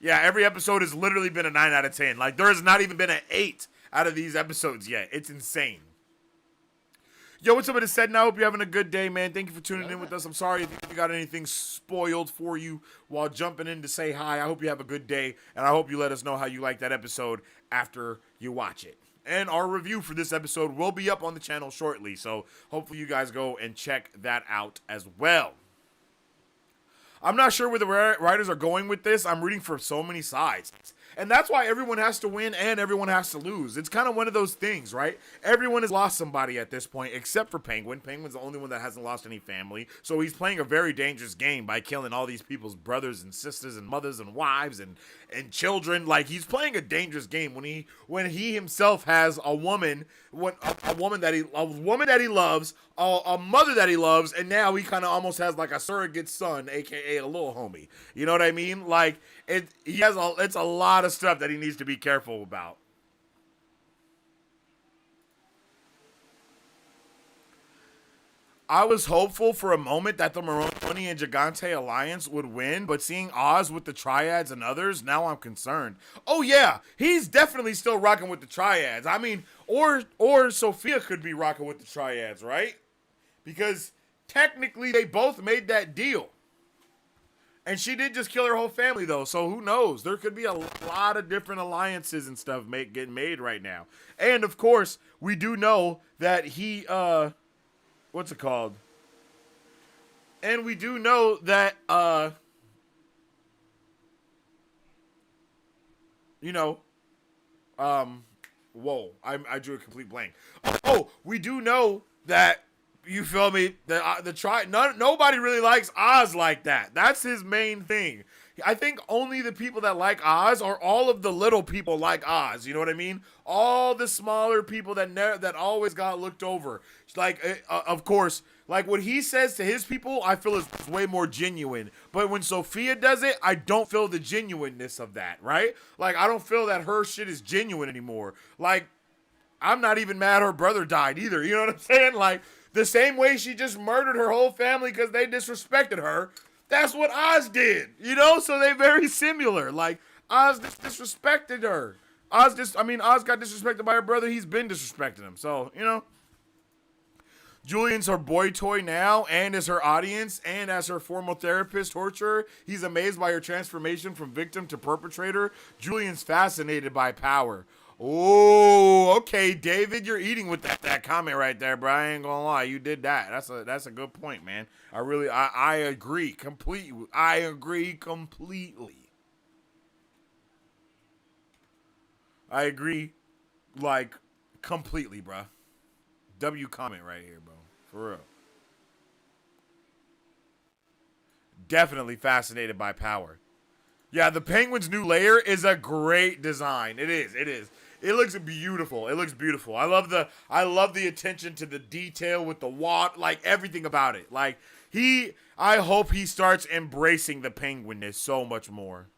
Yeah, every episode has literally been a 9 out of 10. Like, there has not even been an 8 out of these episodes yet. It's insane. Yo, what's up with it said? Now, I hope you're having a good day, man. Thank you for tuning in with us. I'm sorry if you got anything spoiled for you while jumping in to say hi. I hope you have a good day, and I hope you let us know how you like that episode after you watch it. And our review for this episode will be up on the channel shortly, so hopefully you guys go and check that out as well. I'm not sure where the writers are going with this. I'm rooting for so many sides. And that's why everyone has to win and everyone has to lose. It's kind of one of those things, right? Everyone has lost somebody at this point except for Penguin. Penguin's the only one that hasn't lost any family. So he's playing a very dangerous game by killing all these people's brothers and sisters and mothers and wives and children. Like, he's playing a dangerous game when he himself has a woman that he loves, a mother that he loves, and now he kind of almost has like a surrogate son, aka a little homie. You know what I mean? Like, it's a lot of stuff that he needs to be careful about. I was hopeful for a moment that the Maroni and Gigante alliance would win, but seeing Oz with the Triads and others, now I'm concerned. Oh yeah, he's definitely still rocking with the Triads. I mean, or Sophia could be rocking with the Triads, right? Because technically they both made that deal. And she did just kill her whole family, though, so who knows? There could be a lot of different alliances and stuff getting made right now. And, of course, we do know that he, what's it called? And we do know that, you know, whoa, I drew a complete blank. Oh, we do know that, you feel me? Nobody really likes Oz like that. That's his main thing. I think only the people that like Oz are all of the little people like Oz. You know what I mean? All the smaller people that always got looked over. Like, of course, like what he says to his people, I feel is way more genuine. But when Sophia does it, I don't feel the genuineness of that, right? Like, I don't feel that her shit is genuine anymore. Like, I'm not even mad her brother died either. You know what I'm saying? Like, the same way she just murdered her whole family because they disrespected her, that's what Oz did, you know? So they very similar. Like, Oz disrespected her. Oz got disrespected by her brother. He's been disrespecting him. So, you know. Julian's her boy toy now, and as her audience, and as her former therapist torturer. He's amazed by her transformation from victim to perpetrator. Julian's fascinated by power. Oh, okay, David, you're eating with that comment right there, bro. I ain't gonna lie, you did that. That's a good point, man. I agree completely. I agree completely. I agree, like, completely, bro. W comment right here, bro. For real. Definitely fascinated by power. Yeah, the Penguin's new lair is a great design. It is. It looks beautiful. I love the attention to the detail with the like everything about it. Like I hope he starts embracing the penguinness so much more.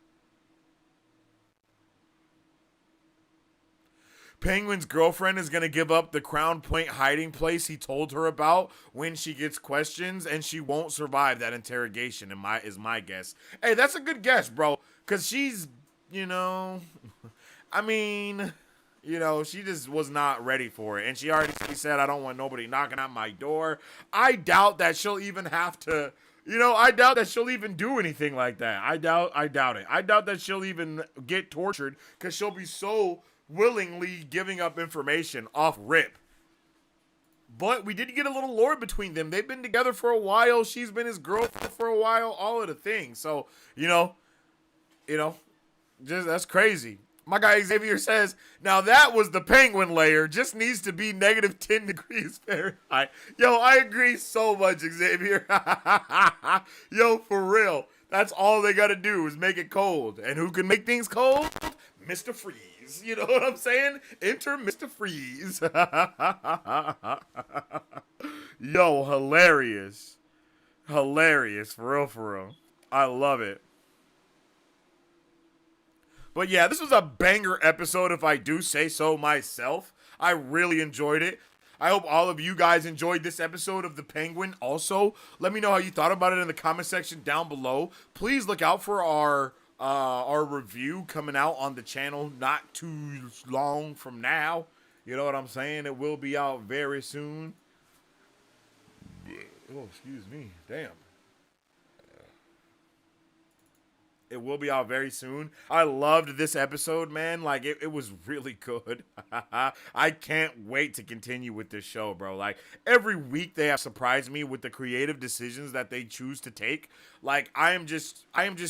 Penguin's girlfriend is going to give up the Crown Point hiding place he told her about when she gets questions, and she won't survive that interrogation, is my guess. Hey, that's a good guess, bro, because she's, you know, I mean, you know, she just was not ready for it, and she already said, I don't want nobody knocking at my door. I doubt that she'll even have to, you know, I doubt that she'll even do anything like that. I doubt it. I doubt that she'll even get tortured, because she'll be so willingly giving up information off rip. But we did get a little lore between them. They've been together for a while. She's been his girlfriend for a while. All of the things. So, you know, just that's crazy. My guy Xavier says, now that was the penguin layer. Just needs to be negative 10 degrees Fahrenheit. Yo, I agree so much, Xavier. Yo, for real. That's all they got to do is make it cold. And who can make things cold? Mr. Freeze. You know what I'm saying? Enter Mr. Freeze. Yo, hilarious. Hilarious. For real. I love it. But yeah, this was a banger episode if I do say so myself. I really enjoyed it. I hope all of you guys enjoyed this episode of The Penguin. Also, let me know how you thought about it in the comment section down below. Please look out for our review coming out on the channel not too long from now. You know what I'm saying? It will be out very soon. Oh, excuse me. Damn. It will be out very soon. I loved this episode, man. Like, it was really good. I can't wait to continue with this show, bro. Like, every week they have surprised me with the creative decisions that they choose to take. Like, I am just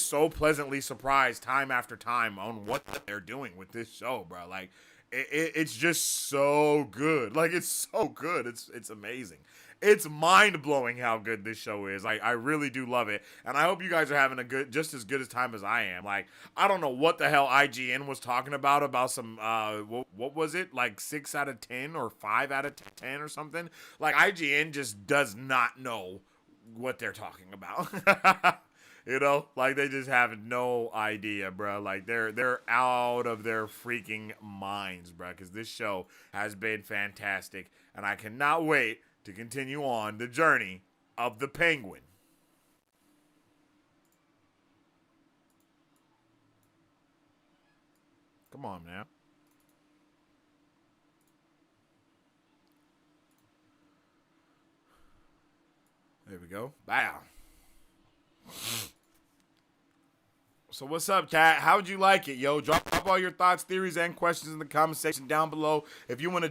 so pleasantly surprised time after time on what they're doing with this show, bro. Like, it's just so good. Like, it's so good. It's amazing. It's mind-blowing how good this show is. I really do love it. And I hope you guys are having just as good a time as I am. Like, I don't know what the hell IGN was talking about some, what was it? Like 6 out of 10 or 5 out of 10 or something? Like, IGN just does not know what they're talking about. You know? Like, they just have no idea, bro. Like, they're out of their freaking minds, bro. Because this show has been fantastic. And I cannot wait to continue on the journey of the Penguin. Come on now. There we go. Bow. So what's up, chat? How'd you like it, yo? Drop all your thoughts, theories, and questions in the comment section down below. If you want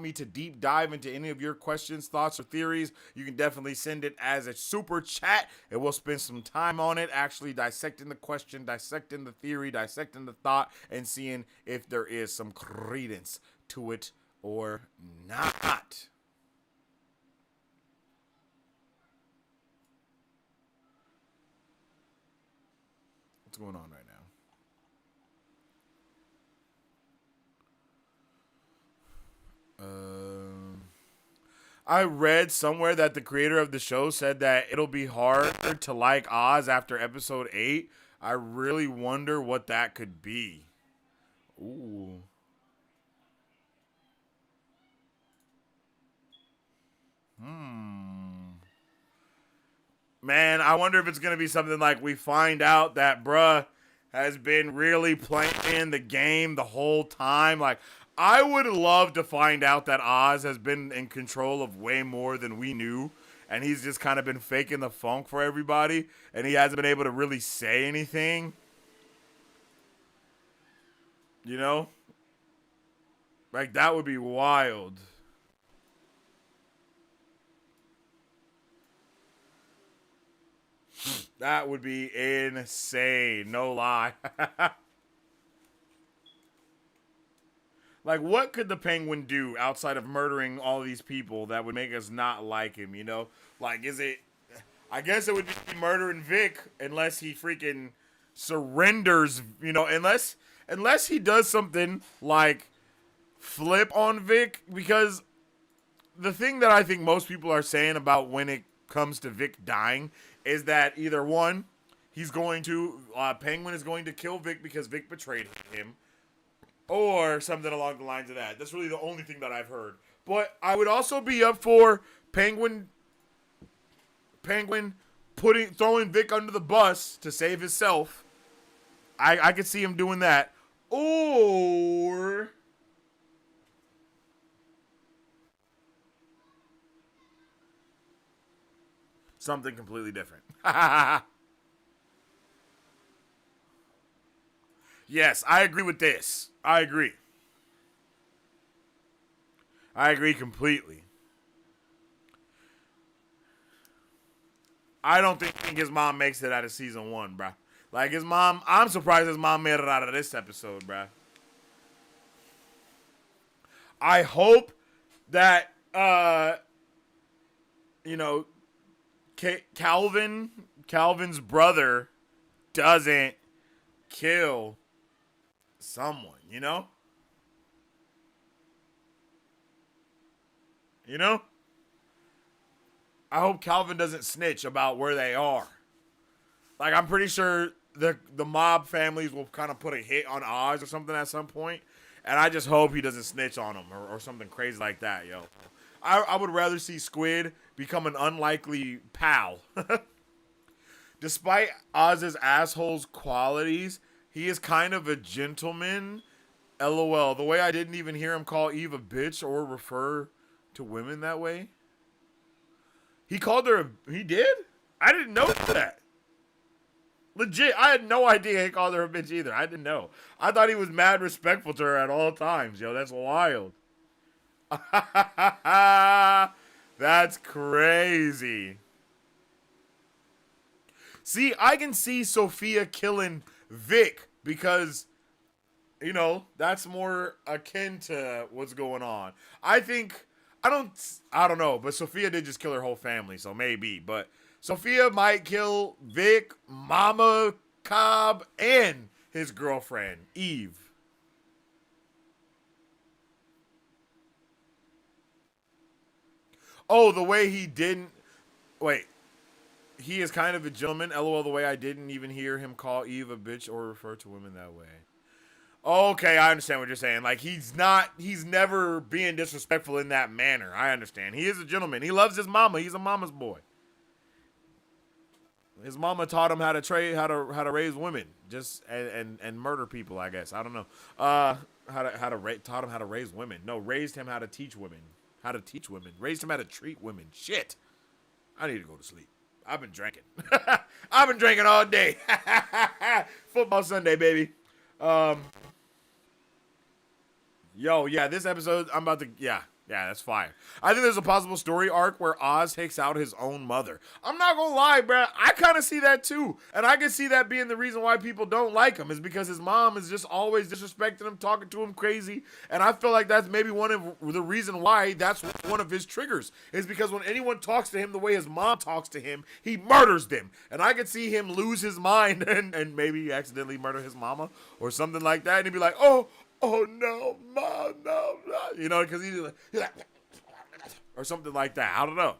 me to deep dive into any of your questions, thoughts, or theories, you can definitely send it as a super chat, and we'll spend some time on it, actually dissecting the question, dissecting the theory, dissecting the thought, and seeing if there is some credence to it or not. What's going on right now? I read somewhere that the creator of the show said that it'll be hard to like Oz after episode 8. I really wonder what that could be. Ooh. Man, I wonder if it's going to be something like we find out that bruh has been really playing the game the whole time. Like, I would love to find out that Oz has been in control of way more than we knew. And he's just kind of been faking the funk for everybody. And he hasn't been able to really say anything. You know? Like, that would be wild. That would be insane. No lie. Like, what could the Penguin do outside of murdering all these people that would make us not like him, you know? Like, is it... I guess it would be murdering Vic unless he freaking surrenders, you know, unless he does something like flip on Vic, because the thing that I think most people are saying about when it comes to Vic dying is that either one, Penguin is going to kill Vic because Vic betrayed him, or something along the lines of that. That's really the only thing that I've heard. But I would also be up for Penguin throwing Vic under the bus to save himself. I could see him doing that. Or something completely different. Yes, I agree with this. I agree completely. I don't think his mom makes it out of season 1, bruh. Like, his mom, I'm surprised his mom made it out of this episode, bruh. I hope that, you know, Calvin's brother doesn't kill someone, you know? You know? I hope Calvin doesn't snitch about where they are. Like, I'm pretty sure the mob families will kind of put a hit on Oz or something at some point, and I just hope he doesn't snitch on them or something crazy like that, yo. I would rather see Squid become an unlikely pal. Despite Oz's asshole's qualities, he is kind of a gentleman. LOL. The way I didn't even hear him call Eve a bitch or refer to women that way. He called her he did? I didn't know that. Legit, I had no idea he called her a bitch either. I didn't know. I thought he was mad respectful to her at all times. Yo, that's wild. That's crazy. See, I can see Sophia killing Vic because, you know, that's more akin to what's going on. I don't know, but Sophia did just kill her whole family, so maybe. But Sophia might kill Vic, Mama, Cobb, and his girlfriend, Eve. Oh, the way he didn't... Wait. He is kind of a gentleman. LOL, the way I didn't even hear him call Eve a bitch or refer to women that way. Okay, I understand what you're saying. Like, he's never being disrespectful in that manner. I understand. He is a gentleman. He loves his mama. He's a mama's boy. His mama taught him how to raise women, just and murder people. I guess I don't know. Taught him how to raise women. No, raised him how to teach women. How to teach women. Raised him how to treat women. Shit. I need to go to sleep. I've been drinking. I've been drinking all day. Football Sunday, baby. Yo, yeah, this episode, yeah, that's fire. I think there's a possible story arc where Oz takes out his own mother. I'm not gonna lie, bro. I kind of see that too. And I can see that being the reason why people don't like him is because his mom is just always disrespecting him, talking to him crazy. And I feel like that's maybe one of the reason why that's one of his triggers is because when anyone talks to him the way his mom talks to him, he murders them. And I could see him lose his mind and maybe accidentally murder his mama or something like that. And he'd be like, oh no, mom, no. You know, because he's like, or something like that. I don't know.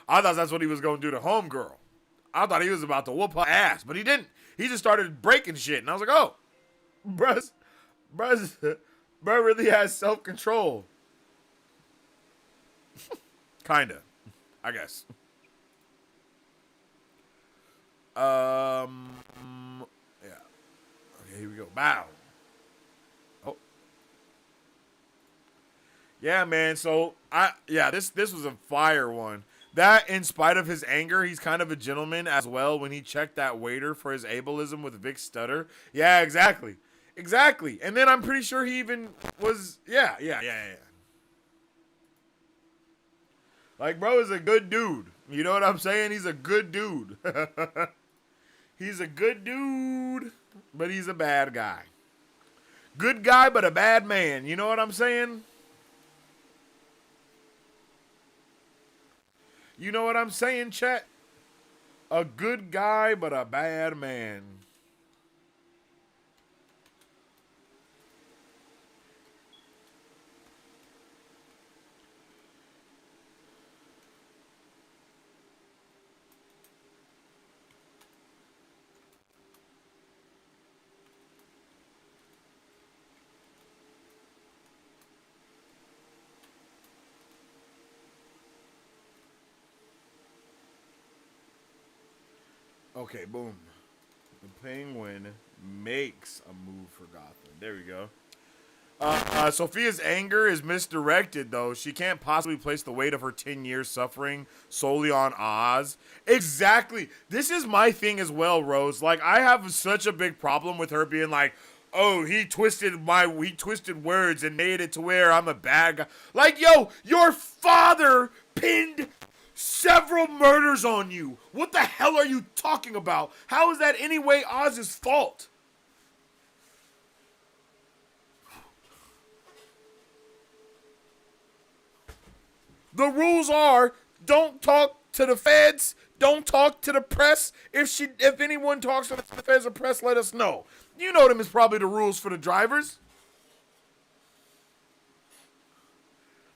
I thought that's what he was going to do to homegirl. I thought he was about to whoop her ass, but he didn't. He just started breaking shit. And I was like, oh, bruh really has self-control. Kinda, I guess. Yeah. Okay, here we go. Bow. Oh. Yeah, man. So this was a fire one. That, in spite of his anger, he's kind of a gentleman as well when he checked that waiter for his ableism with Vic Stutter. Yeah, exactly. And then I'm pretty sure he even was, yeah. Like, bro is a good dude. You know what I'm saying? He's a good dude. He's a good dude, but he's a bad guy. Good guy, but a bad man. You know what I'm saying? You know what I'm saying, chat? A good guy, but a bad man. Okay, boom. The Penguin makes a move for Gotham. There we go. Sophia's anger is misdirected, though. She can't possibly place the weight of her 10 years suffering solely on Oz. Exactly. This is my thing as well, Rose. Like, I have such a big problem with her being like, oh, he twisted words and made it to where I'm a bad guy. Like, yo, your father pinned several murders on you. What the hell are you talking about? How is that any way Oz's fault? The rules are don't talk to the feds, don't talk to the press. If anyone talks to the feds or press, let us know. You know them is probably the rules for the drivers.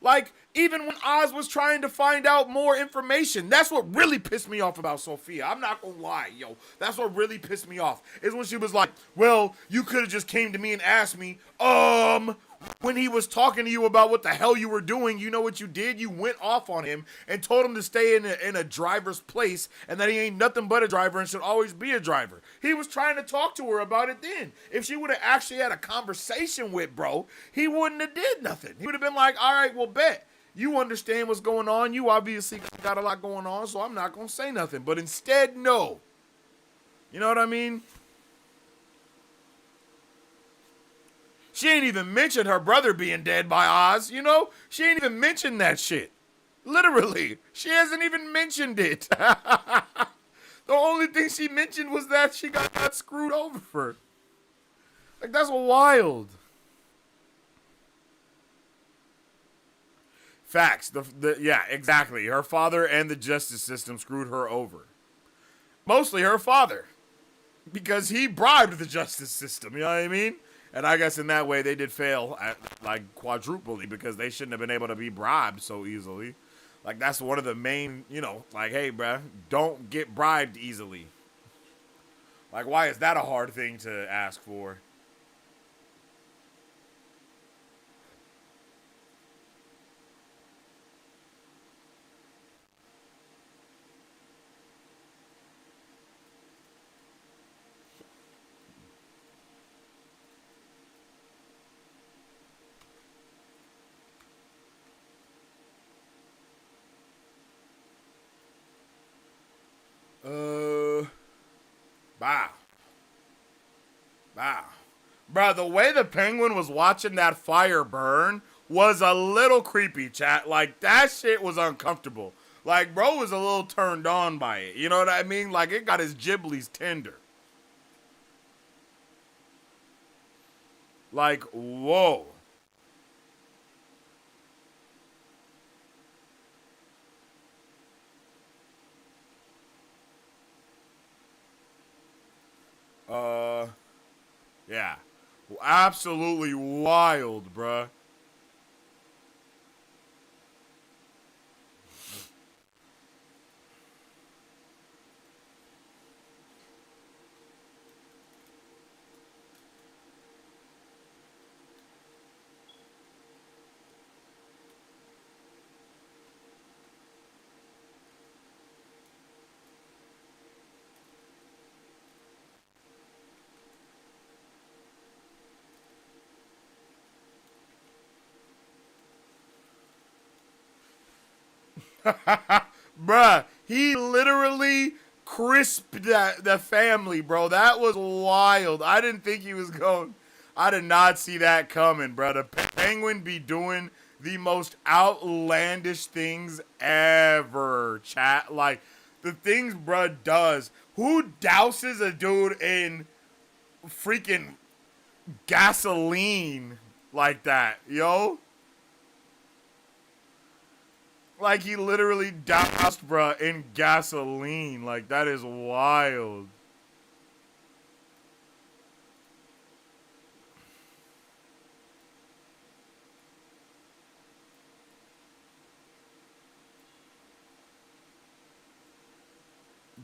Like, even when Oz was trying to find out more information, that's what really pissed me off about Sophia. I'm not gonna lie, yo. That's what really pissed me off. Is when she was like, well, you could have just came to me and asked me, when he was talking to you about what the hell you were doing, you know what you did? You went off on him and told him to stay in a driver's place and that he ain't nothing but a driver and should always be a driver. He was trying to talk to her about it then. If she would have actually had a conversation with bro, he wouldn't have did nothing. He would have been like, all right, well, bet. You understand what's going on. You obviously got a lot going on, so I'm not going to say nothing. But instead, no. You know what I mean? She ain't even mentioned her brother being dead by Oz, you know? She ain't even mentioned that shit. Literally. She hasn't even mentioned it. The only thing she mentioned was that she got screwed over. Like, that's wild. Facts. Yeah, exactly. Her father and the justice system screwed her over. Mostly her father. Because he bribed the justice system, you know what I mean? And I guess in that way they did fail at, like, quadruply because they shouldn't have been able to be bribed so easily. Like, that's one of the main, you know, like, hey, bruh, don't get bribed easily. Like, why is that a hard thing to ask for? Wow. Wow. Bro, the way the Penguin was watching that fire burn was a little creepy, chat. Like, that shit was uncomfortable. Like, bro was a little turned on by it. You know what I mean? Like, it got his giblies tender. Like, whoa. Yeah. Absolutely wild, bruh. Bruh, he literally crisped the family, bro. That was wild. I didn't think he was going. I did not see that coming, bro. The Penguin be doing the most outlandish things ever, chat. Like, the things bruh does. Who douses a dude in freaking gasoline like that, yo? Like, he literally doused, bruh, in gasoline. Like, that is wild.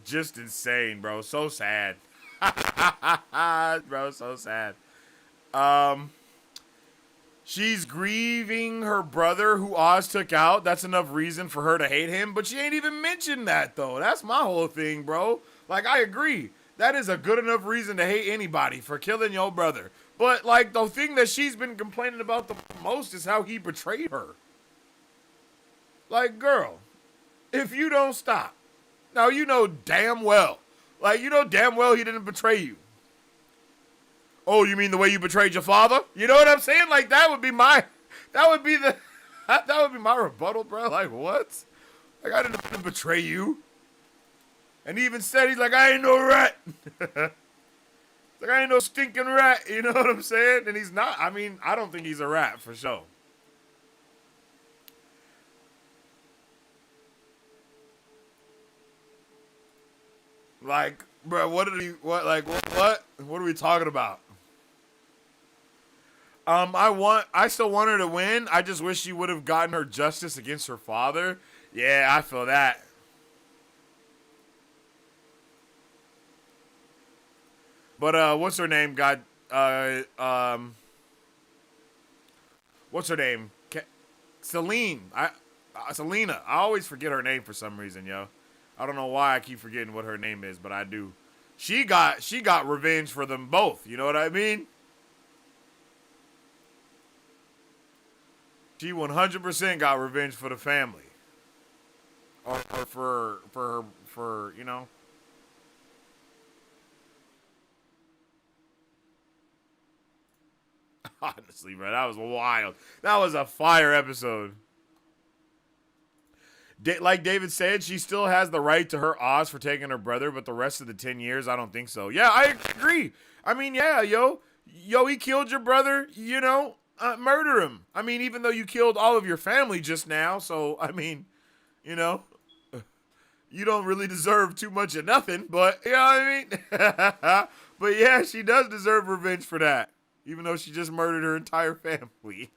Just insane, bro. So sad. Bro, so sad. She's grieving her brother who Oz took out. That's enough reason for her to hate him. But she ain't even mentioned that, though. That's my whole thing, bro. Like, I agree. That is a good enough reason to hate anybody for killing your brother. But, like, the thing that she's been complaining about the most is how he betrayed her. Like, girl, if you don't stop. Now, you know damn well. Like, you know damn well he didn't betray you. Oh, you mean the way you betrayed your father? You know what I'm saying? Like, that would be my rebuttal, bro. Like, what? Like, I didn't betray you. And he even said, he's like, I ain't no rat. Like, I ain't no stinking rat. You know what I'm saying? And he's not. I mean, I don't think he's a rat, for sure. Like, bro, what are we talking about? I still want her to win. I just wish she would have gotten her justice against her father. Yeah, I feel that. But what's her name? What's her name? Selena. I always forget her name for some reason, yo. I don't know why I keep forgetting what her name is, but I do. She got revenge for them both. You know what I mean? She 100% got revenge for the family, or for you know. Honestly, bro, that was wild. That was a fire episode. Like David said, she still has the right to her Oz for taking her brother, but the rest of the 10 years, I don't think so. Yeah, I agree. I mean, yeah, yo, he killed your brother, you know, murder him. I mean, even though you killed all of your family just now, so, I mean, you know, you don't really deserve too much of nothing, but, you know what I mean? But yeah, she does deserve revenge for that, even though she just murdered her entire family.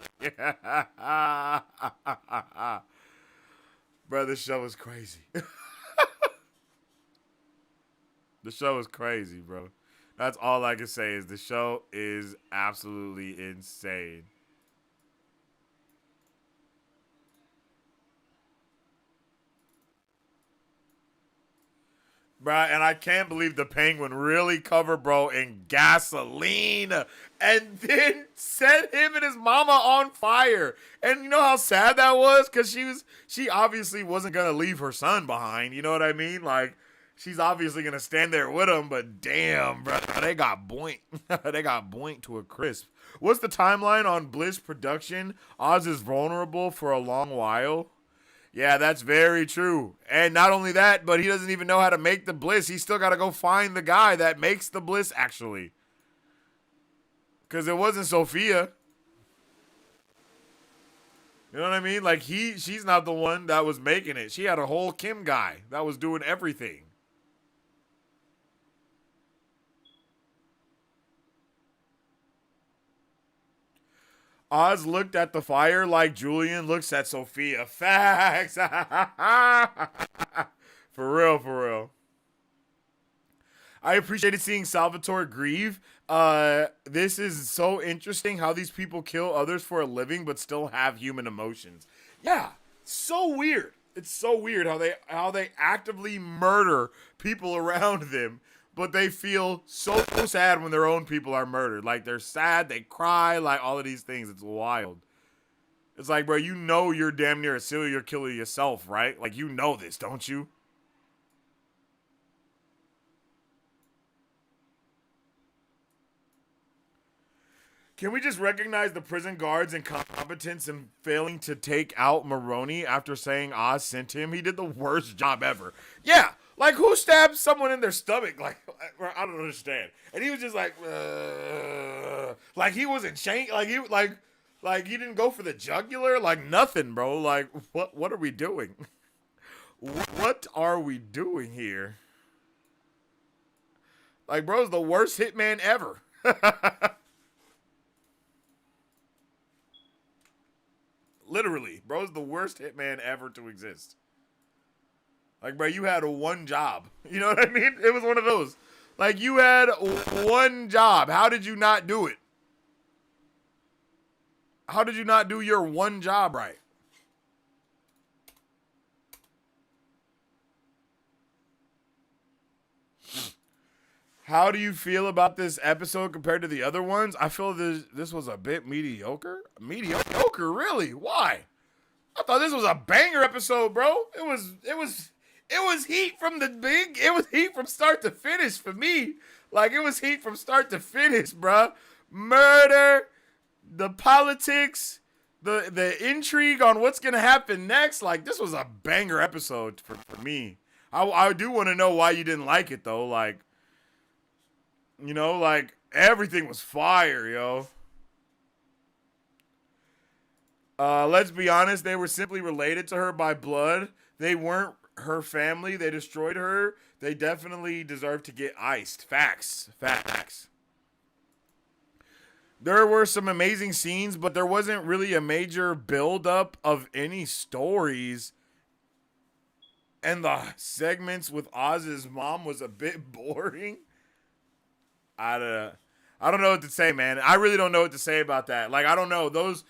Bro, this show is crazy. The show is crazy, bro. That's all I can say is the show is absolutely insane. Bruh, and I can't believe the Penguin really covered bro in gasoline and then set him and his mama on fire. And you know how sad that was? Because she obviously wasn't gonna leave her son behind. You know what I mean? Like, she's obviously gonna stand there with him, but damn, bro, they got boink. They got boink to a crisp. What's the timeline on Bliss production? Oz is vulnerable for a long while. Yeah, that's very true. And not only that, but he doesn't even know how to make the bliss. He's still got to go find the guy that makes the bliss, actually. Because it wasn't Sophia. You know what I mean? Like, she's not the one that was making it. She had a whole Kim guy that was doing everything. Oz looked at the fire like Julian looks at Sophia. Facts. For real, for real. I appreciated seeing Salvatore grieve. This is so interesting how these people kill others for a living but still have human emotions. Yeah, so weird. It's so weird how they actively murder people around them, but they feel so sad when their own people are murdered. Like, they're sad, they cry, like, all of these things. It's wild. It's like, bro, you know you're damn near a serial killer yourself, right? Like, you know this, don't you? Can we just recognize the prison guard's incompetence in failing to take out Maroney after saying Oz sent him? He did the worst job ever. Yeah, like, who stabbed someone in their stomach? Like, I don't understand. And he was just like he wasn't chained. Like he didn't go for the jugular. Like, nothing, bro. Like, what are we doing? What are we doing here? Like, bro's the worst hitman ever. Literally, bro's the worst hitman ever to exist. Like, bro, you had one job. You know what I mean? It was one of those. Like, you had one job. How did you not do it? How did you not do your one job right? How do you feel about this episode compared to the other ones? I feel this was a bit mediocre. Mediocre, really? Why? I thought this was a banger episode, bro. It was heat from the big. It was heat from start to finish for me. Like, it was heat from start to finish, bro. Murder, the politics, the intrigue on what's gonna happen next. Like, this was a banger episode for me. I do want to know why you didn't like it though. Like, you know, like, everything was fire, yo. Let's be honest, they were simply related to her by blood. They weren't her family. They destroyed her. They definitely deserve to get iced. Facts. There were some amazing scenes, but there wasn't really a major build-up of any stories. And the segments with Oz's mom was a bit boring. I don't know what to say, man. I really don't know what to say about that. Like, I don't know. Those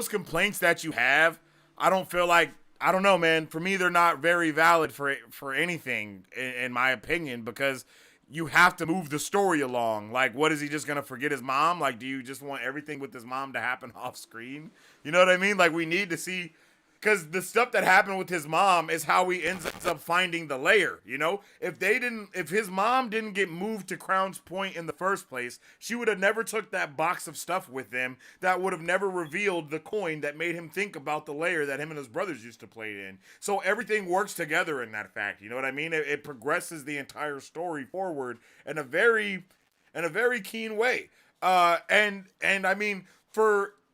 complaints that you have, I don't feel like, I don't know, man. For me, they're not very valid for anything, in my opinion, because you have to move the story along. Like, what, is he just going to forget his mom? Like, do you just want everything with his mom to happen off screen? You know what I mean? Like, we need to see... Because the stuff that happened with his mom is how he ends up finding the lair, you know? If his mom didn't get moved to Crown's Point in the first place, she would have never took that box of stuff with him. That would have never revealed the coin that made him think about the lair that him and his brothers used to play in. So everything works together in that fact, you know what I mean? It progresses the entire story forward in a very keen way. And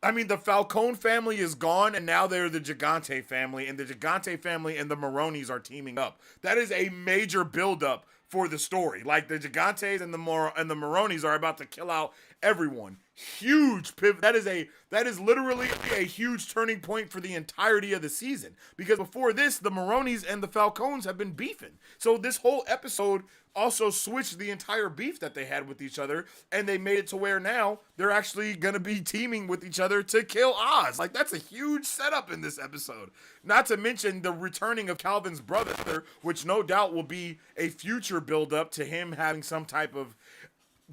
I mean, the Falcone family is gone, and now they're the Gigante family, and the Gigante family and the Maronis are teaming up. That is a major buildup for the story. Like, the Gigantes and the Maronis are about to kill out everyone. huge pivot. That is literally a huge turning point for the entirety of the season. Because before this, the Maronis and the Falcones have been beefing. So this whole episode also switched the entire beef that they had with each other, and they made it to where now they're actually gonna be teaming with each other to kill Oz. Like, that's a huge setup in this episode. Not to mention the returning of Calvin's brother, which no doubt will be a future build-up to him having some type of...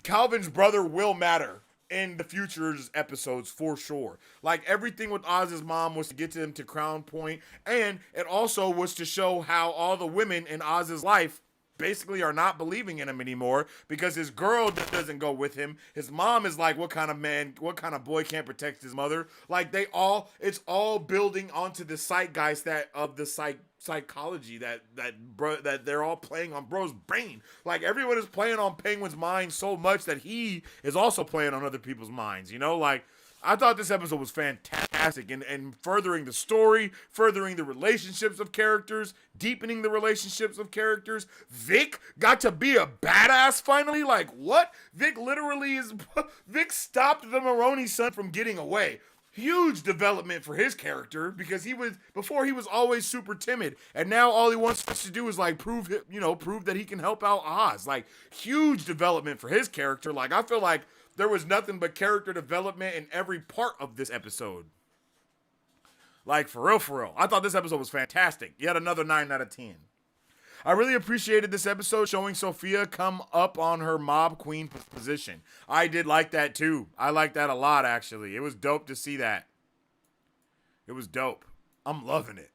Calvin's brother will matter in the future's episodes for sure. Like, everything with Oz's mom was to get to him to Crown Point, and it also was to show how all the women in Oz's life basically are not believing in him anymore because his girl doesn't go with him. His mom is like, what kind of boy can't protect his mother? Like, it's all building onto the zeitgeist that of the psychology that they're all playing on bro's brain. Like, everyone is playing on Penguin's mind so much that he is also playing on other people's minds, you know? Like, I thought this episode was fantastic and furthering the story, furthering the relationships of characters, deepening the relationships of characters. Vic got to be a badass finally. Like, what? Vic stopped the Maroney son from getting away. Huge development for his character because before he was always super timid, and now all he wants to do is like prove that he can help out Oz. Like, huge development for his character. Like, I feel like there was nothing but character development in every part of this episode. Like, for real. I thought this episode was fantastic. Yet another 9 out of 10. I really appreciated this episode showing Sophia come up on her mob queen position. I did like that too. I liked that a lot, actually. It was dope to see that. It was dope. I'm loving it.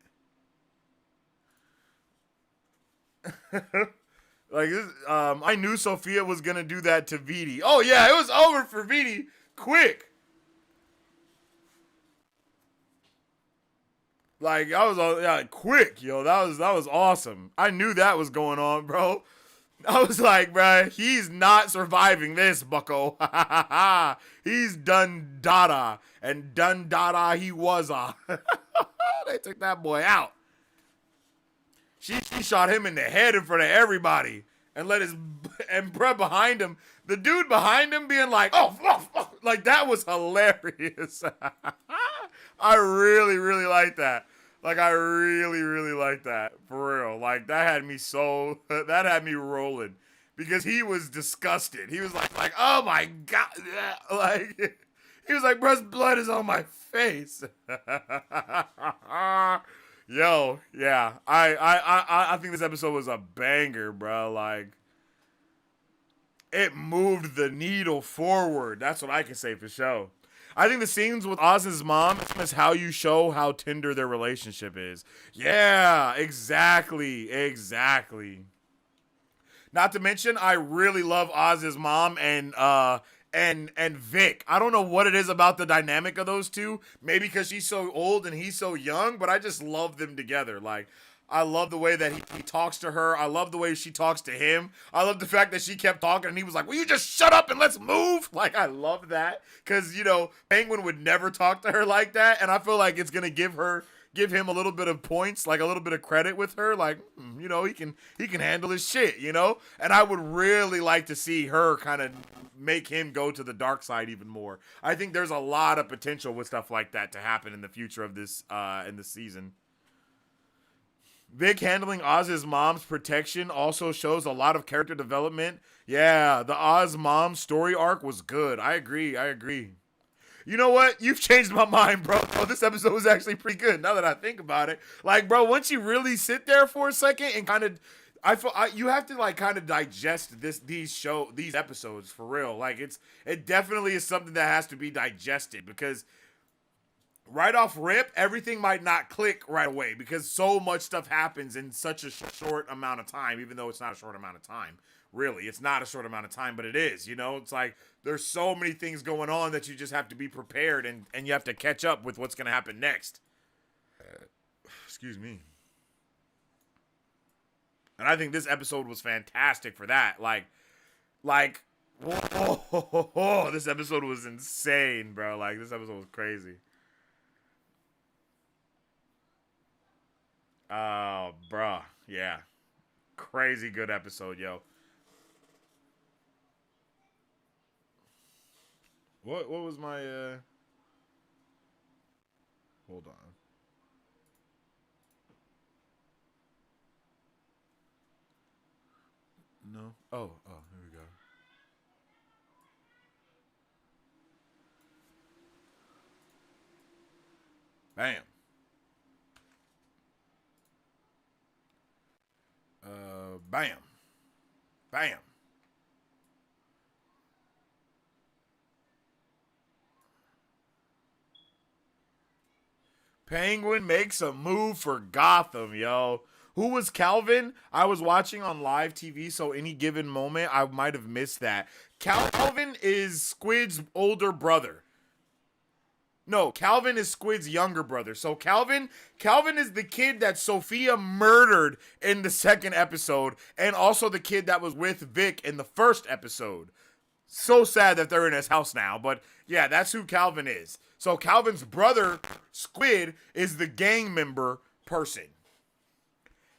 Like, this, I knew Sophia was gonna do that to Vidi. Oh yeah, it was over for Vidi quick. Like, I was quick, yo. That was awesome. I knew that was going on, bro. I was like, bro, he's not surviving this, bucko. He's done dada, and done dada he was. They took that boy out. She shot him in the head in front of everybody and bruh behind him, the dude behind him being like, oh, like, that was hilarious. I really, really like that. Like, I really, really like that. For real. Like, that had me rolling because he was disgusted. He was like, oh my God. Like, he was like, bruh's blood is on my face. Yo, yeah, I think this episode was a banger, bro. Like, it moved the needle forward. That's what I can say for sure. I think the scenes with Oz's mom is how you show how tender their relationship is. Yeah, exactly. Not to mention, I really love Oz's mom and Vic. I don't know what it is about the dynamic of those two. Maybe because she's so old and he's so young, but I just love them together. Like, I love the way that he talks to her. I love the way she talks to him. I love the fact that she kept talking and he was like, will you just shut up and let's move? Like, I love that. Because, Penguin would never talk to her like that. And I feel like it's going to give him a little bit of points, like a little bit of credit with her. Like, he can handle his shit, And I would really like to see her kind of make him go to the dark side even more. I think there's a lot of potential with stuff like that to happen in the future of this, in this season. Vic handling Oz's mom's protection also shows a lot of character development. Yeah, the Oz mom story arc was good. I agree. You know what? You've changed my mind, bro. This episode was actually pretty good now that I think about it. Like, bro, once you really sit there for a second and kind of, you have to like kind of digest these episodes for real. Like, it definitely is something that has to be digested because right off rip, everything might not click right away because so much stuff happens in such a short amount of time, even though it's not a short amount of time. Really, it's not a short amount of time, but it is, It's like there's so many things going on that you just have to be prepared and you have to catch up with what's going to happen next. Excuse me. And I think this episode was fantastic for that. Like, whoa, this episode was insane, bro. Like, this episode was crazy. Oh, bruh. Yeah. Crazy good episode, yo. What was my hold on. No. Oh, here we go. Bam. Bam. Bam. Penguin makes a move for Gotham, yo. Who was Calvin? I was watching on live TV, so any given moment, I might have missed that. Calvin is Squid's older brother. No, Calvin is Squid's younger brother. So Calvin is the kid that Sophia murdered in the second episode, and also the kid that was with Vic in the first episode. So sad that they're in his house now, but yeah, that's who Calvin is. So Calvin's brother, Squid, is the gang member person.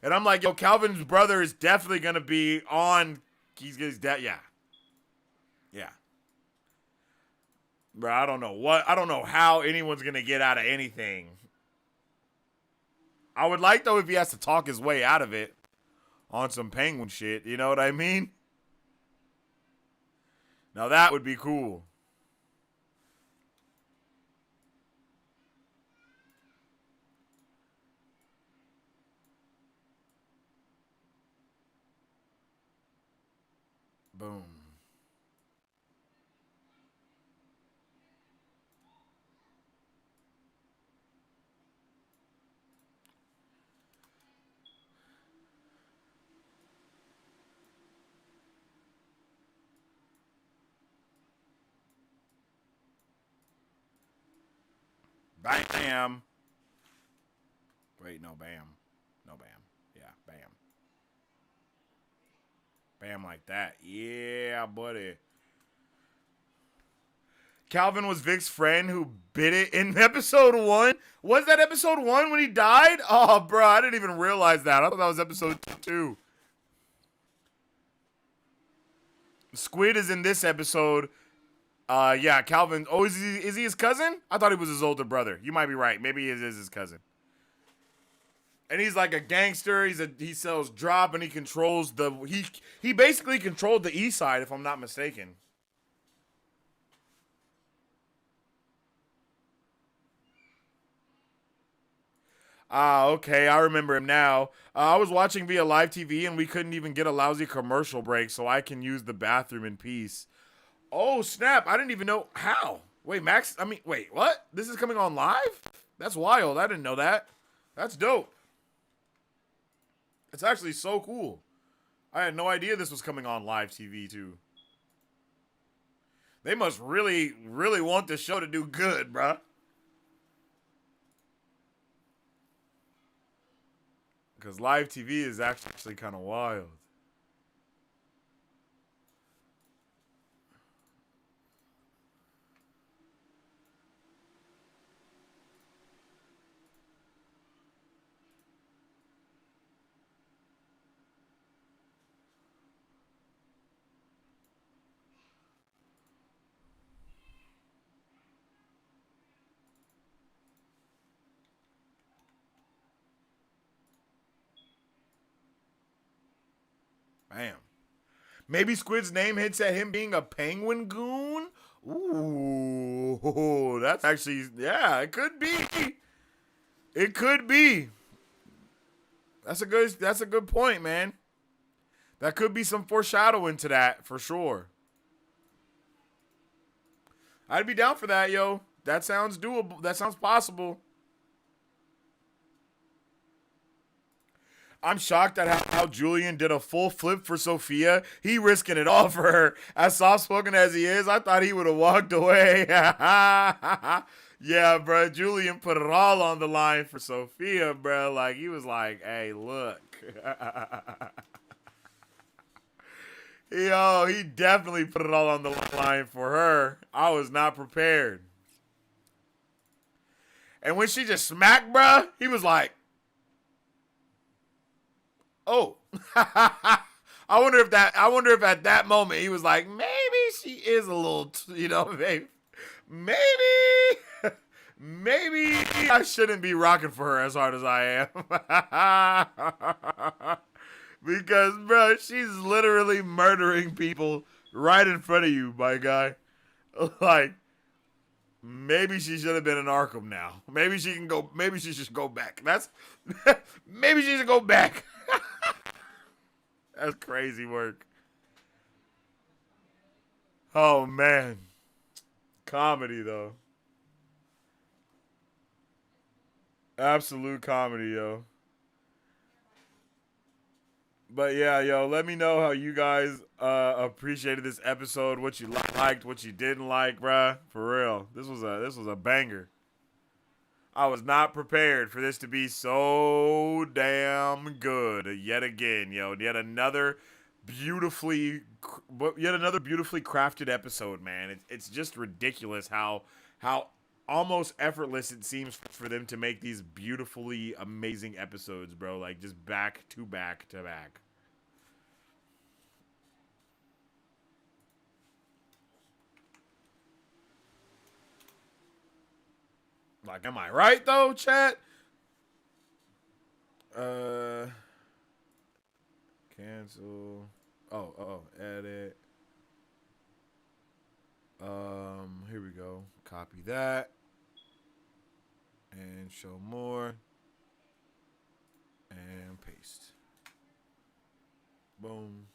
And I'm like, yo, Calvin's brother is definitely going to be on, yeah. Yeah. Bro, I don't know how anyone's going to get out of anything. I would like, though, if he has to talk his way out of it on some Penguin shit, you know what I mean? Now that would be cool. Boom. Bam. Wait, no, bam. No, bam. Yeah, bam. Bam like that. Yeah, buddy. Calvin was Vic's friend who bit it in episode 1. Was that episode 1 when he died? Oh, bro, I didn't even realize that. I thought that was episode 2. Squid is in this episode. Yeah, Calvin. Oh, is he his cousin? I thought he was his older brother. You might be right. Maybe he is his cousin. And he's like a gangster. He sells drop and he controls he basically controlled the east side, if I'm not mistaken. Ah, okay, I remember him now. I was watching via live TV and we couldn't even get a lousy commercial break, so I can use the bathroom in peace. Oh, snap. I didn't even know how. Wait, wait, what? This is coming on live? That's wild. I didn't know that. That's dope. It's actually so cool. I had no idea this was coming on live TV, too. They must really, really want this show to do good, bruh. Because live TV is actually kind of wild. Bam. Maybe Squid's name hints at him being a penguin goon? Ooh, that's actually, yeah, it could be. It could be. That's a good point, man. That could be some foreshadowing to that, for sure. I'd be down for that, yo. That sounds doable. That sounds possible. I'm shocked at how Julian did a full flip for Sophia. He risking it all for her. As soft-spoken as he is, I thought he would have walked away. Yeah, bro. Julian put it all on the line for Sophia, bro. Like, he was like, hey, look. Yo, he definitely put it all on the line for her. I was not prepared. And when she just smacked, bro, he was like, oh. I wonder if at that moment he was like, maybe she is a little, maybe. maybe, maybe I shouldn't be rocking for her as hard as I am. Because, bro, she's literally murdering people right in front of you, my guy. Like, maybe she should have been in Arkham now. Maybe she can go. Maybe she should go back. Maybe she should go back. That's crazy work. Oh, man. Comedy, though. Absolute comedy, yo. But yeah, yo, let me know how you guys appreciated this episode, what you liked, what you didn't like, bruh. For real. This was a banger. I was not prepared for this to be so damn good yet again, yo. Yet another beautifully crafted episode, man. It's just ridiculous how almost effortless it seems for them to make these beautifully amazing episodes, bro. Like, just back to back to back. Like, am I right, though, chat? Cancel. Oh, edit. Here we go. Copy that. And show more. And paste. Boom.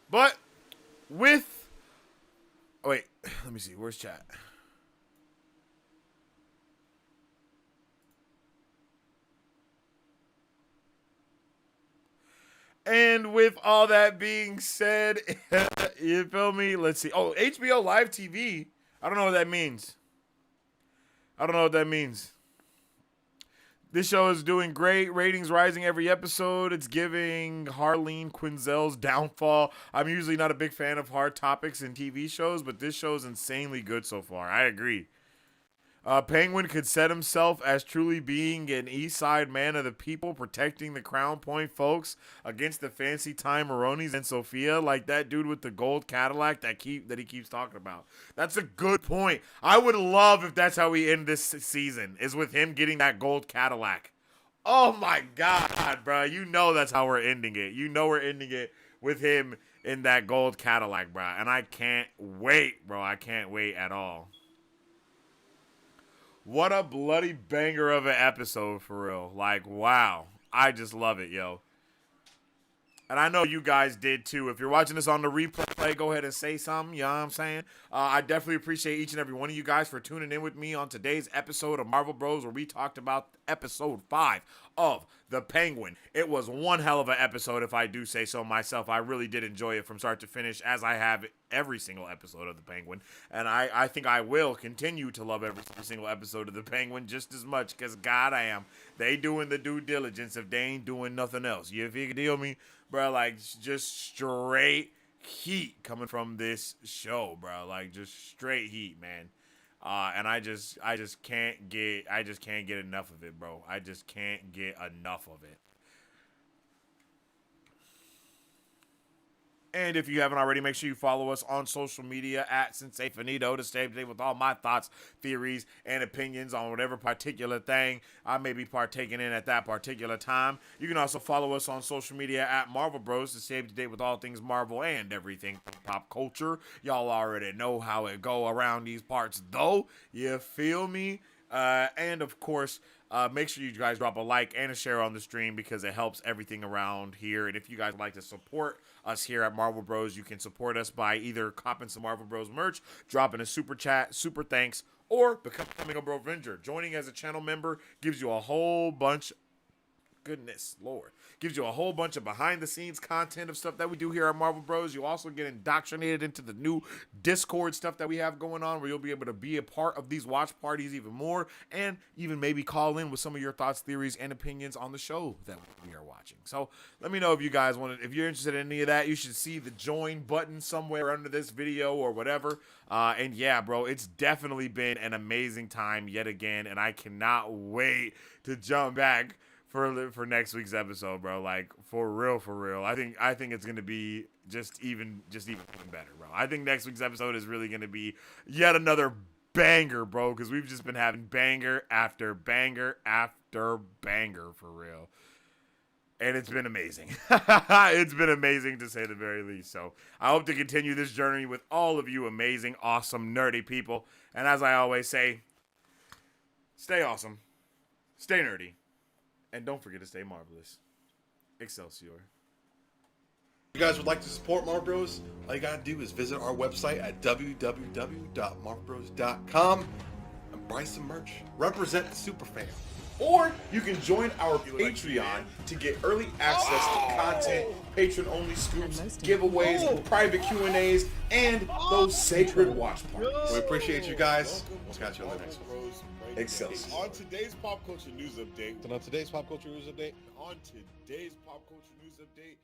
But with... Oh, wait. Let me see. Where's chat? And with all that being said, you feel me? Let's see. Oh, HBO Live TV. I don't know what that means. This show is doing great. Ratings rising every episode. It's giving Harleen Quinzel's downfall. I'm usually not a big fan of hard topics in TV shows, but this show is insanely good so far. I agree. Penguin could set himself as truly being an East Side man of the people, protecting the Crown Point folks against the fancy time Maronis and Sophia, like that dude with the gold Cadillac that he keeps talking about. That's a good point. I would love if that's how we end this season, is with him getting that gold Cadillac. Oh my God, bro. You know that's how we're ending it. You know we're ending it with him in that gold Cadillac, bro. And I can't wait, bro. I can't wait at all. What a bloody banger of an episode, for real. Like, wow. I just love it, yo. And I know you guys did, too. If you're watching this on the replay, go ahead and say something. You know what I'm saying? I definitely appreciate each and every one of you guys for tuning in with me on today's episode of Marvel Bros, where we talked about episode 5 of The Penguin. It was one hell of an episode, if I do say so myself. I really did enjoy it from start to finish, as I have every single episode of The Penguin. And I think I will continue to love every single episode of The Penguin just as much, because goddamn, they doing the due diligence if they ain't doing nothing else. You deal me? Bro, like, just straight heat coming from this show, bro. Like, just straight heat, man. And I just can't get enough of it, bro. I just can't get enough of it. And if you haven't already, make sure you follow us on social media at Sensei Finito to stay up to date with all my thoughts, theories, and opinions on whatever particular thing I may be partaking in at that particular time. You can also follow us on social media at Marvel Bros to stay up to date with all things Marvel and everything pop culture. Y'all already know how it go around these parts, though. You feel me? And of course, make sure you guys drop a like and a share on the stream, because it helps everything around here. And if you guys would like to support us here at Marvel Bros, you can support us by either copping some Marvel Bros merch, dropping a super chat, super thanks, or becoming a Bro Avenger. Joining as a channel member gives you a whole bunch, goodness Lord, gives you a whole bunch of behind the scenes content of stuff that we do here at Marvel Bros. You also get indoctrinated into the new Discord stuff that we have going on, where you'll be able to be a part of these watch parties even more, and even maybe call in with some of your thoughts, theories, and opinions on the show that we are watching. So let me know if you guys want to, if you're interested in any of that. You should see the join button somewhere under this video or whatever. And yeah, bro, it's definitely been an amazing time yet again, and I cannot wait to jump back for next week's episode, bro. Like for real. I think it's gonna be just even better, bro. I think next week's episode is really gonna be yet another banger, bro, because we've just been having banger after banger after banger for real. And it's been amazing. It's been amazing to say the very least. So I hope to continue this journey with all of you amazing, awesome, nerdy people. And as I always say, stay awesome, stay nerdy, and don't forget to stay marvelous. Excelsior. If you guys would like to support Marvel Bros, all you gotta do is visit our website at www.marvelbros.com and buy some merch. Represent the superfan. Or you can join our Patreon to get early access to content, patron-only scoops, giveaways, private Q&As, and those sacred watch parties. We appreciate you guys. We'll catch you on the next one. Excelsior. On today's pop culture news update. And on today's pop culture news update, On today's pop culture news update,